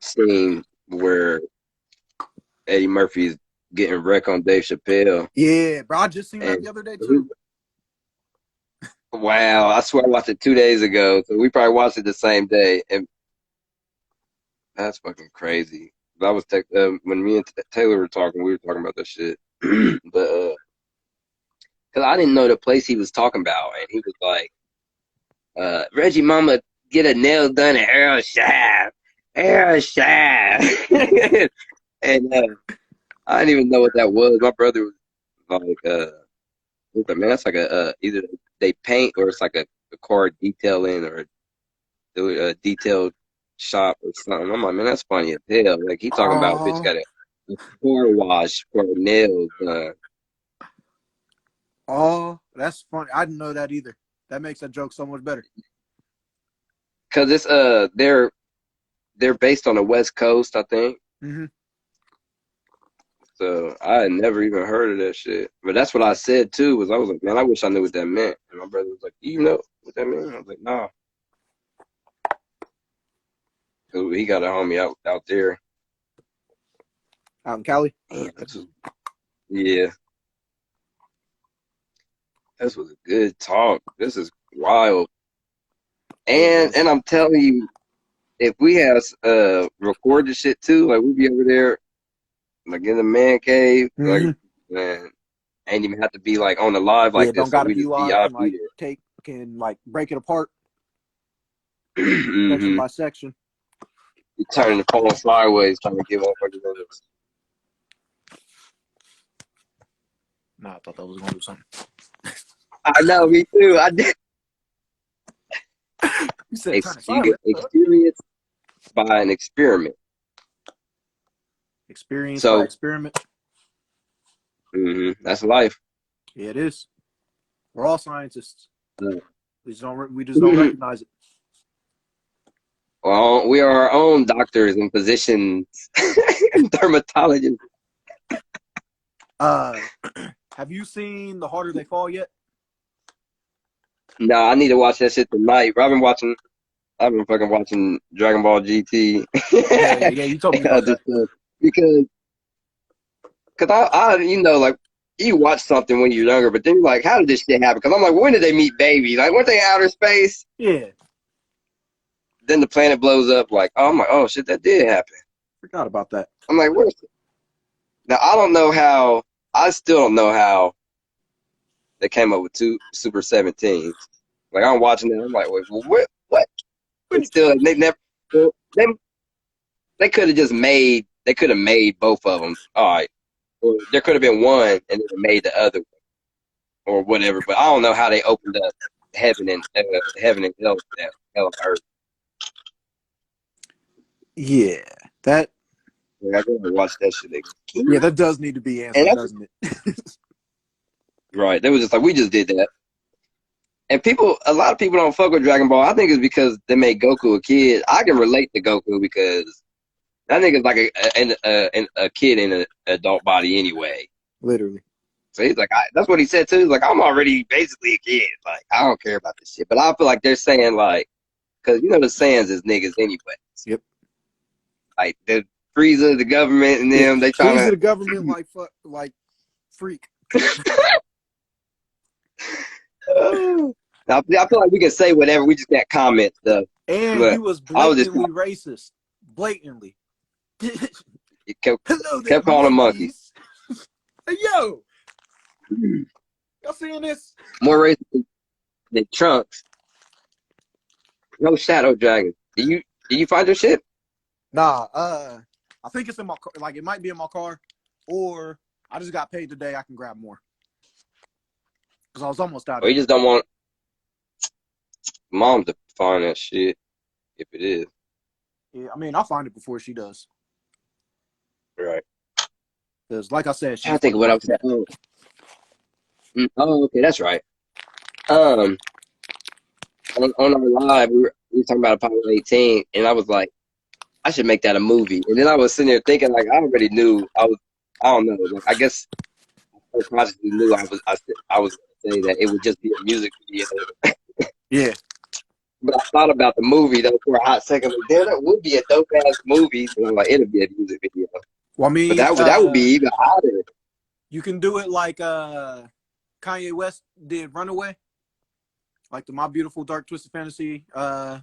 scene where Eddie Murphy is getting wrecked on Dave Chappelle. Yeah, bro. I just seen that And the other day too. wow, I swear I watched it 2 days ago. So we probably watched it the same day. And that's fucking crazy. That was when me and Taylor were talking, we were talking about that shit. But because I didn't know the place he was talking about. And he was like, Reggie Mama get a nail done at Arrow Shaft. Arrow Shaft. And I didn't even know what that was. My brother was like, he was like, man, that's like either they paint or it's like a car detailing or a detailed shop or something. I'm like, man, that's funny as hell. Like, he talking about a bitch got a car wash for her nails done. Oh, that's funny. I didn't know that either. That makes that joke so much better. Cause it's they're based on the West Coast, I think. Mm-hmm. So I had never even heard of that shit. But that's what I said too. I was like, man, I wish I knew what that meant. And my brother was like, you know what that meant? I was like, nah. Cause he got a homie out there. Out in Cali. Man, yeah, this was a good talk. This is wild. And Yes. I'm telling you, if we had recorded shit too, like we'd be over there, like in the man cave, like Mm-hmm. man, ain't even have to be like on the live Yeah, like don't this. Like gotta we be just live. Can VIP break it apart there. section Mm-hmm. by section. You turning the phone sideways, trying to give up for minutes. Nah, I thought that was gonna do something. I know, me too. I did. You said turn it You get sideways. experience by an experiment. Experience by So experiment. that's life. Yeah, it is. We're all scientists. Uh, We just don't recognize it. Well, we are our own doctors and physicians and dermatologists. Have you seen The Harder They Fall yet? No, I need to watch that shit tonight. I've been fucking watching Dragon Ball GT. Hell yeah, you told me about Other that. stuff. Because you know, like, you watch something when you're younger, but then you're like, how did this shit happen? Because I'm like, when did they meet baby? Like, weren't they outer space? Yeah. Then the planet blows up. Like, oh, I'm like, oh shit, that did happen. Forgot about that. I'm like, where's it? Now I don't know how. I still don't know how they came up with two Super 17s. Like I'm watching it, I'm like, wait, well, what? And still, they never. Well, they could have just made. They could have made both of them. All right, or there could have been one and then made the other one or whatever. But I don't know how they opened up heaven and hell, hell and earth. Yeah, that. Like, I gotta watch that shit Yeah, again. that does need to be And answered, that's doesn't it? right. They was just like, we just did that. And a lot of people don't fuck with Dragon Ball. I think it's because they made Goku a kid. I can relate to Goku because that nigga's like a kid in an adult body anyway. Literally. So he's like, that's what he said too. He's like, I'm already basically a kid. Like, I don't care about this shit. But I feel like they're saying like, because you know the Saiyans is niggas anyway. Yep. Like the Frieza, the government, and Yeah. them, they trying Freeze to. the government like fuck, like freak. I feel like we can say whatever. We just can't comment stuff. And he But was I was just blatantly racist. Blatantly. Hello there, kept calling him monkey. monkeys. Hey, yo. Y'all seeing this? More racist than Trunks. No Shadow Dragon. Did you find your shit? Nah, I think it's in my car. Like, it might be in my car, or I just got paid today. I can grab more. Because I was almost out Or of you it. just don't want mom to find that shit if it is. Yeah, I mean, I'll find it before she does. Right. Because, like I said, I she's think fucking what I like was saying. Oh, okay, that's right. Um, on our live, we were talking about Apollo 18, and I was like, I should make that a movie. And then I was sitting there thinking, like, I already knew. I don't know. Like, I guess I subconsciously knew I was going to say that it would just be a music video. Yeah. But I thought about the movie though for a hot second. Like, damn, that would be a dope ass movie. So I'm like, it'll be a music video. Well, I But mean, that would be even hotter. you can do it like Kanye West did Runaway, like the My Beautiful Dark Twisted Fantasy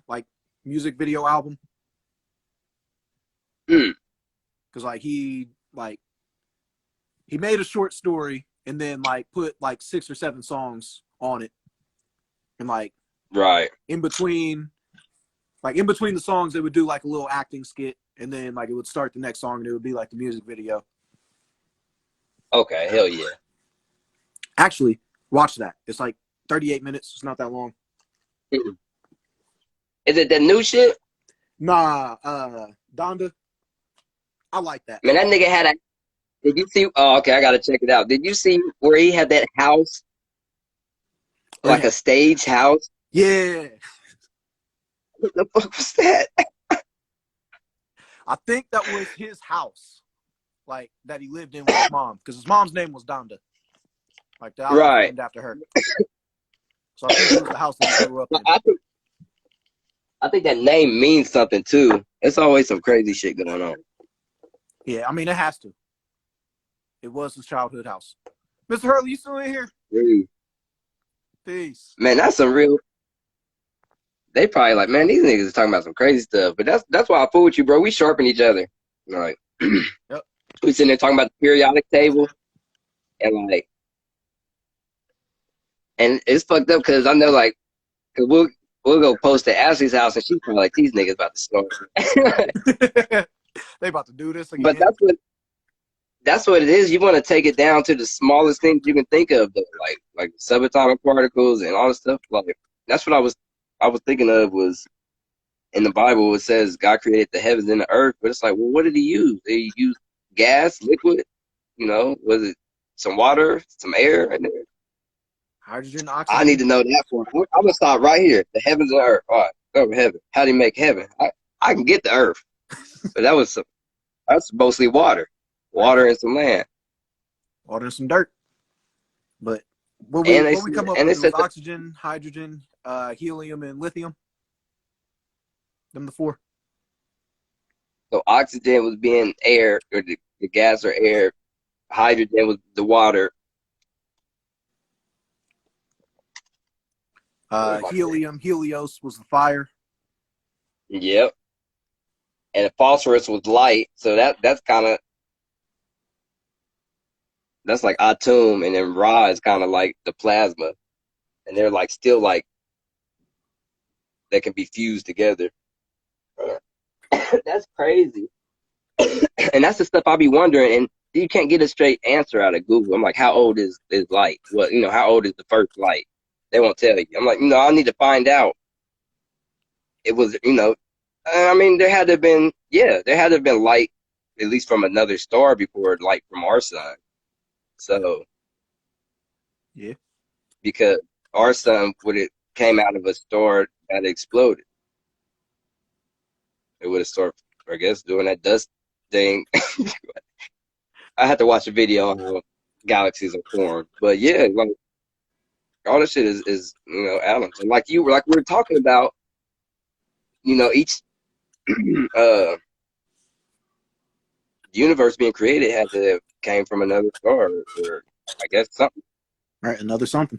like music video album. Mm, Because like he made a short story and then like put like 6 or 7 songs on it, and like right. in between the songs they would do like a little acting skit, and then like it would start the next song and it would be like the music video. Okay. Hell yeah. Actually, watch that. It's like 38 minutes. It's not that long. Mm. Is it the new shit? Nah, Donda. I like that. Man, that nigga had a. Did you see? Oh, okay. I gotta check it out. Did you see where he had that house, like yeah. a stage house? Yeah. What the fuck was that? I think that was his house, like that he lived in with his mom, because his mom's name was Donda. Like the house was Right. named after her. So I think it was the house that he grew up in. I think that name means something too. There's always some crazy shit going on. Yeah, I mean it has to. It was his childhood house. Mr. Hurley, you still in here? Really? Peace. Man, that's some real. They probably like, man, these niggas is talking about some crazy stuff. But that's why I fool with you, bro. We sharpen each other. Like, Yep. we sitting there talking about the periodic table, and like, and it's fucked up because I know like, cause we'll go post at Ashley's house, and she's probably like, these niggas about to start. They about to do this again. But that's what it is. You want to take it down to the smallest things you can think of, though, like subatomic particles and all this stuff. Like that's what I was thinking of was in the Bible. It says God created the heavens and the earth, but it's like, well, what did He use? Did He use gas, liquid? You know, was it some water, some air? And Hydrogen, I need oxygen. to know that for. I'm gonna stop right here. The heavens and the earth. All right, go to heaven. How do you make heaven? I can get the earth, but that's mostly water. Water and some land. Water and some dirt. But what And we come up and with it was said oxygen, hydrogen, helium, and lithium. Them the 4. so oxygen was being air or the gas or air. Hydrogen was the water. Helium, Helios was the fire. Yep. And phosphorus was light. So that's kind of that's like atom, and then Ra is kind of like the plasma, and they're like still like they can be fused together. That's crazy. And that's the stuff I'll be wondering, and you can't get a straight answer out of Google. I'm like, how old is light? Well, how old is the first light? They won't tell you. I'm like, I need to find out. It was, I mean, there had to have been light, at least from another star before light from our sun. So, Yeah. because our sun would have came out of a star that exploded. It would have started, I guess, doing that dust thing. I had to watch a video on how galaxies are formed. But yeah, like all this shit is atoms. And like we were talking about, each universe being created had to have came from another star, or I guess something. Right, another something.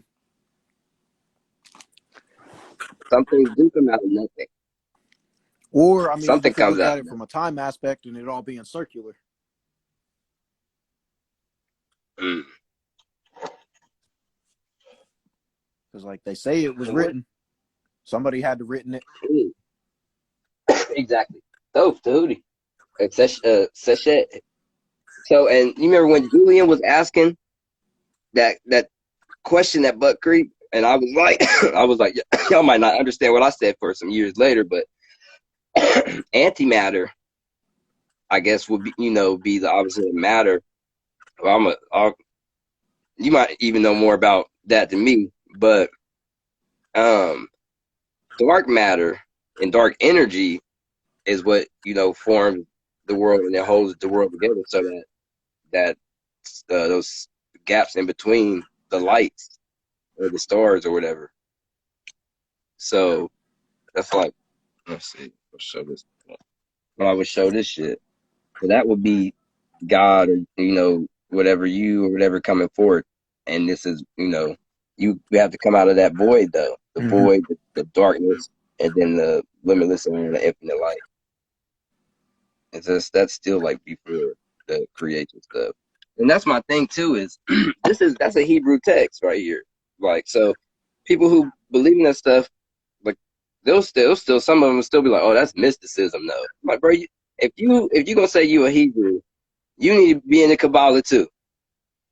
Some things do come out of nothing. Or I mean, Something you could comes look out at of it from a time aspect and it all being circular. nothing. Because like they say it was written. Somebody had to written it. Exactly. So, Tehuti. Sachet. So, and you remember when Julian was asking that question at Buck Creek, and I was like, y'all might not understand what I said for some years later, but antimatter, I guess, would be, be the opposite of matter. Well, you might even know more about that than me, but dark matter and dark energy is what forms the world, and it holds the world together, so that those gaps in between the lights or the stars or whatever. So that's like, let's see, I'll show this. Well, I would show this shit. So that would be God, or whatever you or whatever coming forth, and this is you have to come out of that void though, the void, the darkness, and then the limitless and the infinite light. It's just that's still like before the creation stuff, and that's my thing too. Is that's a Hebrew text right here. Like, so people who believe in that stuff, like they'll still some of them will still be like, oh, that's mysticism though. I'm like, bro, if you gonna say you a Hebrew, you need to be in the Kabbalah too.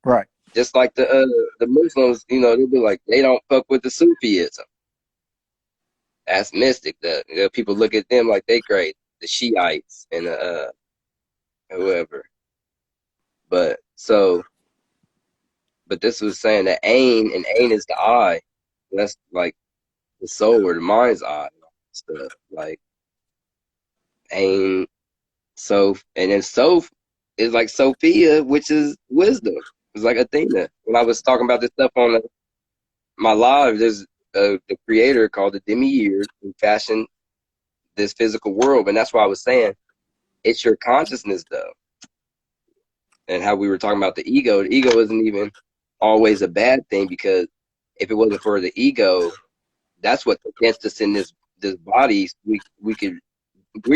Right. Just like the Muslims, they'll be like, they don't fuck with the Sufism. That's mystic. The people look at them like they great. The Shiites and whoever. But this was saying that Ain, and Ain is the eye. That's like the soul or the mind's eye. Stuff like Ain, Soph, and then Soph is like Sophia, which is wisdom. It's like Athena. When I was talking about this stuff on my live, there's the creator called the Demiurge who fashioned this physical world, and that's why I was saying it's your consciousness though. And how we were talking about the ego isn't even always a bad thing, because if it wasn't for the ego, that's what against us in this body. We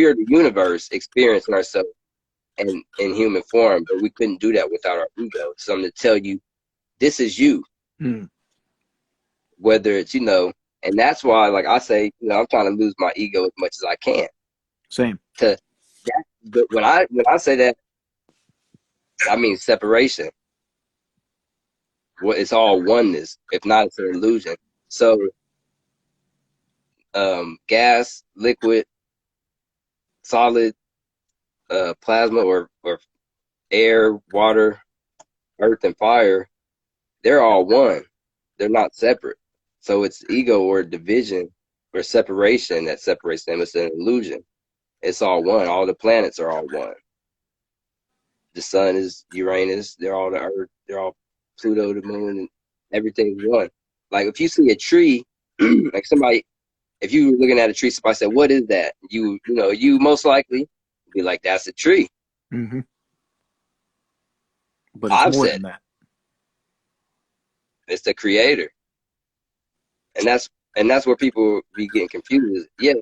are the universe experiencing ourselves in human form, but we couldn't do that without our ego. Something to tell you this is you. Whether it's and that's why, like I say, I'm trying to lose my ego as much as I can. Same. But when I say that, I mean separation. Well, it's all oneness. If not, it's an illusion. So, gas, liquid, solid, plasma, or air, water, earth, and fire, they're all one. They're not separate. So it's ego or division or separation that separates them. It's an illusion. It's all one. All the planets are all one. The sun is Uranus. They're all the Earth. They're all Pluto, the moon, and everything's one. Like if you see a tree, like somebody, if you were looking at a tree, somebody said, "What is that?" You most likely be like, "That's a tree." Mm-hmm. But it's more than that. It's the creator, and that's where people be getting confused. Yeah,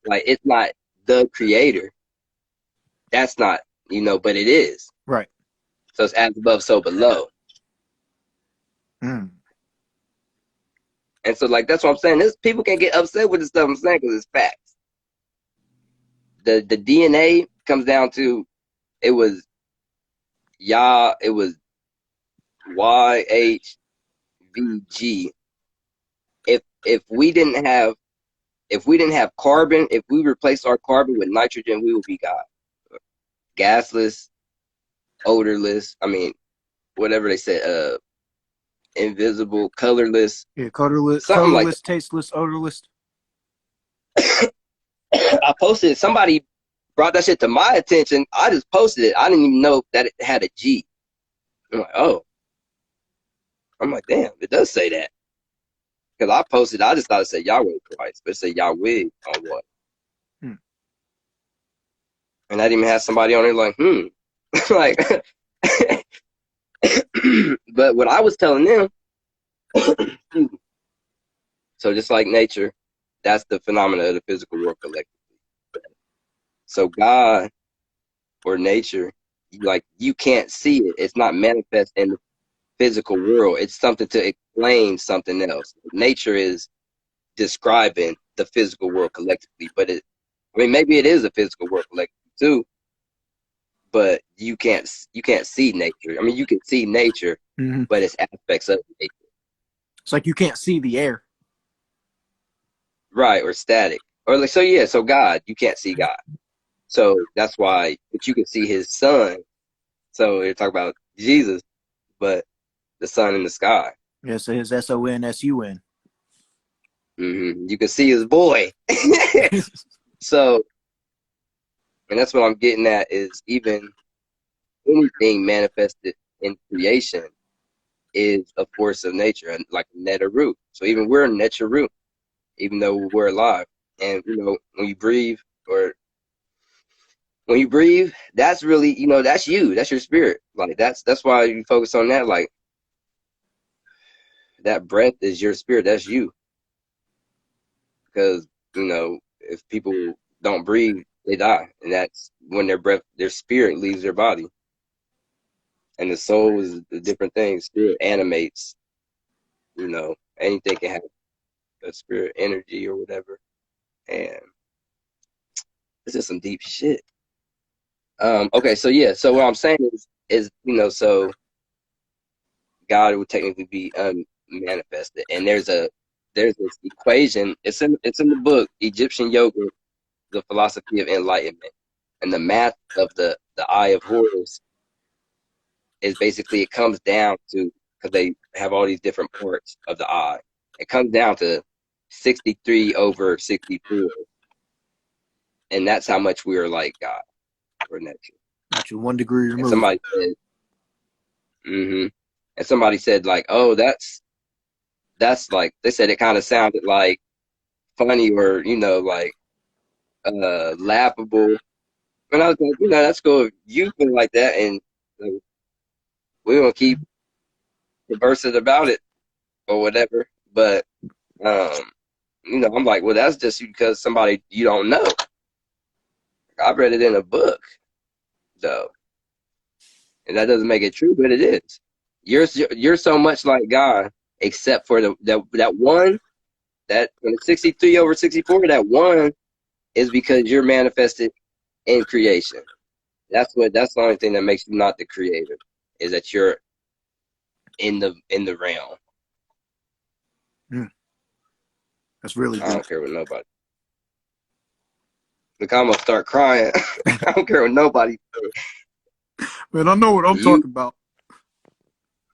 like it's not the creator. That's not, but it is. Right. So it's as above, so below. Mm. And so, like, that's what I'm saying. People can get upset with the stuff I'm saying because it's facts. The DNA comes down to it was YHVG. If we didn't have carbon, if we replaced our carbon with nitrogen, we would be God. Gasless, odorless. I mean, whatever they say. Invisible, colorless. Yeah, colorless, tasteless, odorless. I posted it. Somebody brought that shit to my attention. I just posted it. I didn't even know that it had a G. I'm like, oh. I'm like, damn, it does say that. Because I posted, I just thought it said Yahweh twice, but it said Yahweh on one. And I didn't even have somebody on there like, like, but what I was telling them, so just like nature, that's the phenomena of the physical world collectively. So God or nature, like you can't see it. It's not manifest in the physical world. It's something to explain something else. Nature is describing the physical world collectively, but maybe it is a physical world collectively too, but you can't see nature. I mean, you can see nature, but it's aspects of nature. It's like you can't see the air. Right, or static. Or like, so God, you can't see God. So that's why, but you can see his son. So you're talking about Jesus, but the sun in the sky. Yeah, so his SONSUN. You can see his boy. So, and that's what I'm getting at is even anything manifested in creation is a force of nature, and like Netaru. So even we're Netaru, even though we're alive. And when you breathe, that's really, that's you. That's your spirit. Like that's why you focus on that. Like that breath is your spirit. That's you. Because if people don't breathe, they die, and that's when their spirit leaves their body. And the soul is a different thing. Spirit animates. Anything can have a spirit energy or whatever. And this is some deep shit. Okay, so yeah, so what I'm saying is so God would technically be manifested, and there's this equation. It's in the book Egyptian Yoga, the Philosophy of Enlightenment, and the math of the Eye of Horus is basically it comes down to, because they have all these different parts of the eye. It comes down to 63 over 64, and that's how much we are like God or nature. Not you 1 degree removed. And somebody said, and somebody said like, oh, that's like, they said it kind of sounded like funny or like laughable. And I was like, that's cool if you feel like that, and we're gonna keep conversing about it or whatever. But I'm like, well, that's just because somebody you don't know. I read it in a book, though, and that doesn't make it true, but it is. You're so much like God, except for that one, that when it's 63 over 64, that one is because you're manifested in creation. That's the only thing that makes you not the creator, is that you're in the realm. That's really good. I don't care what nobody. Look, I'm gonna start crying. I don't care what nobody says. Man, I know what I'm talking about.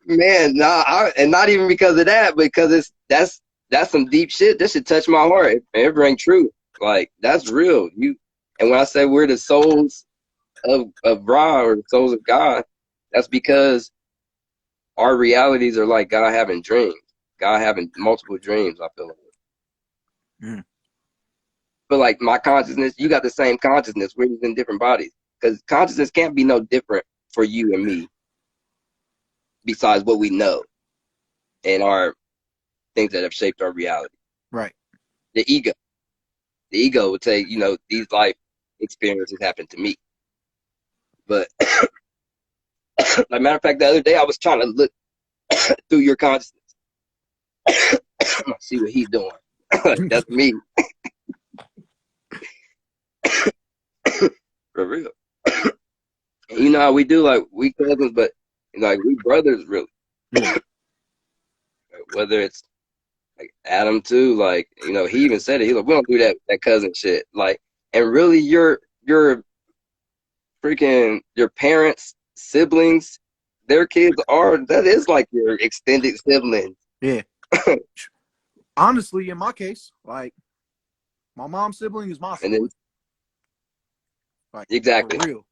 Man, and not even because of that, because that's some deep shit. This should touch my heart. It bring truth. Like that's real. And when I say we're the souls of Ra, or the souls of God, that's because our realities are like God having dreams. God having multiple dreams, I feel like. But like my consciousness, you got the same consciousness. We're just in different bodies. Because consciousness can't be no different for you and me, besides what we know and our things that have shaped our reality. Right. The ego would say, these life experiences happened to me. But like matter of fact, the other day I was trying to look through your consciousness, see what he's doing. That's me. For real. You know how we do, like we cousins, but like we brothers, really. Whether it's like Adam too, like he even said it. He's like, we don't do that cousin shit. Like, and really, your freaking your parents' siblings, their kids that is like your extended siblings. Yeah. Honestly, in my case, like my mom's sibling is my sibling. Like, exactly. For real.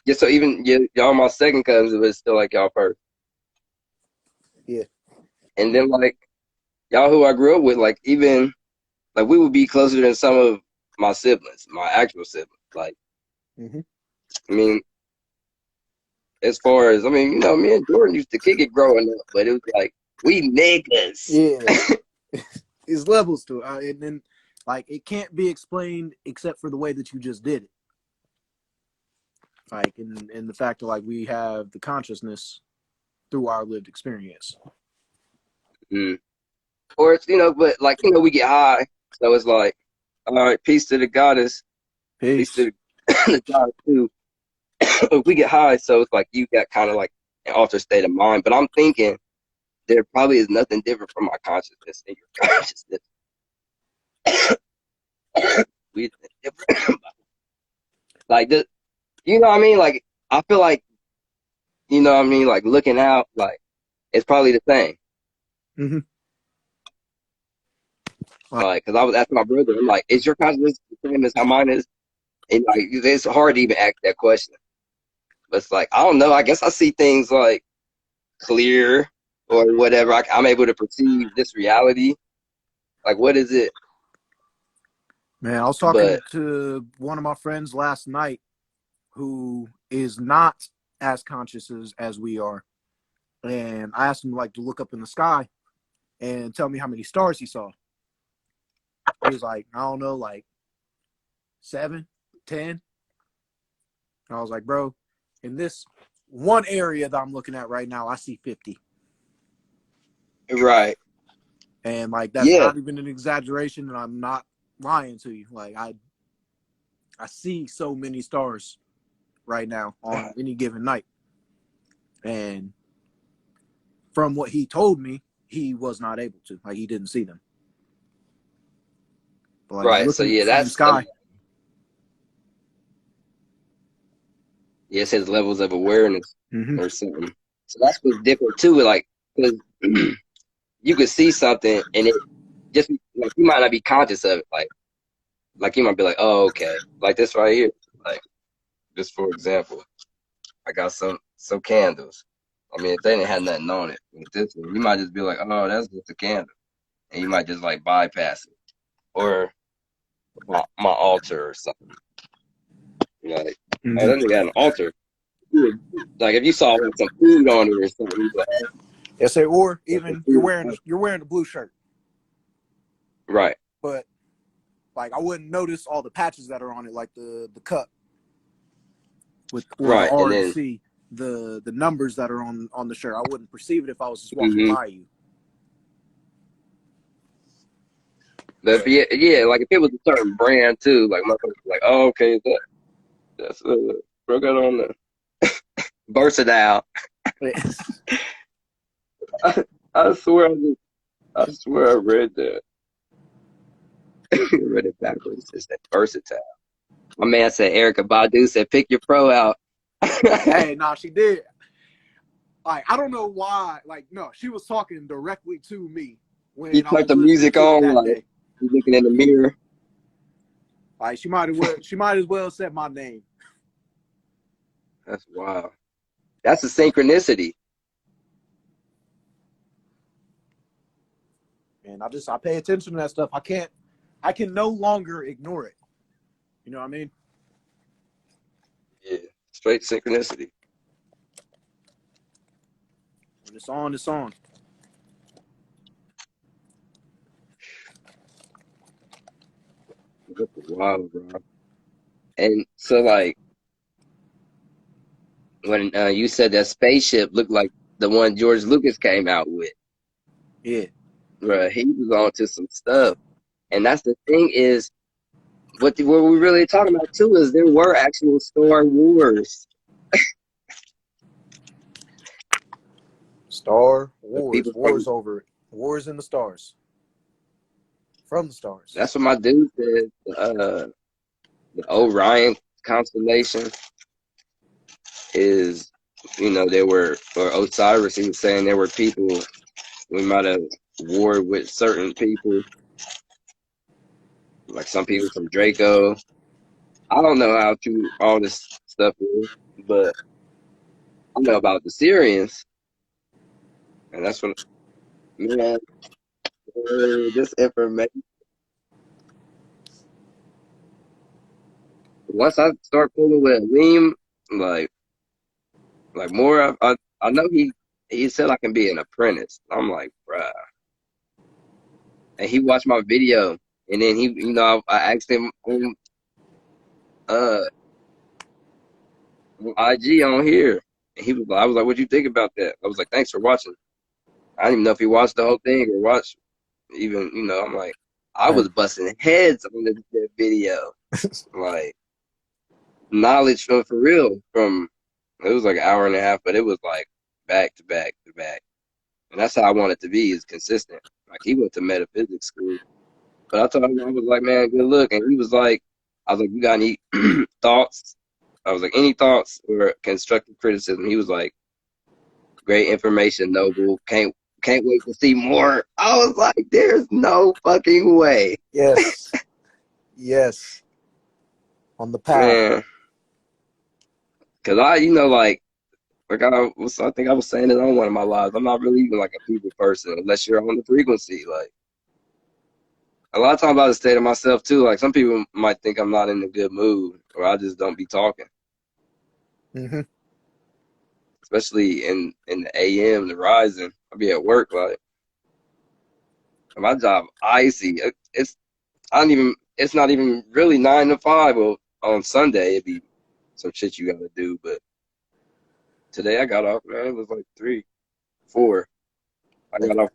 Yeah, so even y'all my second cousins, but it's still like y'all first. Yeah. And then like y'all who I grew up with, like even like we would be closer than some of my siblings, my actual siblings. Like, I mean, as far as me and Jordan used to kick it growing up, but it was like we niggas. Yeah. There's levels to it, and then like it can't be explained except for the way that you just did it. Like in the fact that like we have the consciousness through our lived experience. Or it's but like we get high, so it's like, all right, peace to the goddess, peace to the goddess too. If we get high, so it's like you got kind of like an altered state of mind. But I'm thinking there probably is nothing different from my consciousness and your consciousness. We different. Like this, what I mean? Like I feel like, like looking out, like it's probably the same. Mm-hmm. Like, because I was asking my brother, I'm like, is your consciousness the same as how mine is? And like, it's hard to even ask that question. But it's like, I don't know. I guess I see things like clear or whatever. I'm able to perceive this reality. Like, what is it? Man, I was talking But to one of my friends last night who is not as conscious as we are. And I asked him like to look up in the sky and tell me how many stars he saw. He was like, I don't know, like 7, 10. And I was like, bro, in this one area that I'm looking at right now, I see 50. right, And like that's yeah, not even an exaggeration, and I'm not lying to you. Like I see so many stars right now on any given night. And from what he told me, he was not able to. Like he didn't see them. But like right. So looking yeah, from the that's sky. yeah, it says levels of awareness Mm-hmm. or something. So that's what's different too. Like, because you could see something and it just like you might not be conscious of it. Like you might be like, oh, okay, like this right here. Like, just for example, I got some candles. I mean, if they didn't have nothing on it, with this one, you might just be like, oh, that's just a candle, and you might just like bypass it, or my altar or something. Like, oh, Mm-hmm. that nigga had an altar. Like, if you saw like some food on it or something, you'd be like, oh, Yeah, say, or that's some even you're food. wearing a blue shirt, Right. but like I wouldn't notice all the patches that are on it, like the cup with or the Right. And R and then, C, the numbers that are on the shirt. I wouldn't perceive it if I was just walking mm-hmm. by you. But But yeah, like if it was a certain brand too, like motherfuckers like, oh, okay, that's bro got on the versatile. I swear, I swear, I read that. Read it backwards. It said versatile. My man said Erica Badu said, pick your pro out. hey, nah, she did. Like I don't know why. Like no, she was talking directly to me He when I turned was the listening music to it on, that like day. he's looking in the mirror. Like she might as well said my name. That's wild. That's a synchronicity. And I pay attention to that stuff. I can no longer ignore it. You know what I mean? Yeah, straight synchronicity. When it's on, it's on. That's wild, bro. And so, like, when you said that spaceship looked like the one George Lucas came out with, Yeah. bro, he was on to some stuff. And that's the thing is, what we're really talking about too is there were actual Star Wars. Star Of Wars. people from, Wars over it. Wars in the stars. From the stars. that's what my dude said. The Orion constellation is, there were, or Osiris, he was saying there were people, we might have warred with certain people, like some people from Draco. I don't know how true all this stuff is, but I know about the Syrians, and that's what, man, this information, once I start pulling with Aleem, like more, I know he said I can be an apprentice. I'm like, bruh. And he watched my video, and then he, I asked him uh on IG on here, and I was like, "What you think about that?" I was like, "Thanks for watching." I didn't even know if he watched the whole thing or watched even, I'm like, I Right. was busting heads on that video, like knowledge for real. From it was like an hour and a half, but it was like back to back to back, and that's how I want it to be, is consistent. Like he went to metaphysics school. But I told him, I was like, man, good look. And he was like, I was like, you got any thoughts? I was like, any thoughts or constructive criticism? He was like, Great information, Noble. Can't wait to see more. I was like, there's no fucking way. Yes. Yes. On the path. Man. Cause I, like I think I was saying it on one of my lives. I'm not really even like a people person unless you're on the frequency. Like a lot of times I just stay to myself too. Like some people might think I'm not in a good mood or I just don't be talking. Mm-hmm. Especially in the AM, the rising. I'll be at work like my job icy. It's not even really 9 to 5. Well, on Sunday it'd be some shit you gotta do, but today I got off, man. It was like 3, 4. I got off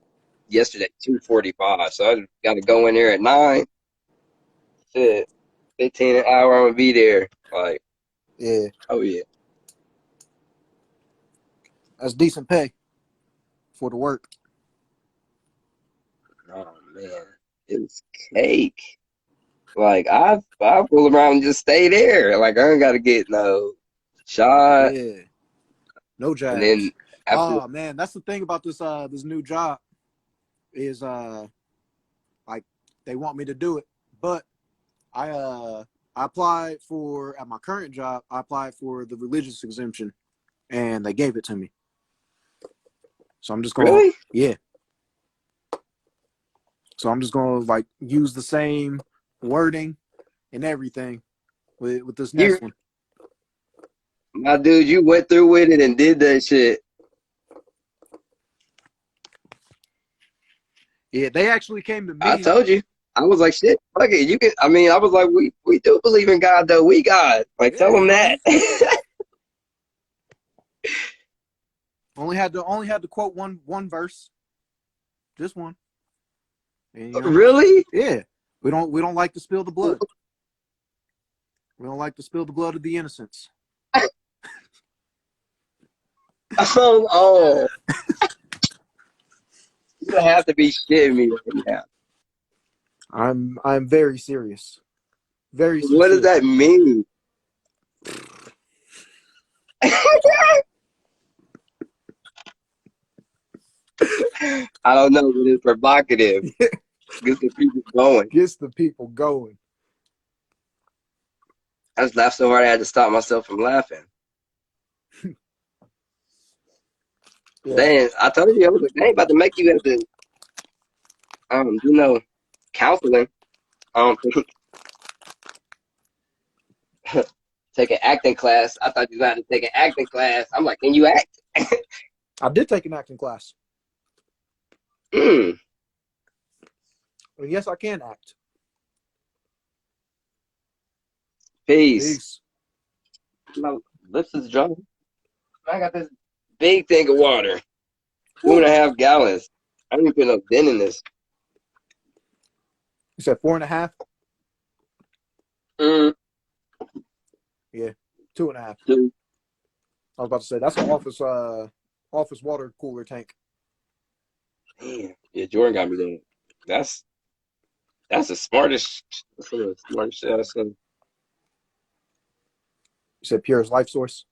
yesterday 2:45, so I got to go in there at 9. Shit, 15 an hour, I'm gonna be there. Like, Yeah. oh yeah. That's decent pay for the work. Oh man, it's cake. Like I pull around and just stay there. Like I ain't got to get no shot. Yeah. No jabs. And then after, oh man, that's the thing about this new job is like they want me to do it, but I applied for at my current job. I applied for the religious exemption, and they gave it to me. So I'm just going. really? Yeah. So I'm just going to like use the same wording and everything with this next one. My dude, you went through with it and did that shit. Yeah, they actually came to me. I told you. I was like, shit, fuck it. You can. I mean, I was like, we do believe in God, though. We God. Like, Yeah, tell them you know that. what I mean? only had to quote one verse, just one. And, you know, Really? yeah, we don't like to spill the blood. We don't like to spill the blood of the innocents. Oh. You have to be shitting me right now. I'm very serious. Very sincere. What does that mean? I don't know, but it's provocative. Gets the people going. Gets the people going. I just laughed so hard I had to stop myself from laughing. Yeah. Then I told you, I was like, they ain't about to make you have to, counseling. Take an acting class. I thought you had to take an acting class. I'm like, can you act? I did take an acting class. Mm. And yes, I can act. Peace. My lips is dry. I got this big thing of water. 2.5 gallons. I didn't put no dent in this. You said 4.5? Yeah, 2.5. 2. I was about to say that's an office water cooler tank. Damn. Yeah, Jordan got me there. That's the smartest. That's some of the smartest shit I've seen. You said Pure's Life Source.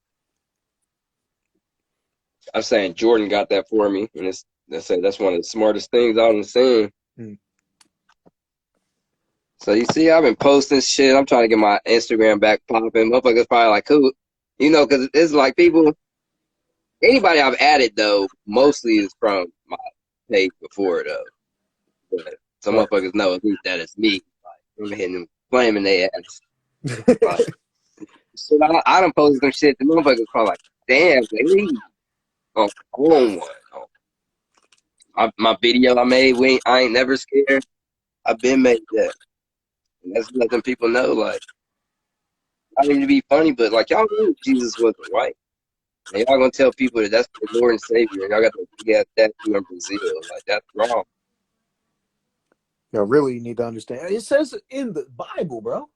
I'm saying Jordan got that for me, and that's one of the smartest things I've seen. So you see, I've been posting shit. I'm trying to get my Instagram back popping. Motherfuckers probably like, who? You know, because it's like people, anybody I've added, though, mostly is from my page before, though. But some motherfuckers know at least that it's me. Like, I'm hitting them, flaming their ass. Like, so I done posted some shit. The motherfuckers probably like, damn, baby. Oh, one. My video I made, I ain't never scared. I've been made that. And that's letting people know, like, I don't mean to be funny, but like y'all knew Jesus wasn't white. And y'all gonna tell people that that's the Lord and Savior, and y'all got the big ass tattoo in Brazil. Like that's wrong. You really need to understand. It says in the Bible, bro.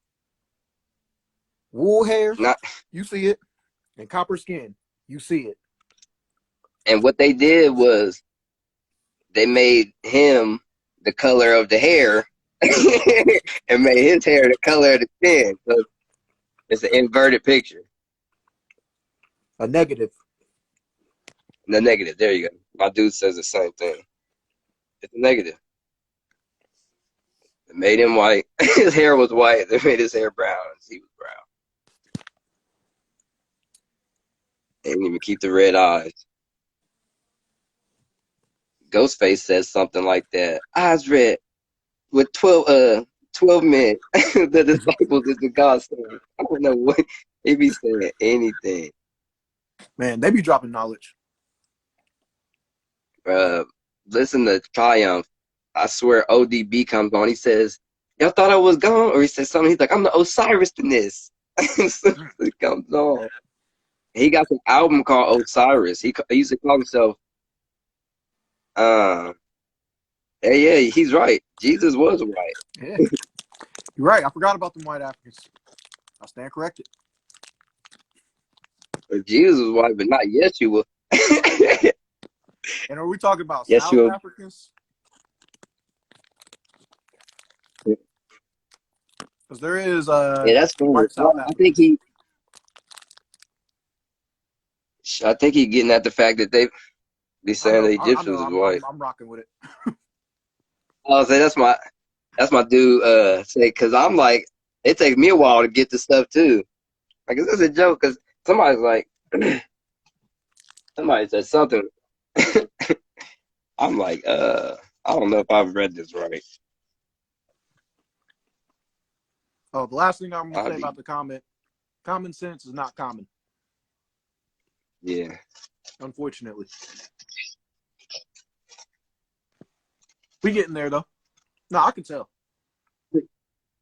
Wool hair, you see it, and copper skin, you see it. And what they did was they made him the color of the hair, and made his hair the color of the skin. So it's an inverted picture. A negative. The negative. There you go. My dude says the same thing. It's a negative. It made him white. His hair was white. They made his hair brown. He was brown. They didn't even keep the red eyes. Ghostface says something like that. Eyes red with 12 men. The disciples is the God story. I don't know what he be saying anything. Man, they be dropping knowledge. Listen to Triumph. I swear ODB comes on. He says, y'all thought I was gone? Or he says something. He's like, I'm the Osiris in this. So he comes on. He got an album called Osiris. He used to call himself, yeah, he's right. Jesus was white. Yeah. You're right. I forgot about the white Africans. I stand corrected. But Jesus was white, but not Yeshua. And are we talking about Yeshua. South Africans? Because there is Yeah, that's funny. white South I Africans. think he getting at the fact that they be saying the Egyptians is white. I'm rocking with it. I'll say that's my dude. Say because I'm like, it takes me a while to get the stuff too. Like, is this a joke? Because somebody's like, somebody said something. I'm like, I don't know if I've read this right. Oh, the last thing I'm gonna say about the comment: common sense is not common. Yeah. Unfortunately, we getting there though. No, I can tell.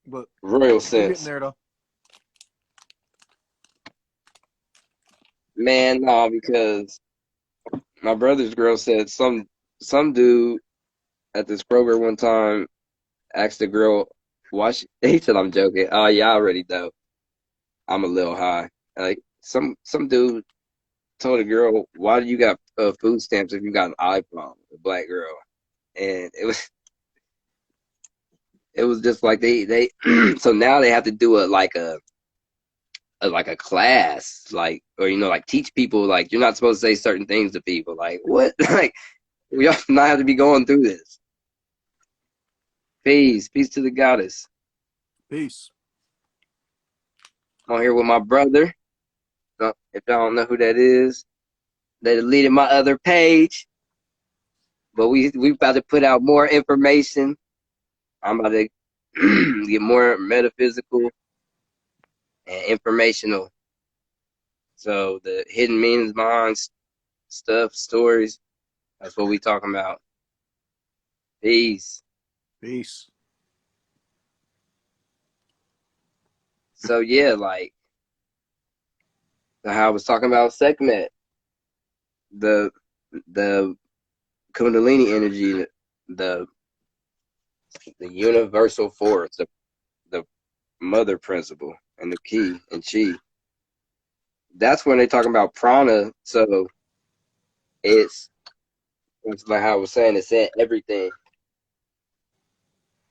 But Royal we getting sense. there though. Man, no, because my brother's girl said some dude at this Kroger one time asked the girl why he said I'm joking. Oh yeah, I already know. I'm a little high. Like some dude told a girl, why do you got food stamps if you got an iPhone? A black girl. And it was just like they so now they have to do like a class, like, or like teach people, like, you're not supposed to say certain things to people. Like, what? Like, we all not have to be going through this. Peace to the goddess. Peace. I'm here with my brother. If y'all don't know who that is, they deleted my other page, but we about to put out more information. I'm about to get more metaphysical and informational. So the hidden meanings behind stuff, stories, that's what we talking about. Peace. Peace. So yeah, like how I was talking about Sekhmet, the Kundalini energy, the universal force, the mother principle, and the key and chi. That's when they're talking about prana. So it's like how I was saying, it's in everything.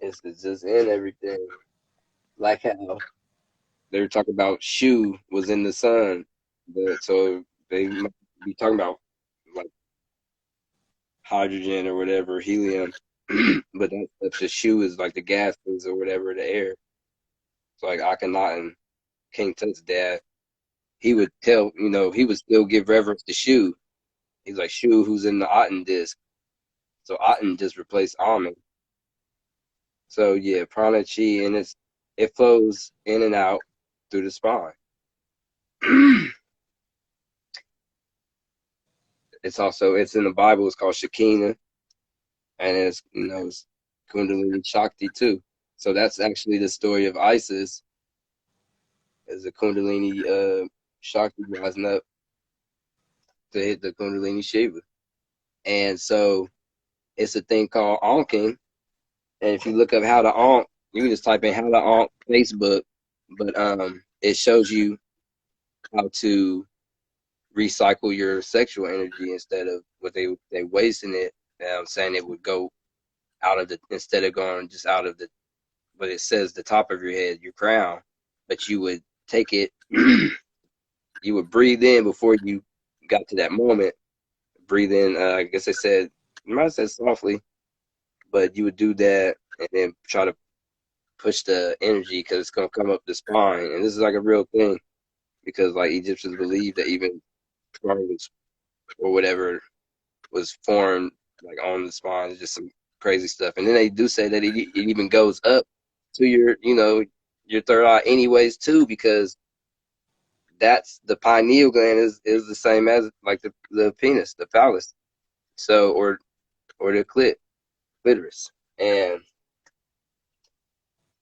It's just in everything. Like how they were talking about Shu was in the sun. So they might be talking about like hydrogen or whatever, helium. But that's the Shu is like the gases or whatever, the air. So like Akhenaten, King Tut's dad, he would tell, he would still give reverence to Shu. He's like, Shu, who's in the Aten disc. So Aten just replaced Amen. So yeah, prana chi, and it flows in and out through the spine. It's in the Bible. It's called Shekinah, and it's Kundalini Shakti too. So that's actually the story of Isis, is a Kundalini Shakti rising up to hit the Kundalini Shiva, and so it's a thing called Ankin. And if you look up how to Ankh, you can just type in how to Ankh Facebook, but it shows you how to recycle your sexual energy instead of what they wasting it. Saying it would go out of instead of going just out of but it says the top of your head, your crown, but you would take it, you would breathe in before you got to that moment, breathe in. I guess they said you might have said softly, but you would do that and then try to push the energy because it's gonna come up the spine. And this is like a real thing because like Egyptians believe that even triangles or whatever was formed like on the spine. It's just some crazy stuff. And then they do say that it even goes up to your, your third eye anyways too, because that's the pineal gland is the same as like the penis, the phallus. So or the clitoris. And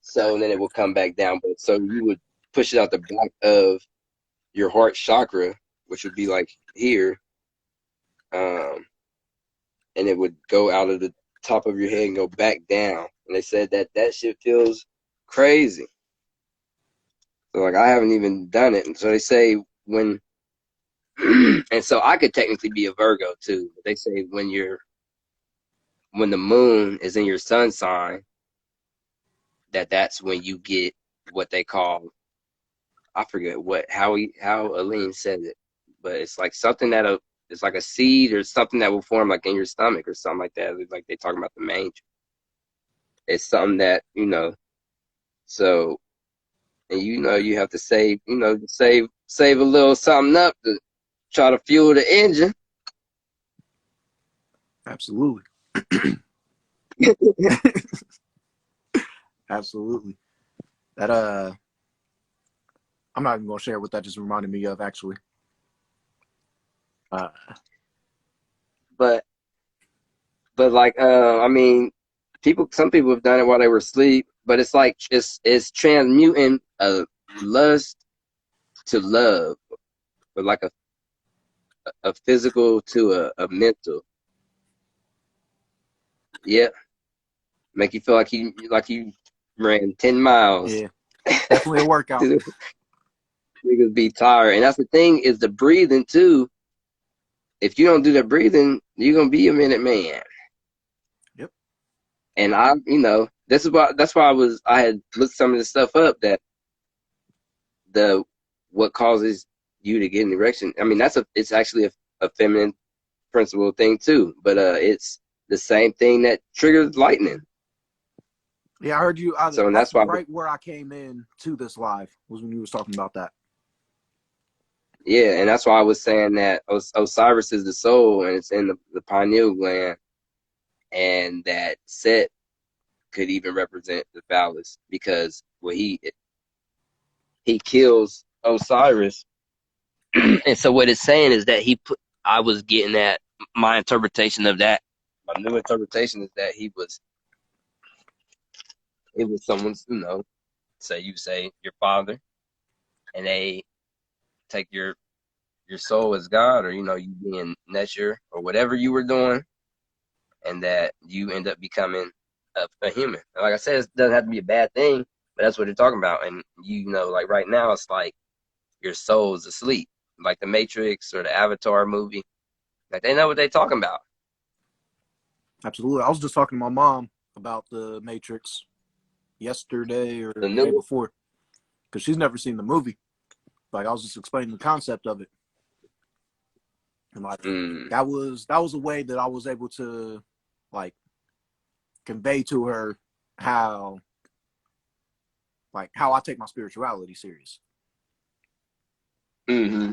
so then it will come back down. But so you would push it out the back of your heart chakra, which would be like here, and it would go out of the top of your head and go back down. And they said that shit feels crazy. So like I haven't even done it. And so they say when, and so I could technically be a Virgo too. But they say when the moon is in your sun sign, that's when you get what they call, I forget how Aline said it, but it's like something it's like a seed or something that will form like in your stomach or something like that. Like they talking about the mange. It's something that so and you have to save save a little something up to try to fuel the engine. Absolutely. Absolutely. That I'm not even gonna share what that just reminded me of actually. But like I mean some people have done it while they were asleep, but it's like it's transmuting lust to love, but like a physical to a mental. Yeah. Make you feel like you ran 10 miles. Yeah. Definitely a workout. Niggas be tired. And that's the thing is the breathing too. If you don't do the breathing, you're gonna be a minute man. Yep. And that's why I had looked some of the stuff up that what causes you to get an erection. I mean it's actually a feminine principle thing too. But it's the same thing that triggers lightning. Yeah, I heard you. So and that's why right where I came in to this live was when you was talking about that. Yeah, and that's why I was saying that Osiris is the soul, and it's in the pineal gland, and that Set could even represent the phallus because he kills Osiris, and so what it's saying is that I was getting at my interpretation of that. My new interpretation is that it was someone's, say your father, and they take your soul as God, or you being nature or whatever you were doing, and that you end up becoming a human. And like I said, it doesn't have to be a bad thing, but that's what they're talking about. And like right now, it's like your soul's asleep, like the Matrix or the Avatar movie. Like they know what they're talking about. Absolutely. I was just talking to my mom about the Matrix yesterday or the day before because she's never seen the movie. Like I was just explaining the concept of it, and like that was a way that I was able to like convey to her how I take my spirituality serious. Mm-hmm.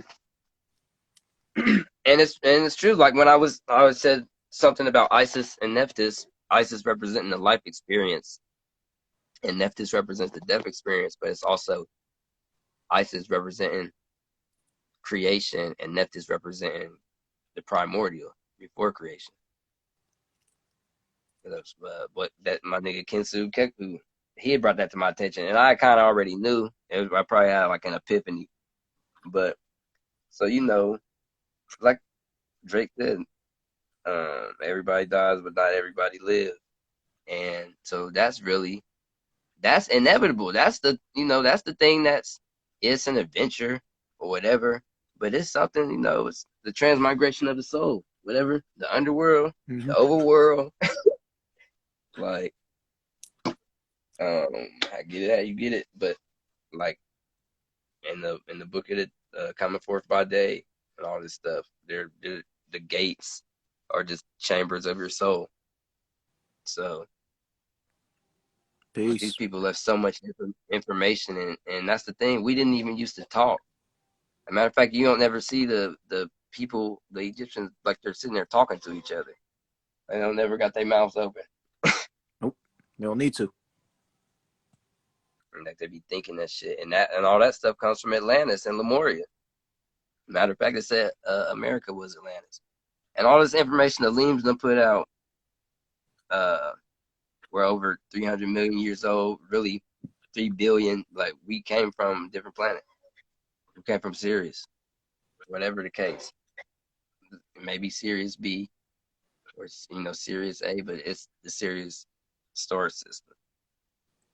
And it's true. Like when I said something about Isis and Nephthys, Isis representing the life experience, and Nephthys represents the death experience, but it's also Isis representing creation and Nephthys representing the primordial before creation. But that my nigga Kensu Keku, he had brought that to my attention, and I kind of already knew. I probably had like an epiphany, but so like Drake said, everybody dies, but not everybody lives, and so that's inevitable. That's the thing it's an adventure or whatever, but it's something it's the transmigration of the soul, whatever, the underworld, the overworld. Like, I get it how you get it, but like in the book of the coming forth by day and all this stuff, they're the gates are just chambers of your soul. So but these Peace. people left so much information, and that's the thing. We didn't even used to talk. As a matter of fact, you don't ever see the people, the Egyptians, like they're sitting there talking to each other. They don't never got their mouths open. Nope. They don't need to. And like they be thinking that shit, and all that stuff comes from Atlantis and Lemuria. Matter of fact, it said America was Atlantis, and all this information the Lems done put out. We're over 300 million years old. Really, 3 billion. Like we came from a different planet. We came from Sirius, whatever the case. Maybe Sirius B or Sirius A, but it's the Sirius star system.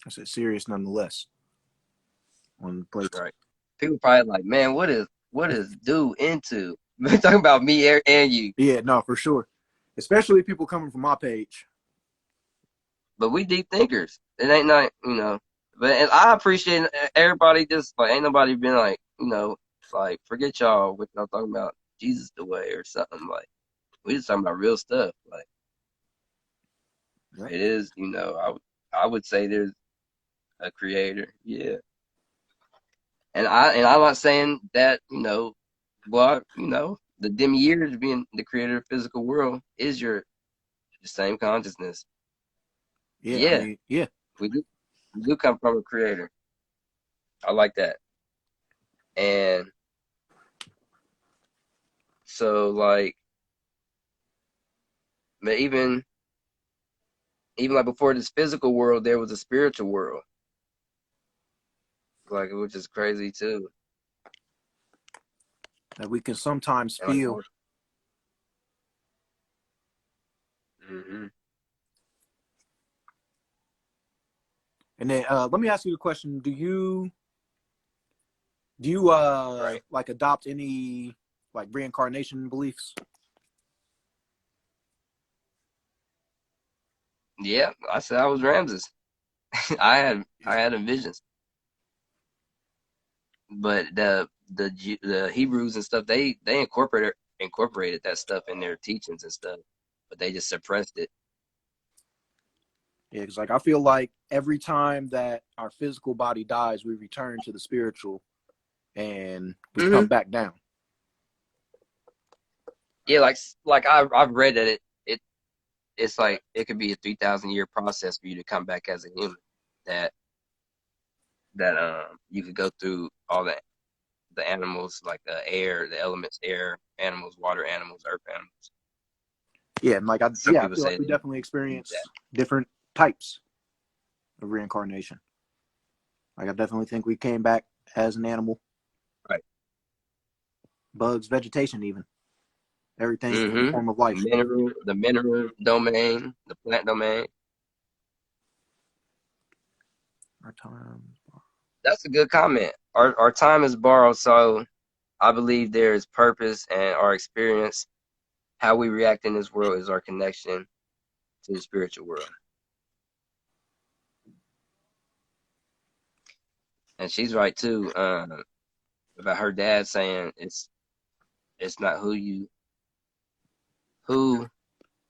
I said serious nonetheless. On the plate. Right. People probably like, man, what is dude into? We're talking about me and you. Yeah, no, for sure. Especially people coming from my page. But we deep thinkers. It ain't not, But and I appreciate everybody. Just like ain't nobody been like, like forget y'all what y'all talking about Jesus the way or something like. We just talking about real stuff. Like Yep. it is, I would say there's a creator, yeah. And I'm not saying that, well, the demiurge being the creator of the physical world is the same consciousness. Yeah, I Yeah, mean, yeah. we do come from a creator. I like that. And so like, but even like before this physical world, there was a spiritual world, like which is crazy too. That we can sometimes And like, feel. mm-hmm. And then let me ask you the question: Do you Right. like adopt any like reincarnation beliefs? Yeah, I said I was Ramses. I had visions, but the Hebrews and stuff they incorporated that stuff in their teachings and stuff, but they just suppressed it. Yeah, because like I feel like every time that our physical body dies, we return to the spiritual, and we come back down. Yeah, like I've read that it's like it could be a 3,000 year process for you to come back as a human. That you could go through all the animals like the air, the elements, air animals, water animals, earth animals. Yeah, and like I Some I people feel like say we they definitely use experience that. different types of reincarnation. Like I definitely think we came back as an animal, Right. bugs, vegetation, even everything in the Mm-hmm. form of life. The mineral domain, the plant domain. Our time. That's a good comment. Our time is borrowed, so I believe there is purpose and our experience, how we react in this world is our connection to the spiritual world. And she's right too, about her dad saying it's not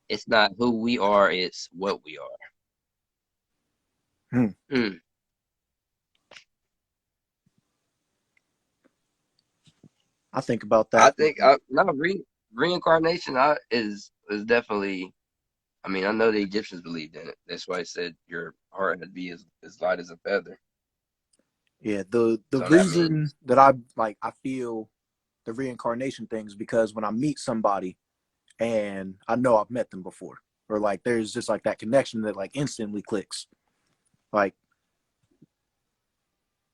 it's not who we are, it's what we are. Mm. I think about I that. think no reincarnation is definitely. I mean, I know the Egyptians believed in it. That's why I said your heart had to be as light as a feather. Yeah, the So that reason means, that I feel the reincarnation things because when I meet somebody and I know I've met them before, or like there's just like that connection that like instantly clicks. Like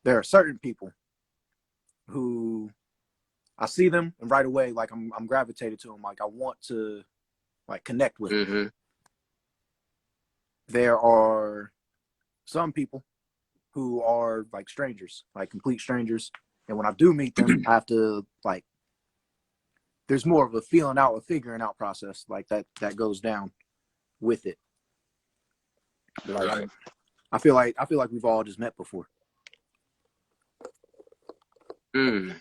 there are certain people who I see them and right away like I'm gravitated to them. Like I want to like connect with them. mm-hmm, There are some people who are like strangers, like complete strangers, and when I do meet them, I have to like there's more of a feeling out, a figuring out process like that goes down with it. But like right. I feel like we've all just met before. Mm.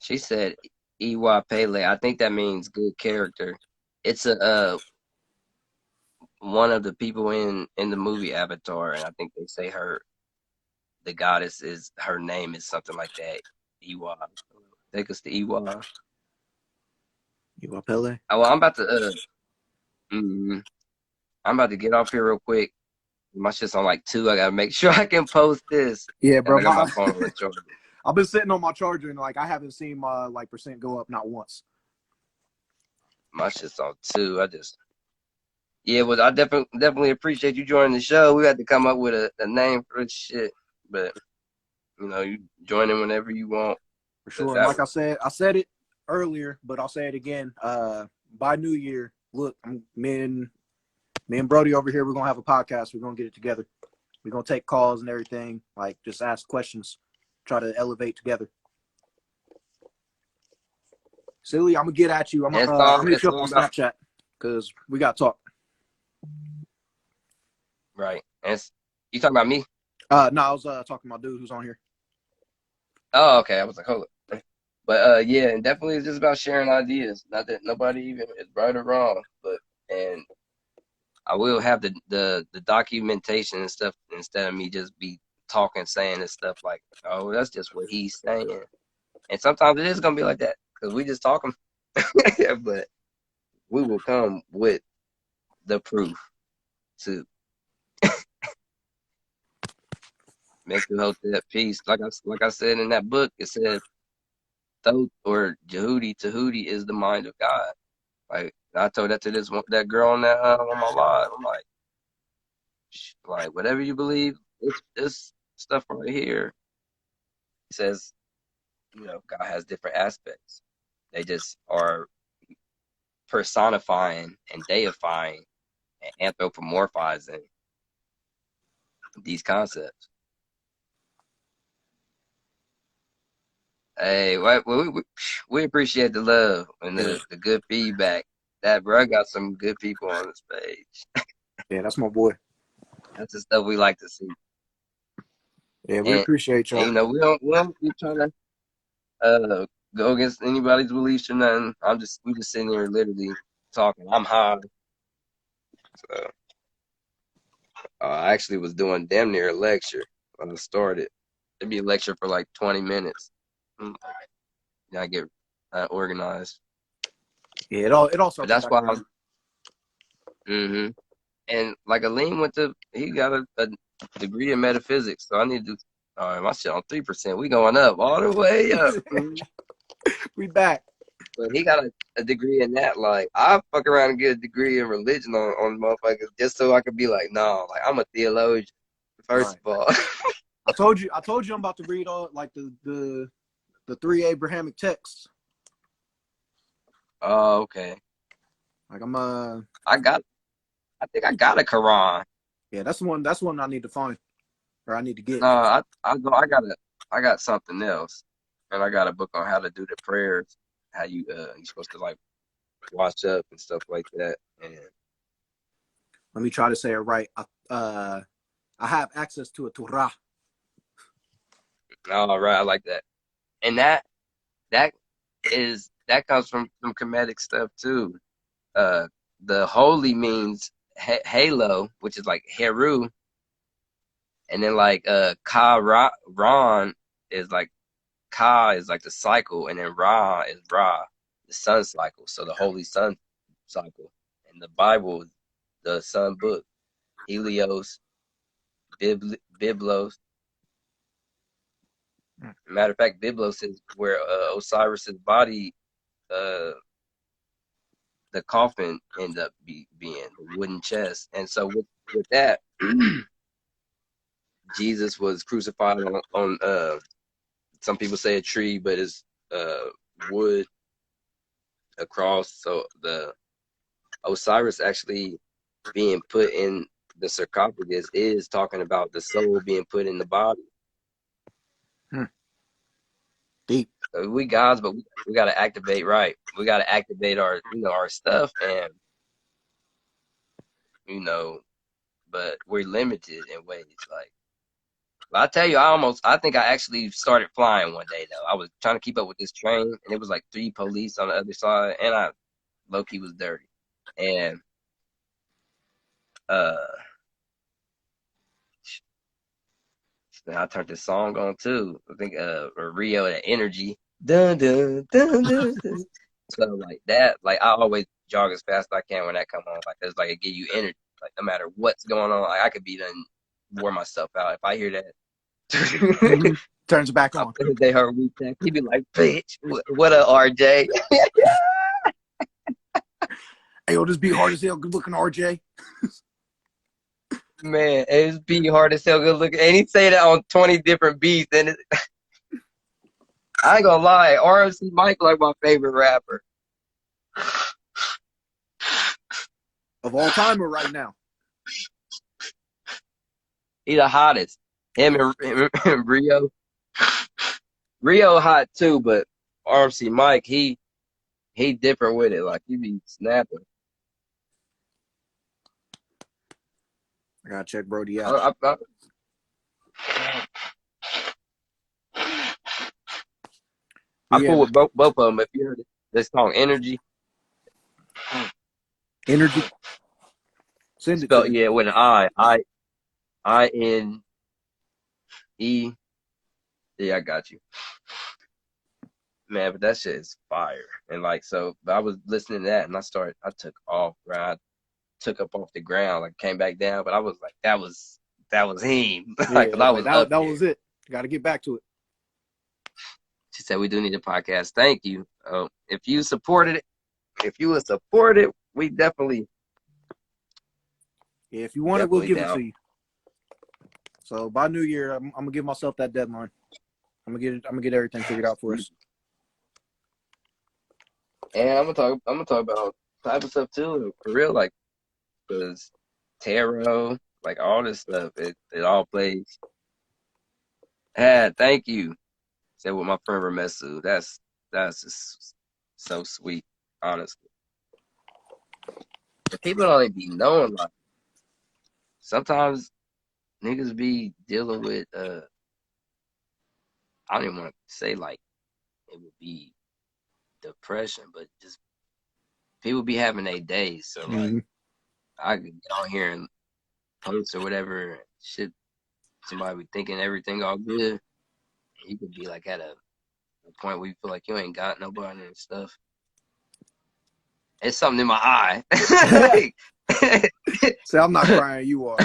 She said Iwa Pele. I think that means good character. It's a one of the people in the movie Avatar, and I think they say the goddess is her name is something like that. Iwa. Take us to Iwa. You Pele? Oh, well, mm, I'm about to get off here real quick. My shit's on like 2. I gotta make sure I can post this, Yeah, and bro. I got my phone on the charger. I've been sitting on my charger and like I haven't seen my like percent go up not once. My shit's on 2. Yeah, well, I definitely appreciate you joining the show. We had to come up with a name for this shit, but you join in whenever you want. For sure. And like I said it earlier, but I'll say it again. By New Year, look, me and Brody over here, we're gonna have a podcast. We're gonna get it together. We're gonna take calls and everything. Like just ask questions, try to elevate together. Silly, I'm gonna get at you. I'm gonna hit you up on Snapchat because we got to talk. Right. And you talking about me? No, I was talking to my dude who's on here. Oh, okay. I was like, hold it. But yeah, and definitely it's just about sharing ideas. Not that nobody even is right or wrong, and I will have the documentation and stuff instead of me just be talking, saying this stuff like, oh, that's just what he's saying. And sometimes it is gonna be like that because we just talking, but we will come with the proof to make you hold that peace. Like I said in that book, it said Thoth or Tehuti is the mind of God. Like I told that to that girl on my live. I'm like whatever you believe, this stuff right here says, God has different aspects. They just are personifying and deifying and anthropomorphizing these concepts. Hey, we appreciate the love and the good feedback. That bro got some good people on this page. Yeah, that's my boy. That's the stuff we like to see. Yeah, we appreciate y'all. And, we don't be trying to go against anybody's beliefs or nothing. We just sitting here literally talking. I'm high. So I actually was doing damn near a lecture when I started. It'd be a lecture for like 20 minutes. I get organized. Yeah, it all starts. But that's why I was. And like Aleem he got a degree in metaphysics, so I need to. All right, my shit on 3%. We going up all the way up. We back. But he got a degree in that. Like I fuck around and get a degree in religion on motherfuckers just so I could be like, no, like I'm a theologian. First of all, I told you I'm about to read all like the 3 Abrahamic texts. Oh, okay. Like I think I got a Quran. Yeah, that's one I need to find, or I need to get. No, I got something else, and I got a book on how to do the prayers, how you're supposed to like wash up and stuff like that. And let me try to say it right. I have access to a Torah. all right, I like that, and that comes from Kemetic stuff too. The holy means halo, which is like Heru, and then like Ron is like Ka is like the cycle, and then Ra is Ra, the sun cycle. So the holy sun cycle, and the Bible, the sun book, Helios, Biblos. Matter of fact, Biblos is where Osiris's body, the coffin ended up being the wooden chest, and so with that, Jesus was crucified on some people say a tree, but it's wood, a cross. So the Osiris actually being put in the sarcophagus is talking about the soul being put in the body. Deep. We gods, but we got to activate right. We got to activate our stuff, and but we're limited in ways. Like But I tell you, I think I actually started flying one day though. I was trying to keep up with this train, and it was like 3 police on the other side, and I low key was dirty, and uh, I turned this song on too. I think Rio, the energy, dun dun dun dun dun. So like that, like I always jog as fast as I can when that come on. Like it's like it give you energy. Like no matter what's going on, like I could be done wore myself out if I hear that. Mm-hmm. Turns it back I on. put they heard we check. He be like, "Bitch, what a RJ." Hey, yo, this be hard as hell. Good looking RJ. Man, it's be hard to sell good looking, and he say that on 20 different beats. And I ain't gonna lie, RMC Mike like my favorite rapper Of all time or right now? He the hottest. Him and Rio. Rio hot too, but RMC Mike, he different with it. Like he be snapping. I gotta check Brody out. I fool with both of them. If you heard this song, Energy. Energy. Send it Spelled, to me. yeah, with an INE. Yeah, I got you. Man, but that shit is fire. And like, so I was listening to that and I took off, right? I took up off the ground, like came back down, but I was like, that was him. Like, Yeah, I was up that here. was it. Got to get back to it. She said, we do need a podcast. Thank you. If you supported it, if you would support it, we definitely. Yeah, if you want it, we'll give down. it to you. So by New Year, I'm gonna give myself that deadline. I'm gonna get everything figured out for us. And I'm gonna talk about type of stuff too, for real, like, because tarot, like all this stuff, it all plays. Thank you. Said with my friend Ramesu. That's just so sweet, honestly. And people don't even be knowing, like, sometimes niggas be dealing with I don't even want to say like it would be depression, but just people be having their days. So like I could get on here and post or whatever shit, somebody be thinking everything all good. You could be like at a point where you feel like you ain't got nobody and stuff. It's something in my eye. Say, I'm not crying, you are.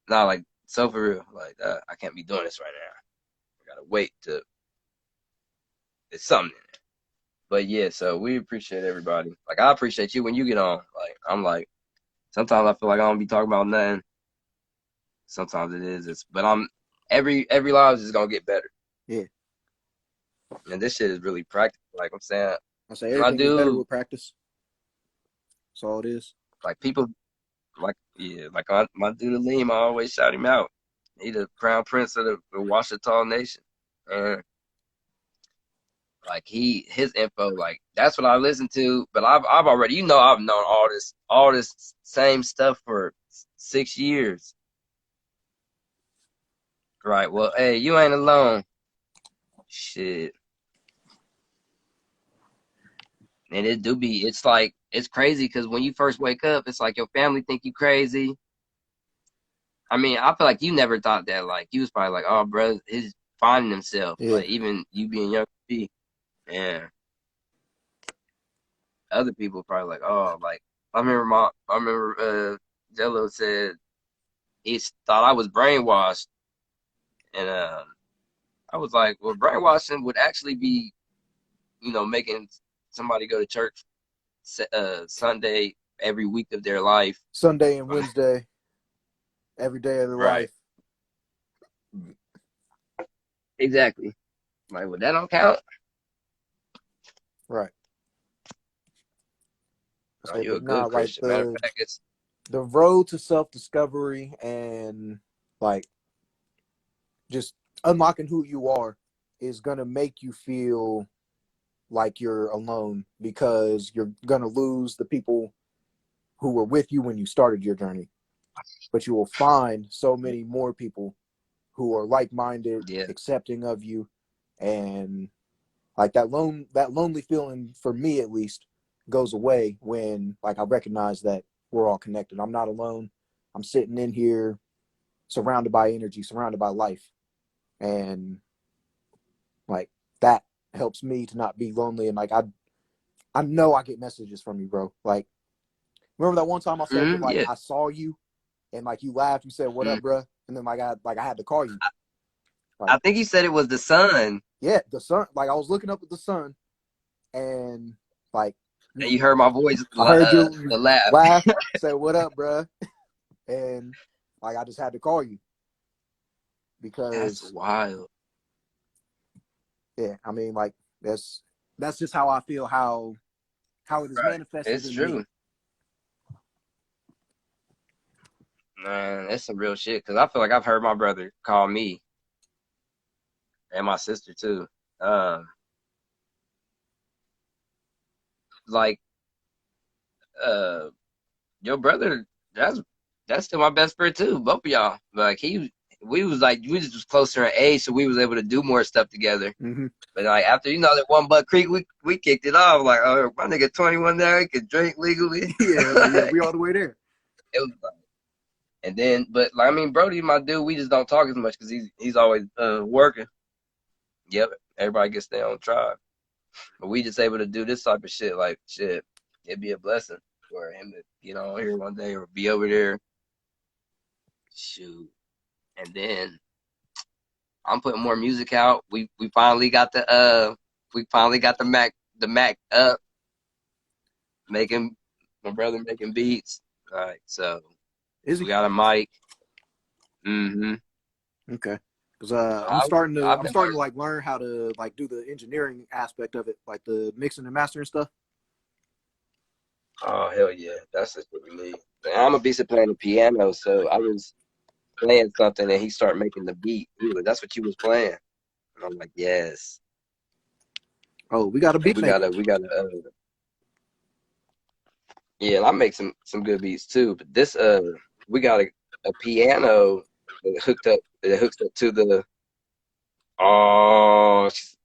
Nah, like, so for real, like, I can't be doing this right now. I gotta wait to. It's something in there. But yeah, so we appreciate everybody. Like, I appreciate you when you get on. Like, I'm like, sometimes I feel like I don't be talking about nothing. Sometimes it is. But every live is gonna get better. Yeah. And this shit is really practical. Like I'm saying, I say everything is better with practice. That's all it is. Like people, like my dude Aleem, I always shout him out. He the crown prince of the Washita Nation, and like his info, like that's what I listen to. But I've already, I've known all this same stuff for 6 years. Right. Well, hey, you ain't alone. Shit. And it's like, it's crazy because when you first wake up, it's like your family think you crazy. I mean, I feel like you never thought that. Like, you was probably like, oh, bro, he's finding himself. Yeah. Like, even you being young, and other people probably like, oh, like, I remember Jello said he thought I was brainwashed. And I was like, well, brainwashing would actually be, making somebody go to church Sunday every week of their life. Sunday and Wednesday, every day of their life. Exactly. Like, well, that don't count. Right. Oh, you're a good Christian. Matter of fact, it's the road to self-discovery and like just unlocking who you are is gonna make you feel like you're alone because you're gonna lose the people who were with you when you started your journey. But you will find so many more people who are like-minded, Yeah. accepting of you, and like that lonely feeling, for me at least, goes away when like I recognize that we're all connected. I'm not alone. I'm sitting in here surrounded by energy, surrounded by life, and like that helps me to not be lonely. And like I know I get messages from you, bro. Like, remember that one time I said that like Yeah. I saw you and like you laughed, you said what up, bro, and then like I had to call you. I Like, think you said it was the sun, yeah, the sun. Like I was looking up at the sun, and like and you heard my voice, I heard the you laugh. laugh, say what up, bro, and like I just had to call you That's because wild. yeah, I mean like that's just how I feel, how it is Right. manifested It's in me. true. Man, that's some real shit. Cause I feel like I've heard my brother call me and my sister too. Um, like, uh, your brother, that's still my best friend too. Both of y'all. Like we just was closer in age, so we was able to do more stuff together. Mm-hmm. But like after that one Buck Creek, we kicked it off. Like, oh, my nigga 21 there, he could drink legally. Yeah, like yeah, we all the way there. It was like, and then, but like I mean, Brody, my dude, we just don't talk as much because he's always working. Yep, everybody gets their own tribe, but we just able to do this type of shit. Like shit, it'd be a blessing for him to get on here one day or be over there. Shoot, and then I'm putting more music out. We finally got the Mac up, making my brother making beats. All right, so Is he? we got a mic. Mm-hmm. Okay. Because I've I'm been starting to like learn how to like do the engineering aspect of it, like the mixing and mastering stuff. Oh hell yeah, that's just what we need. I'm a beast at playing the piano, so I was playing something and he started making the beat. He was like, "That's what you was playing," and I'm like, "Yes." Oh, we got a And beat maker. we gotta, yeah. And I make some good beats too. But this, we got a piano that hooks up to the. Oh, she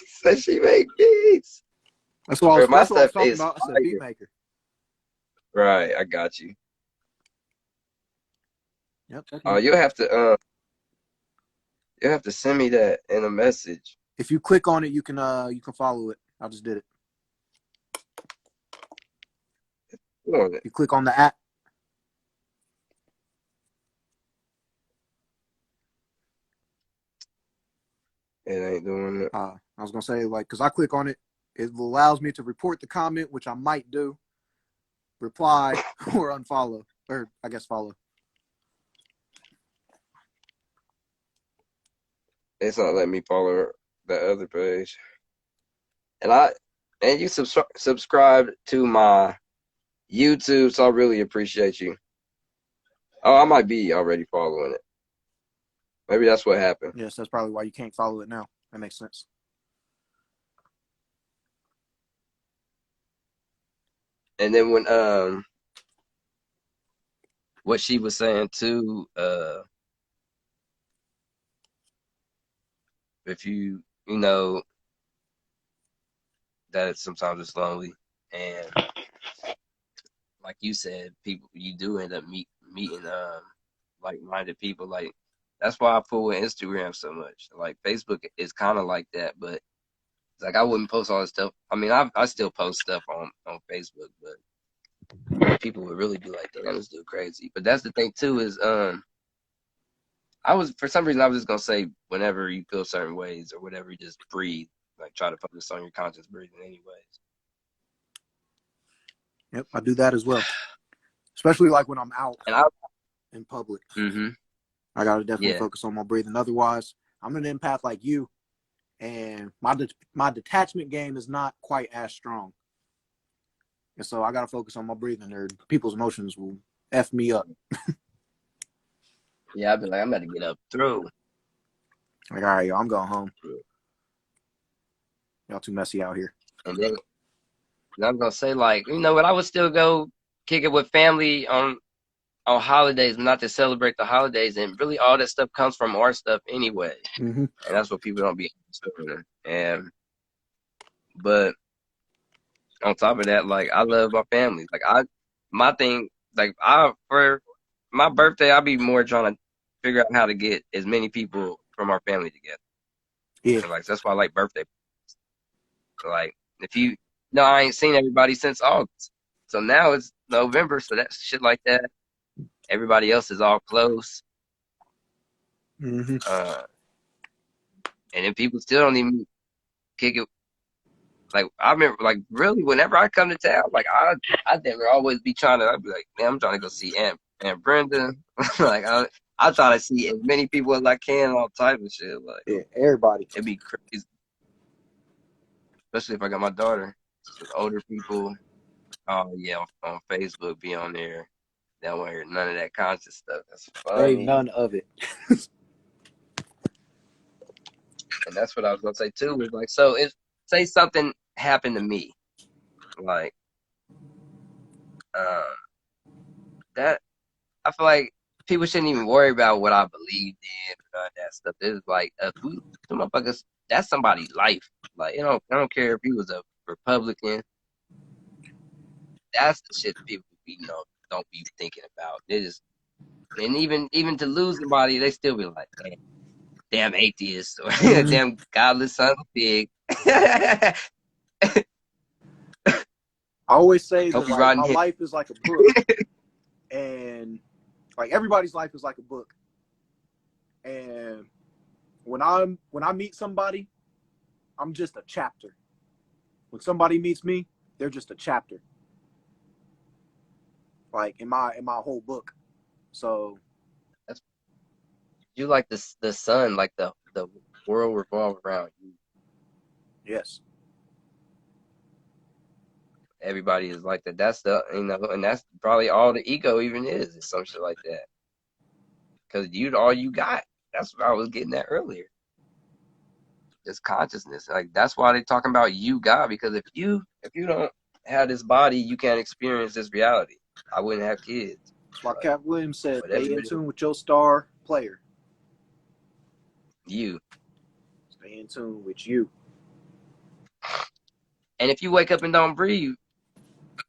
said she make beats. Or my That's what I was stuff talking is about. I said beat fire. maker. Right, I got you. Yep. Oh, you'll have to send me that in a message. If you click on it, you can follow it. I just did it. On it. You click on the app. It ain't doing it. I was gonna say like because I click on it, it allows me to report the comment, which I might do, reply, or unfollow, or I guess follow. It's not letting me follow the other page. And you subscribe to my YouTube, so I really appreciate you. Oh, I might be already following it. Maybe that's what happened. Yes, that's probably why you can't follow it now. That makes sense. And then when what she was saying too, if you know that sometimes it's lonely, and like you said, people you do end up meeting like-minded people. Like that's why I fool with Instagram so much. Like Facebook is kind of like that, but it's like I wouldn't post all this stuff. I mean, I still post stuff on Facebook, but people would really be like, "Damn, this dude crazy." But that's the thing too is I was for some reason I was just gonna say whenever you feel certain ways or whatever, you just breathe. Like try to focus on your conscious breathing, anyways. Yep, I do that as well. Especially like when I'm out And I, in public. mm-hmm, I gotta definitely yeah, focus on my breathing. Otherwise, I'm an empath like you, and my detachment game is not quite as strong. And so I gotta focus on my breathing, or people's emotions will f me up. yeah. I'd be like, I'm about to get up through. Like, all right, yo, I'm going home. Y'all too messy out here. And then and I'm gonna say like, you know what? I would still go kick it with family on on holidays, not to celebrate the holidays, and really all that stuff comes from our stuff anyway, Mm-hmm. and that's what people don't be understanding. And but on top of that, like I love my family. Like my thing, like for my birthday, I'll be more trying to figure out how to get as many people from our family together. Yeah. And like that's why I like birthday. Like if you no, I ain't seen everybody since August, so now it's November, so that shit like that. Everybody else is all close, Mm-hmm. and then people still don't even kick it. Like I remember, like really, whenever I come to town, like I never always be trying to. I'd be like, man, I'm trying to go see Aunt Brenda. Like I try to see as many people as I can, all type of shit. Like Yeah, everybody. it'd be crazy, especially if I got my daughter. Just with older people. Oh yeah, on Facebook, be on there. They don't want to hear none of that conscious stuff. That's Hey, funny, none of it. and that's what I was gonna say too. Was like, so if say something happened to me, like um, that. I feel like people shouldn't even worry about what I believed in and all that stuff. It's like some motherfuckers, that's somebody's life. Like I don't care if he was a Republican. That's the shit people don't be thinking about. They just and even to lose somebody, they still be like, damn atheist or Mm-hmm. damn godless son of a pig. I always say Hope that you like riding my him. life is like a book, and like everybody's life is like a book. And when I meet somebody, I'm just a chapter. When somebody meets me, they're just a chapter. Like in my whole book. So That's, you like the sun, like the world revolves around you. yes. Everybody is like that. That's and that's probably all the ego even is some shit like that. Because you all you got. That's what I was getting at earlier. It's consciousness. Like that's why they talking about you God. Because if you don't have this body, you can't experience this reality. I wouldn't have kids. Like Like Cat Williams said, whatever stay in it is, tune with your star player. you. Stay in tune with you. And if you wake up and don't breathe,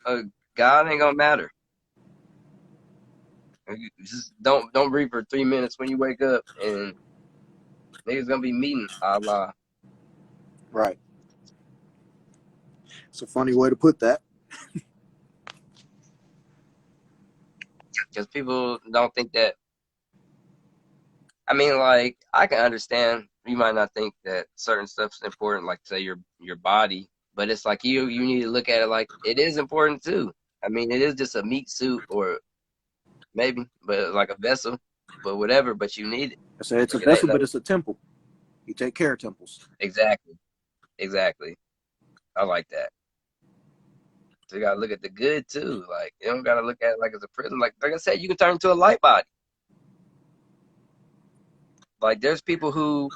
uh, God ain't gonna matter. You just don't breathe for 3 minutes when you wake up, and niggas gonna be meeting Allah. Right. It's a funny way to put that. Because people don't think that. I mean, like I can understand you might not think that certain stuff's important, like say your body, but it's like you need to look at it like it is important too. I mean, it is just a meat suit or maybe, but like a vessel, but whatever. But you need it. I said it's a Like it ain't vessel, but no it's a temple. You take care of temples. exactly. I like that. So you gotta look at the good too. Like you don't gotta look at it like it's a prison. Like I said, you can turn into a light body. Like there's people who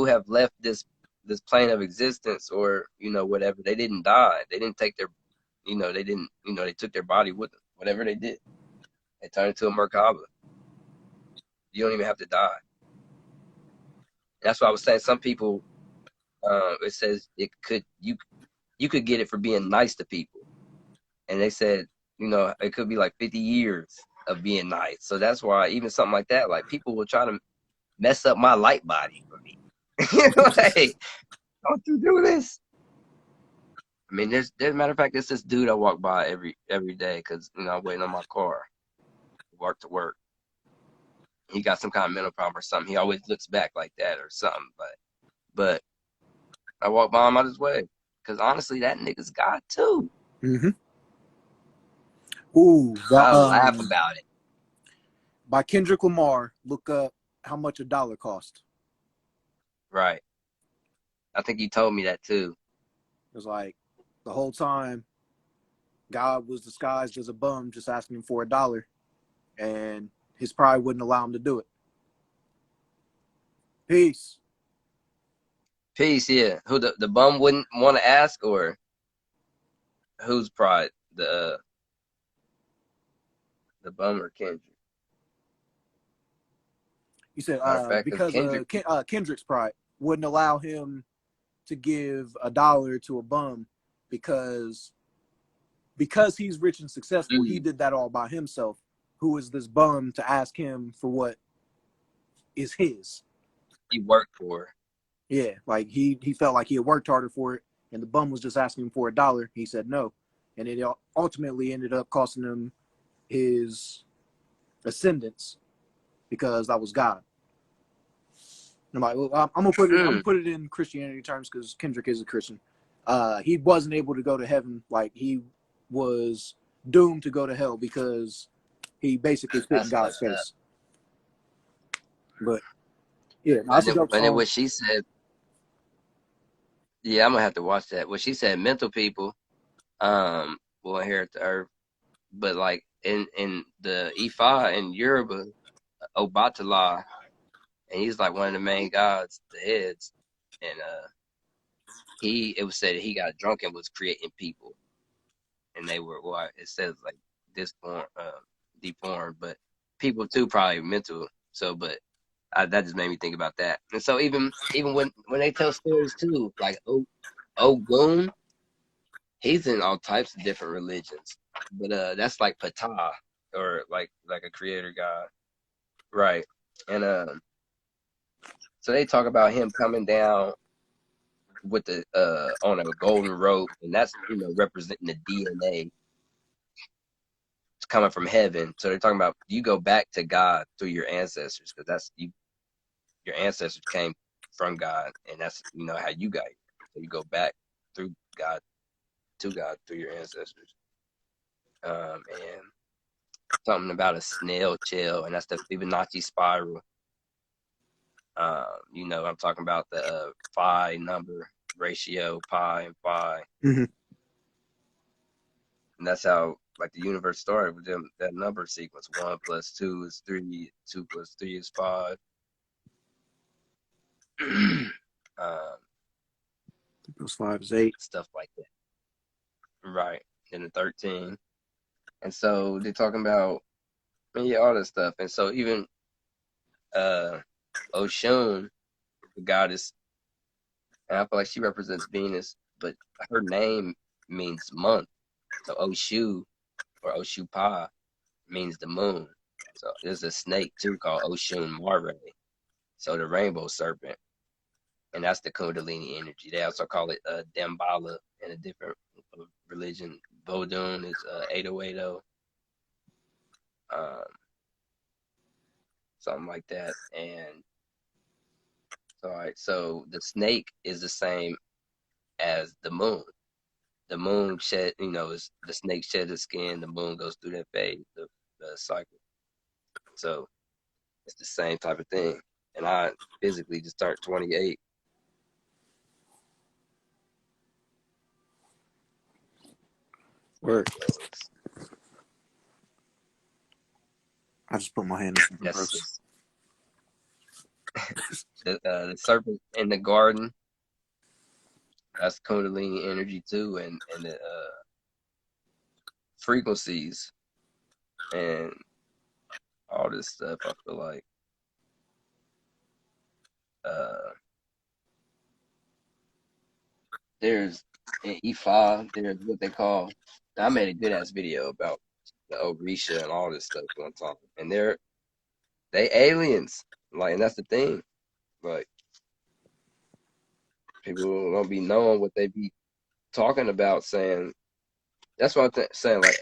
have left this plane of existence or whatever. They didn't die. They didn't take their they didn't they took their body with them. Whatever they did, they turned into a Merkaba. You don't even have to die. That's why I was saying some people. It says you could get it for being nice to people, and they said it could be like 50 years of being nice. So that's why even something like that, like people will try to mess up my light body for me. Like, don't you do this? I mean, there's matter of fact, there's this dude I walk by every day because I'm waiting on my car, walk to work. He got some kind of mental problem or something. He always looks back like that or something. But I walk by him out his way because honestly, that nigga's God too. Mm-hmm. Ooh, I laugh about it. by Kendrick Lamar. Look up how much a dollar cost. Right. I think he told me that too. It was like the whole time God was disguised as a bum just asking him for a dollar, and his pride wouldn't allow him to do it. Peace. Peace, yeah. Who the bum wouldn't want to ask or whose pride? The bum or Kendrick? You said Matter of fact, because because Kendrick, Kendrick's pride wouldn't allow him to give $1 to a bum because he's rich and successful. He did that all by himself. Who is this bum to ask him for what is his? he worked for. Yeah, like he felt like he had worked harder for it, and the bum was just asking him for $1. He said no, and it ultimately ended up costing him his ascendance because that was God. And I'm like, well, I'm gonna put it in Christianity terms because Kendrick is a Christian. He wasn't able to go to heaven; like he was doomed to go to hell because he basically spit in God's face. But yeah, that's a dope But then song. what she said, yeah, I'm gonna have to watch that. What she said, mental people, will inherit the earth, but like in the Ifa in Yoruba, Obatala, and he's like one of the main gods, the heads, and it was said he got drunk and was creating people, and they were well, it says like deformed, but people too probably mental. So, but that just made me think about that. And so even when they tell stories too, like Ogun, he's in all types of different religions, but that's like Ptah or like a creator god, right? And so they talk about him coming down with the on a golden rope, and that's representing the DNA coming from heaven. So they're talking about you go back to God through your ancestors because that's your ancestors came from God, and that's how you got here. So you go back through God to God through your ancestors. And something about a snail shell, and that's the Fibonacci spiral. I'm talking about the phi number ratio, pi and phi, Mm-hmm. and that's how like the universe started with them. That number sequence: 1 + 2 is 3, 2 + 3 is 5. 5 is 8. Stuff like that, right? And the 13, and so they're talking about all this stuff, and so even Oshun, the goddess, and I feel like she represents Venus, but her name means month. So Oshu or Oshupa means the moon. So there's a snake too called Oshun Mare. So the rainbow serpent, and that's the Kundalini energy. They also call it Dambala in a different religion. Vodun is 808, something like that. And so, all right, so the snake is the same as the moon. The moon is the snake sheds its skin. The moon goes through that phase, the cycle. So it's the same type of thing. And I physically just turned 28. Word. So I just put my hand in the that's purse. the serpent in the garden. That's Kundalini energy too, and the frequencies and all this stuff. I feel like there's in E5, there's what they call. I made a good ass video about the Orisha and all this stuff one time, and they aliens, like, and that's the thing, like people don't be knowing what they be talking about, saying that's what I'm saying. Like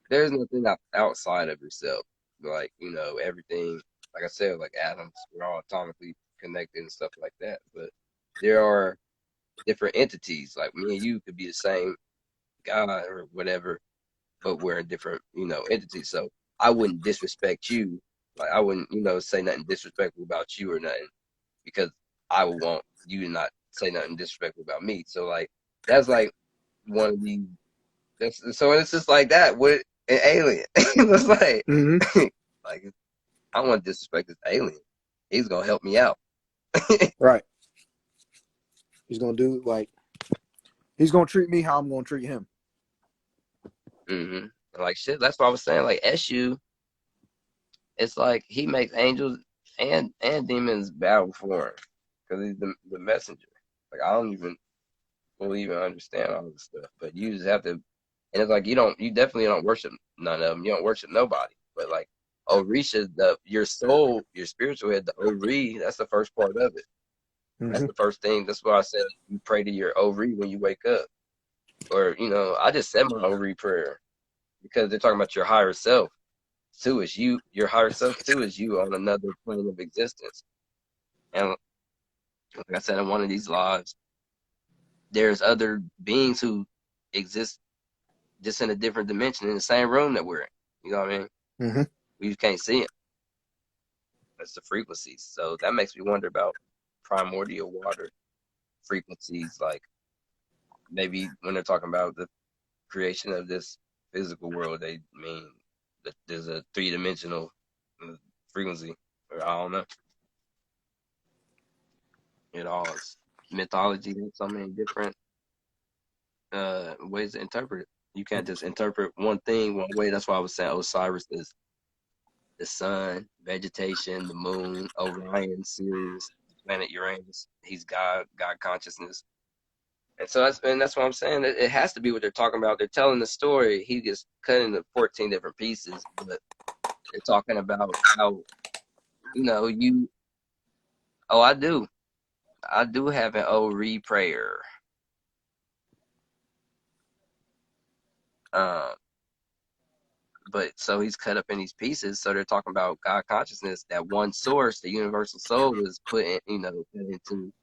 there's nothing outside of yourself, like everything. Like I said, like atoms, we're all atomically connected and stuff like that, but there are different entities. Like me and you could be the same God or whatever, but we're in different, entities. So I wouldn't disrespect you. Like I wouldn't, say nothing disrespectful about you or nothing because I would want you to not say nothing disrespectful about me. So like that's like one of these. So it's just like that with an alien. It's like, Mm-hmm. like I don't want to disrespect this alien. He's gonna help me out. Right. He's gonna treat me how I'm gonna treat him. Mm-hmm. Like shit. That's what I was saying. Like Eshu, it's like he makes angels and demons battle for him because he's the messenger. Like I don't even fully even understand all this stuff, but you just have to. And it's like you definitely don't worship none of them. You don't worship nobody. But like Orisha, your soul, your spiritual head, the Ori, that's the first part of it. That's the first thing. That's why I said you pray to your Ori when you wake up. Or, I just said my Ori prayer because they're talking about your higher self too is you. Your higher self too is you on another plane of existence. And like I said, in one of these lives, there's other beings who exist just in a different dimension in the same room that we're in. You know what I mean? Mm-hmm. We just can't see it. That's the frequencies. So that makes me wonder about primordial water frequencies. Like maybe when they're talking about the creation of this physical world, they mean that there's a three-dimensional frequency. Or I don't know. It all is mythology in so many different ways to interpret it. You can't just interpret one thing one way. That's why I was saying Osiris is the sun, vegetation, the moon, Orion, Sirius, planet Uranus. He's God consciousness. And so that's what I'm saying. It has to be what they're talking about. They're telling the story. He gets cut into 14 different pieces, but they're talking about how, you. Oh, I do. I do have an Ori prayer. Um, but so he's cut up in these pieces. So they're talking about God consciousness. That one source, the universal soul, was put into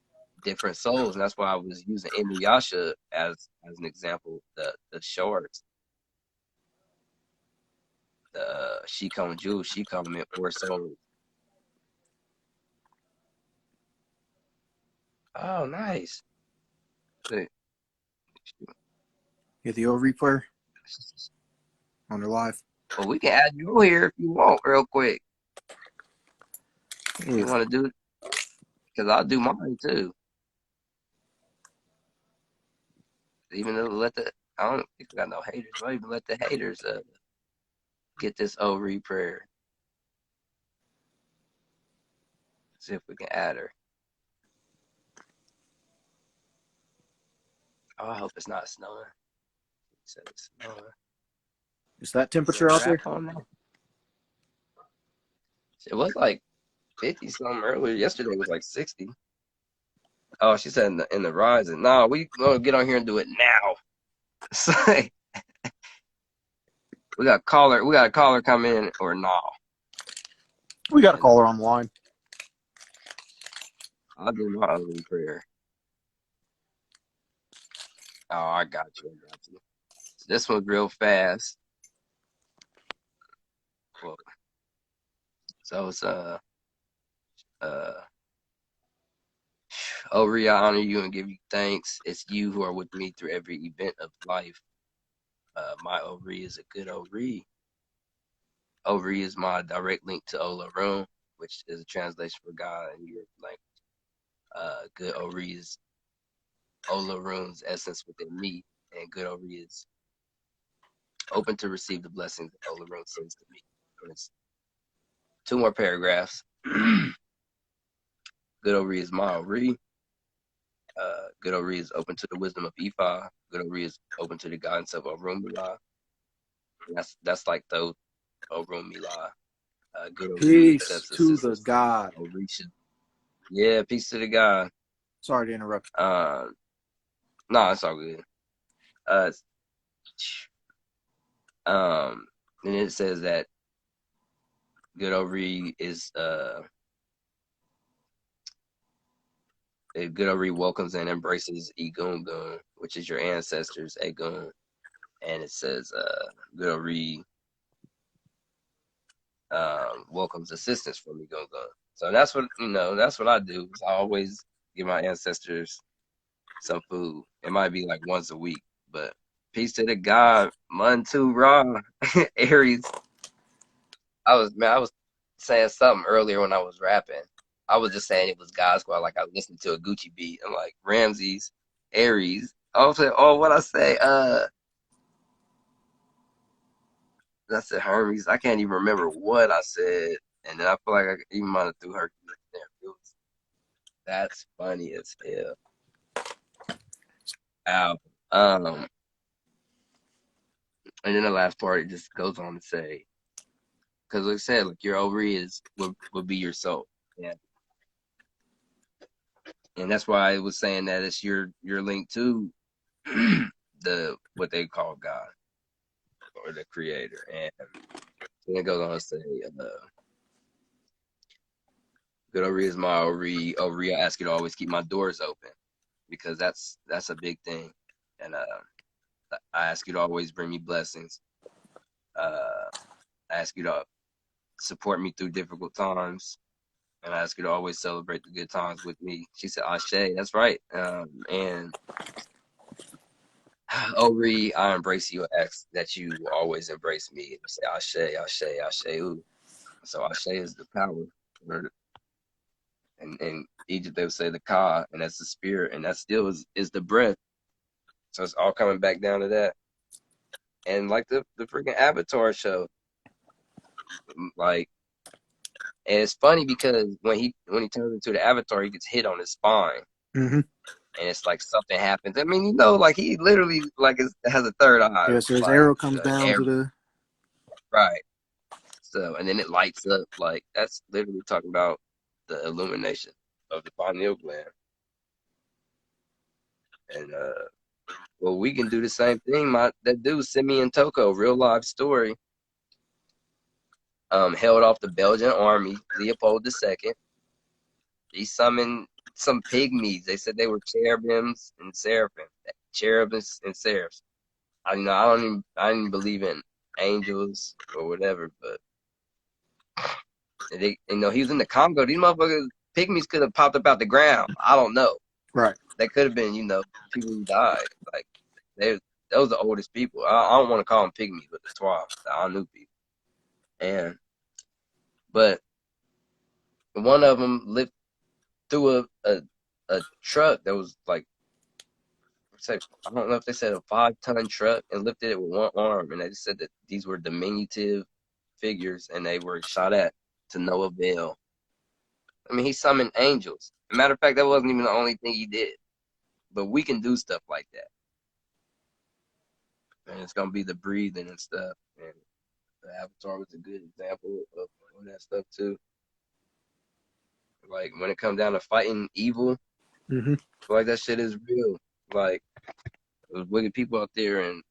different souls, and that's why I was using Inuyasha as an example. The shorts, the Shikonju, Shikon meant four souls. Oh, nice. Good. Get the Ori player on their live. Well, we can add you here if you want, real quick. If you want to do it, because I'll do mine too. Even though I don't think we got no haters. Don't even let the haters get this Ori prayer. See if we can add her. Oh, I hope it's not snowing. It said it's snowing. Is that temperature out there? It was like 50 something earlier. Yesterday was like 60. Oh, she said in the rising. No, we gonna get on here and do it now. So, we got a caller come in or no? We got a caller on the line. I'll do my own prayer. Oh, I got you. So this one's real fast. Well, so it's Ori, I honor you and give you thanks. It's you who are with me through every event of life. My Ori is a good Ori. Ori is my direct link to Olorun, which is a translation for God in your language. Good Ori is Olorun's essence within me, and good Ori is open to receive the blessings that Olorun sends to me. And it's two more paragraphs. Good Ori is my Ori. Good Ori is open to the wisdom of Ifa. Good Ori is open to the guidance of Orunmila. That's like the Orunmila. Good Ori Peace accepts to assistance the from God. Orisha. Yeah, peace to the God. Sorry to interrupt. No, it's all good. And it says that good Ori is good Ori welcomes and embraces Egungun, which is your ancestors, Egun. And it says good Ori welcomes assistance from Egungun. So that's what I do. I always give my ancestors some food. It might be like once a week, but peace to the God, Montu Ra, Aries. I was saying something earlier when I was rapping. I was just saying it was God Squad, like I was listening to a Gucci beat. I'm like Ramses, Aries. I was like, oh, what I say? I said Hermes. I can't even remember what I said, and then I feel like I even might have threw Hercules there. That's funny as hell. Wow. And then the last part it just goes on to say, because like I said, like your ovary would be your soul. Yeah. And that's why I was saying that it's your link to the what they call God or the creator. And then it goes on to say, good ovary is my ovary. I ask you to always keep my doors open because that's a big thing. And I ask you to always bring me blessings. I ask you to support me through difficult times. And I ask you to always celebrate the good times with me. She said, Ashe, that's right. And Ori, I embrace you. Ask that you always embrace me. And say, Ashe, Ashe, Ashe. Ooh. So Ashe is the power. And in Egypt, they would say the Ka, and that's the spirit. And that still is the breath. So it's all coming back down to that. And like the freaking Avatar show, like, and it's funny because when he turns into the Avatar, he gets hit on his spine. Mm-hmm. And it's like something happens. I mean, like he literally like has a third eye. Yeah, so his like, arrow comes down to the right. So and then it lights up. Like that's literally talking about the illumination of the pineal gland. And well, we can do the same thing. That dude Simeon Toko, real life story. Held off the Belgian army, Leopold II. He summoned some pygmies. They said they were cherubims and seraphim. Cherubims and seraphs. I didn't believe in angels or whatever, but he was in the Congo. These motherfuckers, pygmies could have popped up out the ground. I don't know. right. They could have been, people who died. Like those are the oldest people. I don't want to call them pygmies, but the Twa, the Anu people. But one of them lived through a truck that was like, I don't know if they said a 5-ton truck and lifted it with one arm, and they just said that these were diminutive figures and they were shot at to no avail. I mean, he summoned angels. As a matter of fact, that wasn't even the only thing he did. But we can do stuff like that. And it's going to be the breathing and stuff. And the Avatar was a good example of all that stuff, too. Like, when it comes down to fighting evil, Mm-hmm. like, that shit is real. Like, there's wicked people out there and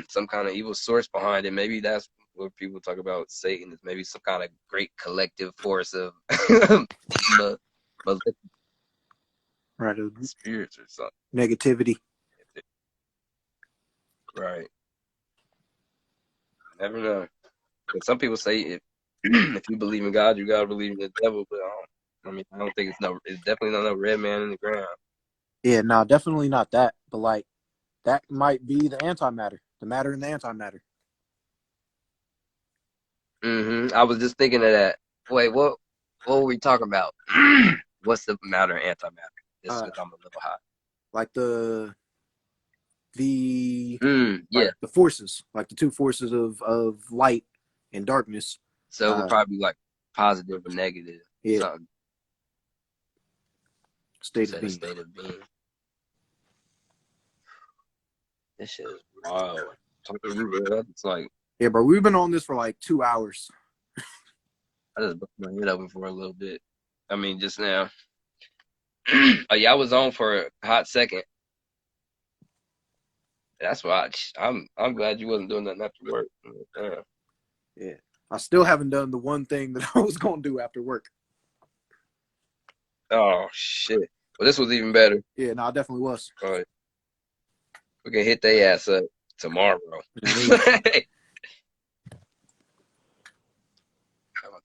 some kind of evil source behind it. Maybe that's what people talk about Satan is maybe some kind of great collective force of Right. spirits or something. Negativity. Right. Never know. But some people say if you believe in God, you gotta believe in the devil. But I don't think it's definitely not no red man in the ground. Yeah, no, definitely not that. But like that might be the antimatter, the matter and the antimatter. I was just thinking of that. Wait, what were we talking about? What's the matter and antimatter? Just because I'm a little hot. Like the yeah. the forces, like the two forces of light and darkness. So it would probably be like positive or negative. Yeah. Something. State of being. State of being. This shit is wild. Talking to you, bro. It's like, yeah, bro. We've been on this for like 2 hours. I just bust my head open for a little bit. I mean, just now. Oh yeah, I was on for a hot second. That's why I'm glad you wasn't doing nothing after work. Damn. Yeah, I still haven't done the one thing that I was gonna do after work. Oh shit! Well, this was even better. Yeah, no, it definitely was. All right. We can hit their ass up tomorrow. I'm gonna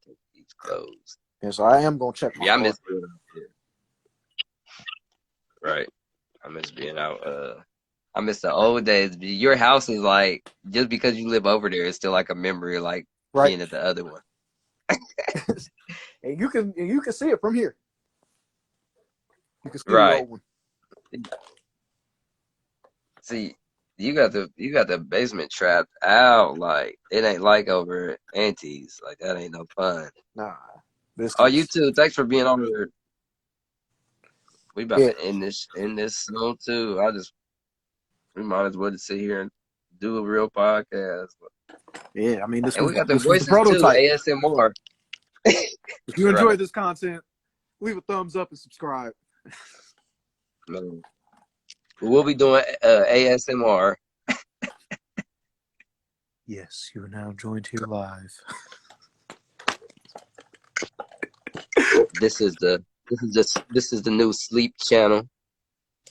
take these clothes. Yeah, so I am gonna check my I miss being out here. Right. I miss being out. I miss the old days. Your house is like, just because you live over there, it's still like a memory of like being at the other one. And you can see it from here. You can see right. the old one. See, You got the basement trapped out. Like it ain't like over at Auntie's. Like that ain't no fun. Nah, this Oh, you is too. Thanks for being on here. We about yeah, to end this soon too. We might as well just sit here and do a real podcast. yeah. I mean, And we got the this was the voices too, prototype. ASMR. If you Right. enjoyed this content, leave a thumbs up and subscribe. Man. We'll be doing ASMR. Yes, you are now joined here live. This is the new sleep channel.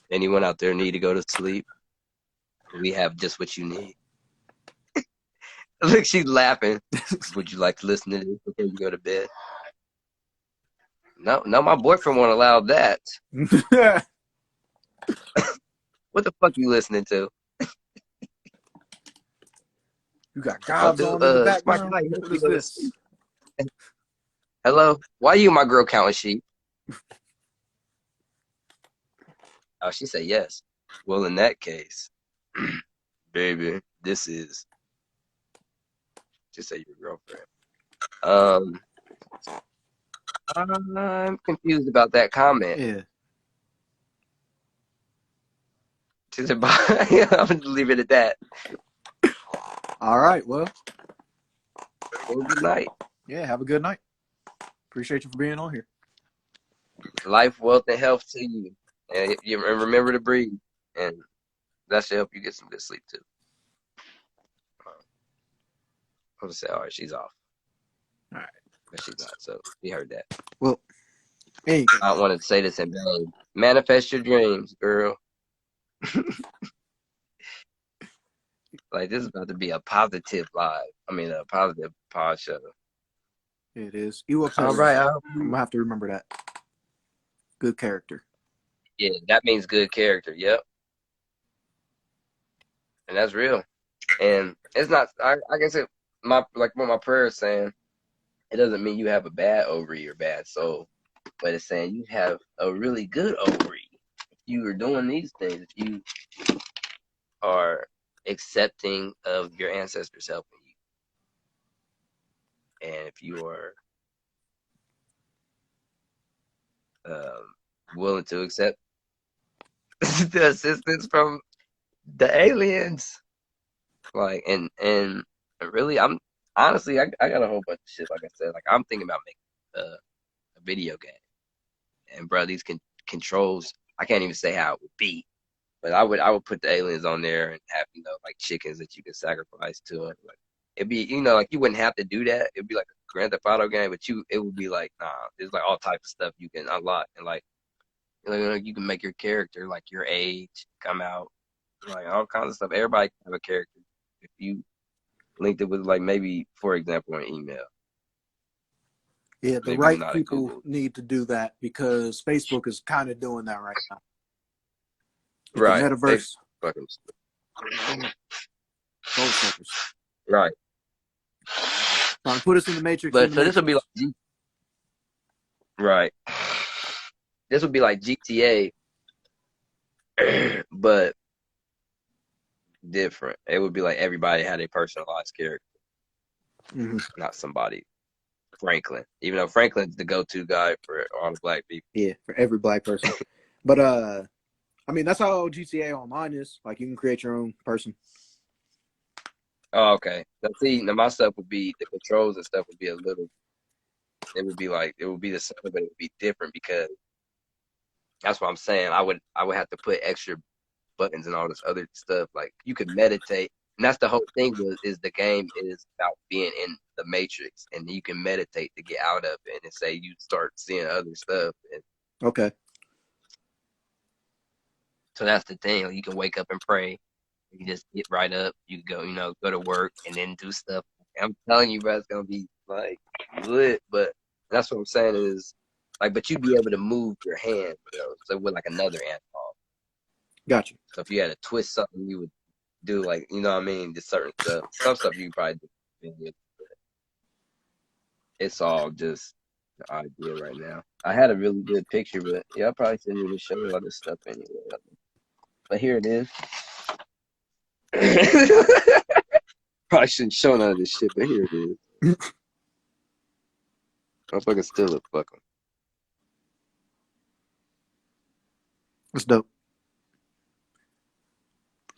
Anyone out there need to go to sleep? We have just what you need. Look, she's laughing. Would you like to listen to this before you go to bed? No, my boyfriend won't allow that. What the fuck you listening to? You got gobs on in the background. Smart, What is this? Hello? Why you my girl counting sheep? Oh, she said yes. Well, in that case, baby, this is just say your girlfriend. I'm confused about that comment. Yeah. She said, bye. I'm gonna leave it at that. All right. Well, Good night. yeah. Have a good night. Appreciate you for being on here. Life, wealth, and health to you. And remember to breathe. And that should help you get some good sleep too. I'll just say, all right, she's off. All right. But she's not, so we heard that. Well, I don't want to say this in vain. Manifest your dreams, girl. Like, this is about to be a positive live. I mean, a positive pod show. it is. You All right. I'm going to have to remember that. Good character. Yeah, that means good character. Yep. And that's real. And it's not, I guess like what my prayer is saying, it doesn't mean you have a bad ovary or bad soul, but it's saying you have a really good ovary. If you are doing these things, if you are accepting of your ancestors helping you, and if you are willing to accept the assistance from the aliens, like, and really, I'm honestly, I got a whole bunch of shit. Like I said, like I'm thinking about making a video game, and bro, these controls, I can't even say how it would be, but I would put the aliens on there and have like chickens that you can sacrifice to it. Like it'd be like you wouldn't have to do that. It'd be like a Grand Theft Auto game, but it would be like there's like all types of stuff you can unlock, and like you can make your character like your age come out, like all kinds of stuff. Everybody can have a character if you linked it with like maybe for example an email. Yeah, the right people need to do that because Facebook is kind of doing that right now. Right. The metaverse. Right. Trying to put us in the matrix. But so this would be like right. This would be like GTA, but different. It would be like everybody had a personalized character, not somebody. Franklin, even though Franklin's the go-to guy for all the black people. Yeah, for every black person. But I mean that's how GTA Online is. Like you can create your own person. Oh, okay. Now see, my stuff would be the controls and stuff would be a little. It would be the same, but it would be different because that's what I'm saying. I would have to put extra buttons and all this other stuff. Like you could meditate, and that's the whole thing. Is the game is about being in the matrix, and you can meditate to get out of it, and say you start seeing other stuff. Okay. So that's the thing. Like, you can wake up and pray. You can just get right up. You can go to work and then do stuff. I'm telling you, bro, it's gonna be like lit. But that's what I'm saying is like, but you'd be able to move your hand, so with like another ant ball. Gotcha. So if you had to twist something, you would do like, you know what I mean, just certain stuff. Some stuff you probably do. It's all just the idea right now. I had a really good picture, but yeah, I probably shouldn't even show you all this stuff anyway. But here it is. Probably shouldn't show none of this shit, but here it is. Motherfucker still a fuck 'em. That's dope.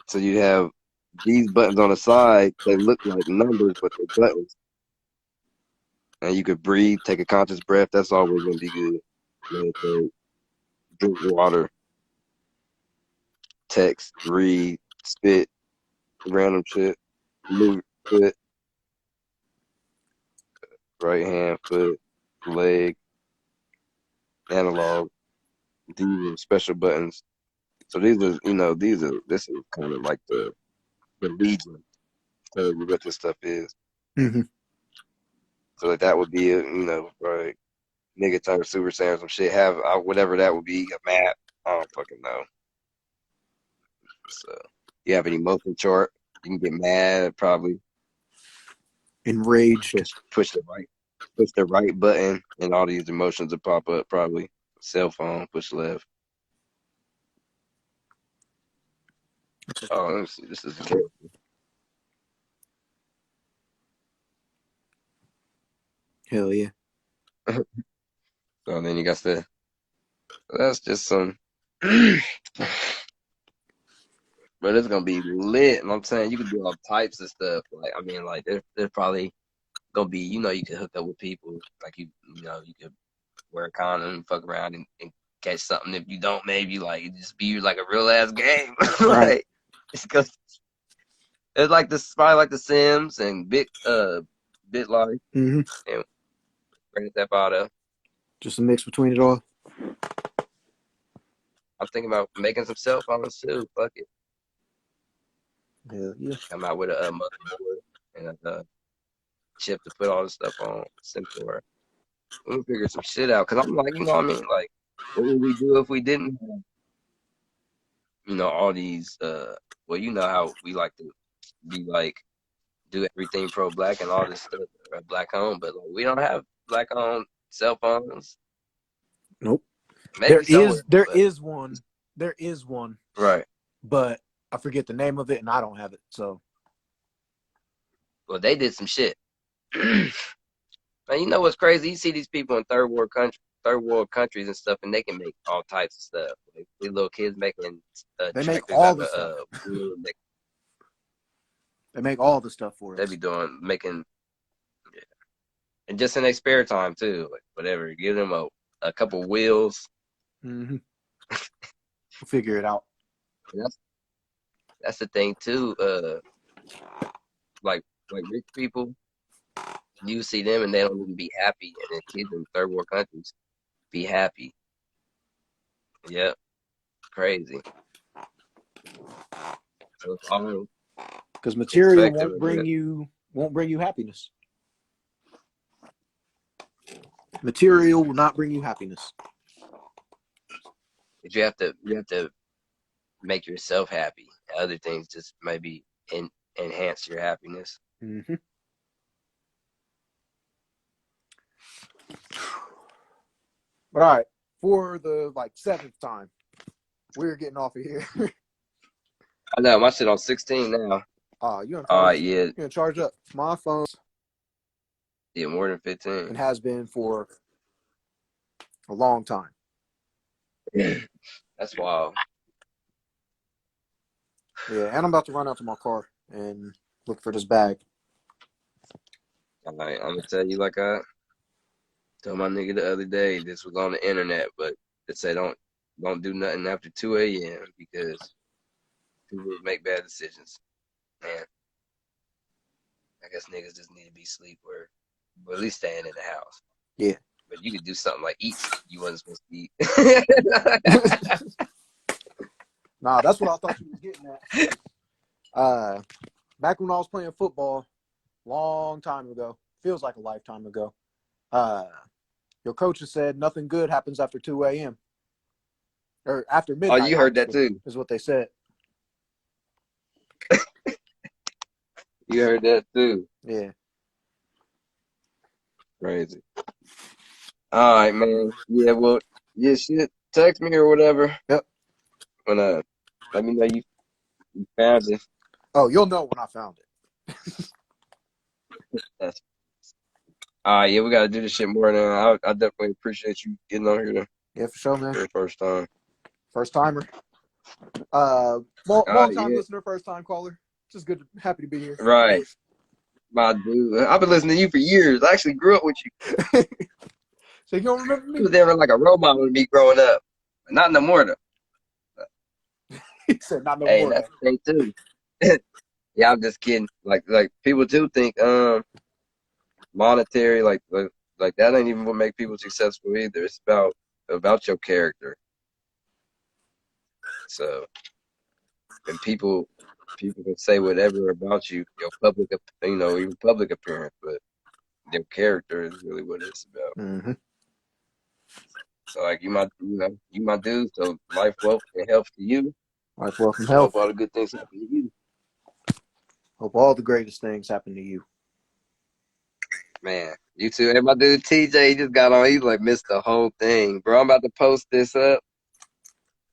So you have these buttons on the side. They look like numbers, but they're buttons. And you could breathe, take a conscious breath. That's always gonna be good. Meditate, drink water, text, read, spit, random shit, move foot, right hand, foot, leg, analog. These are special buttons. So these are, this is kind of like the legion. Tell you what this stuff is. Mm-hmm. So like that would be, right. Nigga type of Super Saiyan or some shit. Have whatever that would be, a map. I don't fucking know. So you have an emotion chart. You can get mad, probably. Enraged. Push the right button, and all these emotions will pop up. Probably cell phone. Push left. Oh, let me see. This is the character. Hell yeah. So then you got the. That's just some. But it's gonna be lit. And I'm saying you can do all types of stuff. Like I mean, like there's probably gonna be, you can hook up with people. Like you could wear a condom and fuck around and catch something. If you don't, maybe like it just be like a real ass game. Right. It's like this, probably like the Sims and Bit Life Mm-hmm. and Grand Theft Auto. Just a mix between it all. I'm thinking about making some cell phones too. Fuck it. Hell yeah. Come out with a motherboard and a chip to put all this stuff on. Simpler. We'll figure some shit out. Cause I'm like, you know what I mean? Like, what would we do if we didn't have, all these, well, you know how we like to be like, do everything pro-black and all this stuff, black-owned, but like, we don't have black-owned cell phones. Nope. Maybe There is one. Right. But I forget the name of it and I don't have it. So. Well, they did some shit. Man, you know what's crazy? You see these people in third world countries and stuff, and they can make all types of stuff. Like these little kids making they make tractors all out the of stuff. wood. They make all the stuff for us. They be making, yeah. And just in their spare time too, like whatever. Give them a couple wheels. Mm-hmm. We'll figure it out. That's the thing too. Like rich people, you see them and they don't even be happy, and then kids in third world countries be happy. Yep, crazy. So it's all because material perspective, won't bring you happiness. Material will not bring you happiness. But you have to make yourself happy. Other things just maybe enhance your happiness. Mm-hmm. But all right, for the seventh time, we're getting off of here. I know my shit on 16 now. You All right, yeah. You're gonna charge up my phone. Yeah, more than 15. It has been for a long time. That's wild. Yeah, and I'm about to run out to my car and look for this bag. All right, I'm gonna tell you like I told my nigga the other day. This was on the internet, but it said don't do nothing after 2 a.m. because people make bad decisions. Man, I guess niggas just need to be asleep or at least staying in the house. Yeah. But you could do something like eat something you wasn't supposed to eat. Nah, that's what I thought you was getting at. Back when I was playing football, long time ago, feels like a lifetime ago, your coaches said nothing good happens after 2 a.m. or after midnight. Oh, you heard that too. Is what they said. You heard that too. Yeah. Crazy. All right, man. Yeah, well, yeah, shit. Text me or whatever. Yep. When let me know you found it. Oh, you'll know when I found it. That's yeah, we gotta do this shit more now. I definitely appreciate you getting on here Yeah, for sure, man. for the first time. First timer. Long time Yeah, listener, first time caller. Just good, happy to be here. right, my dude. I've been listening to you for years. I actually grew up with you. So you don't remember You me? was never like a role model to me growing up. Not no more though. He said not no Hey, more. that's the thing too. Yeah, I'm just kidding. Like people do think monetary like that ain't even what make people successful either. It's about your character. So and people can say whatever about you, your public even public appearance, but your character is really what it's about. Mm-hmm. So like you my dude. So life, wealth, and health to you. Life, wealth, and I hope health. all the good things happen to you. Hope all the greatest things happen to you. Man, you too. And my dude TJ just got on. He like missed the whole thing, bro. I'm about to post this up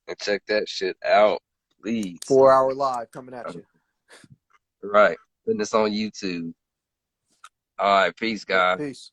and check that shit out, please. 4-hour live coming at you. Right, putting this on YouTube. All right, peace, guys. Peace.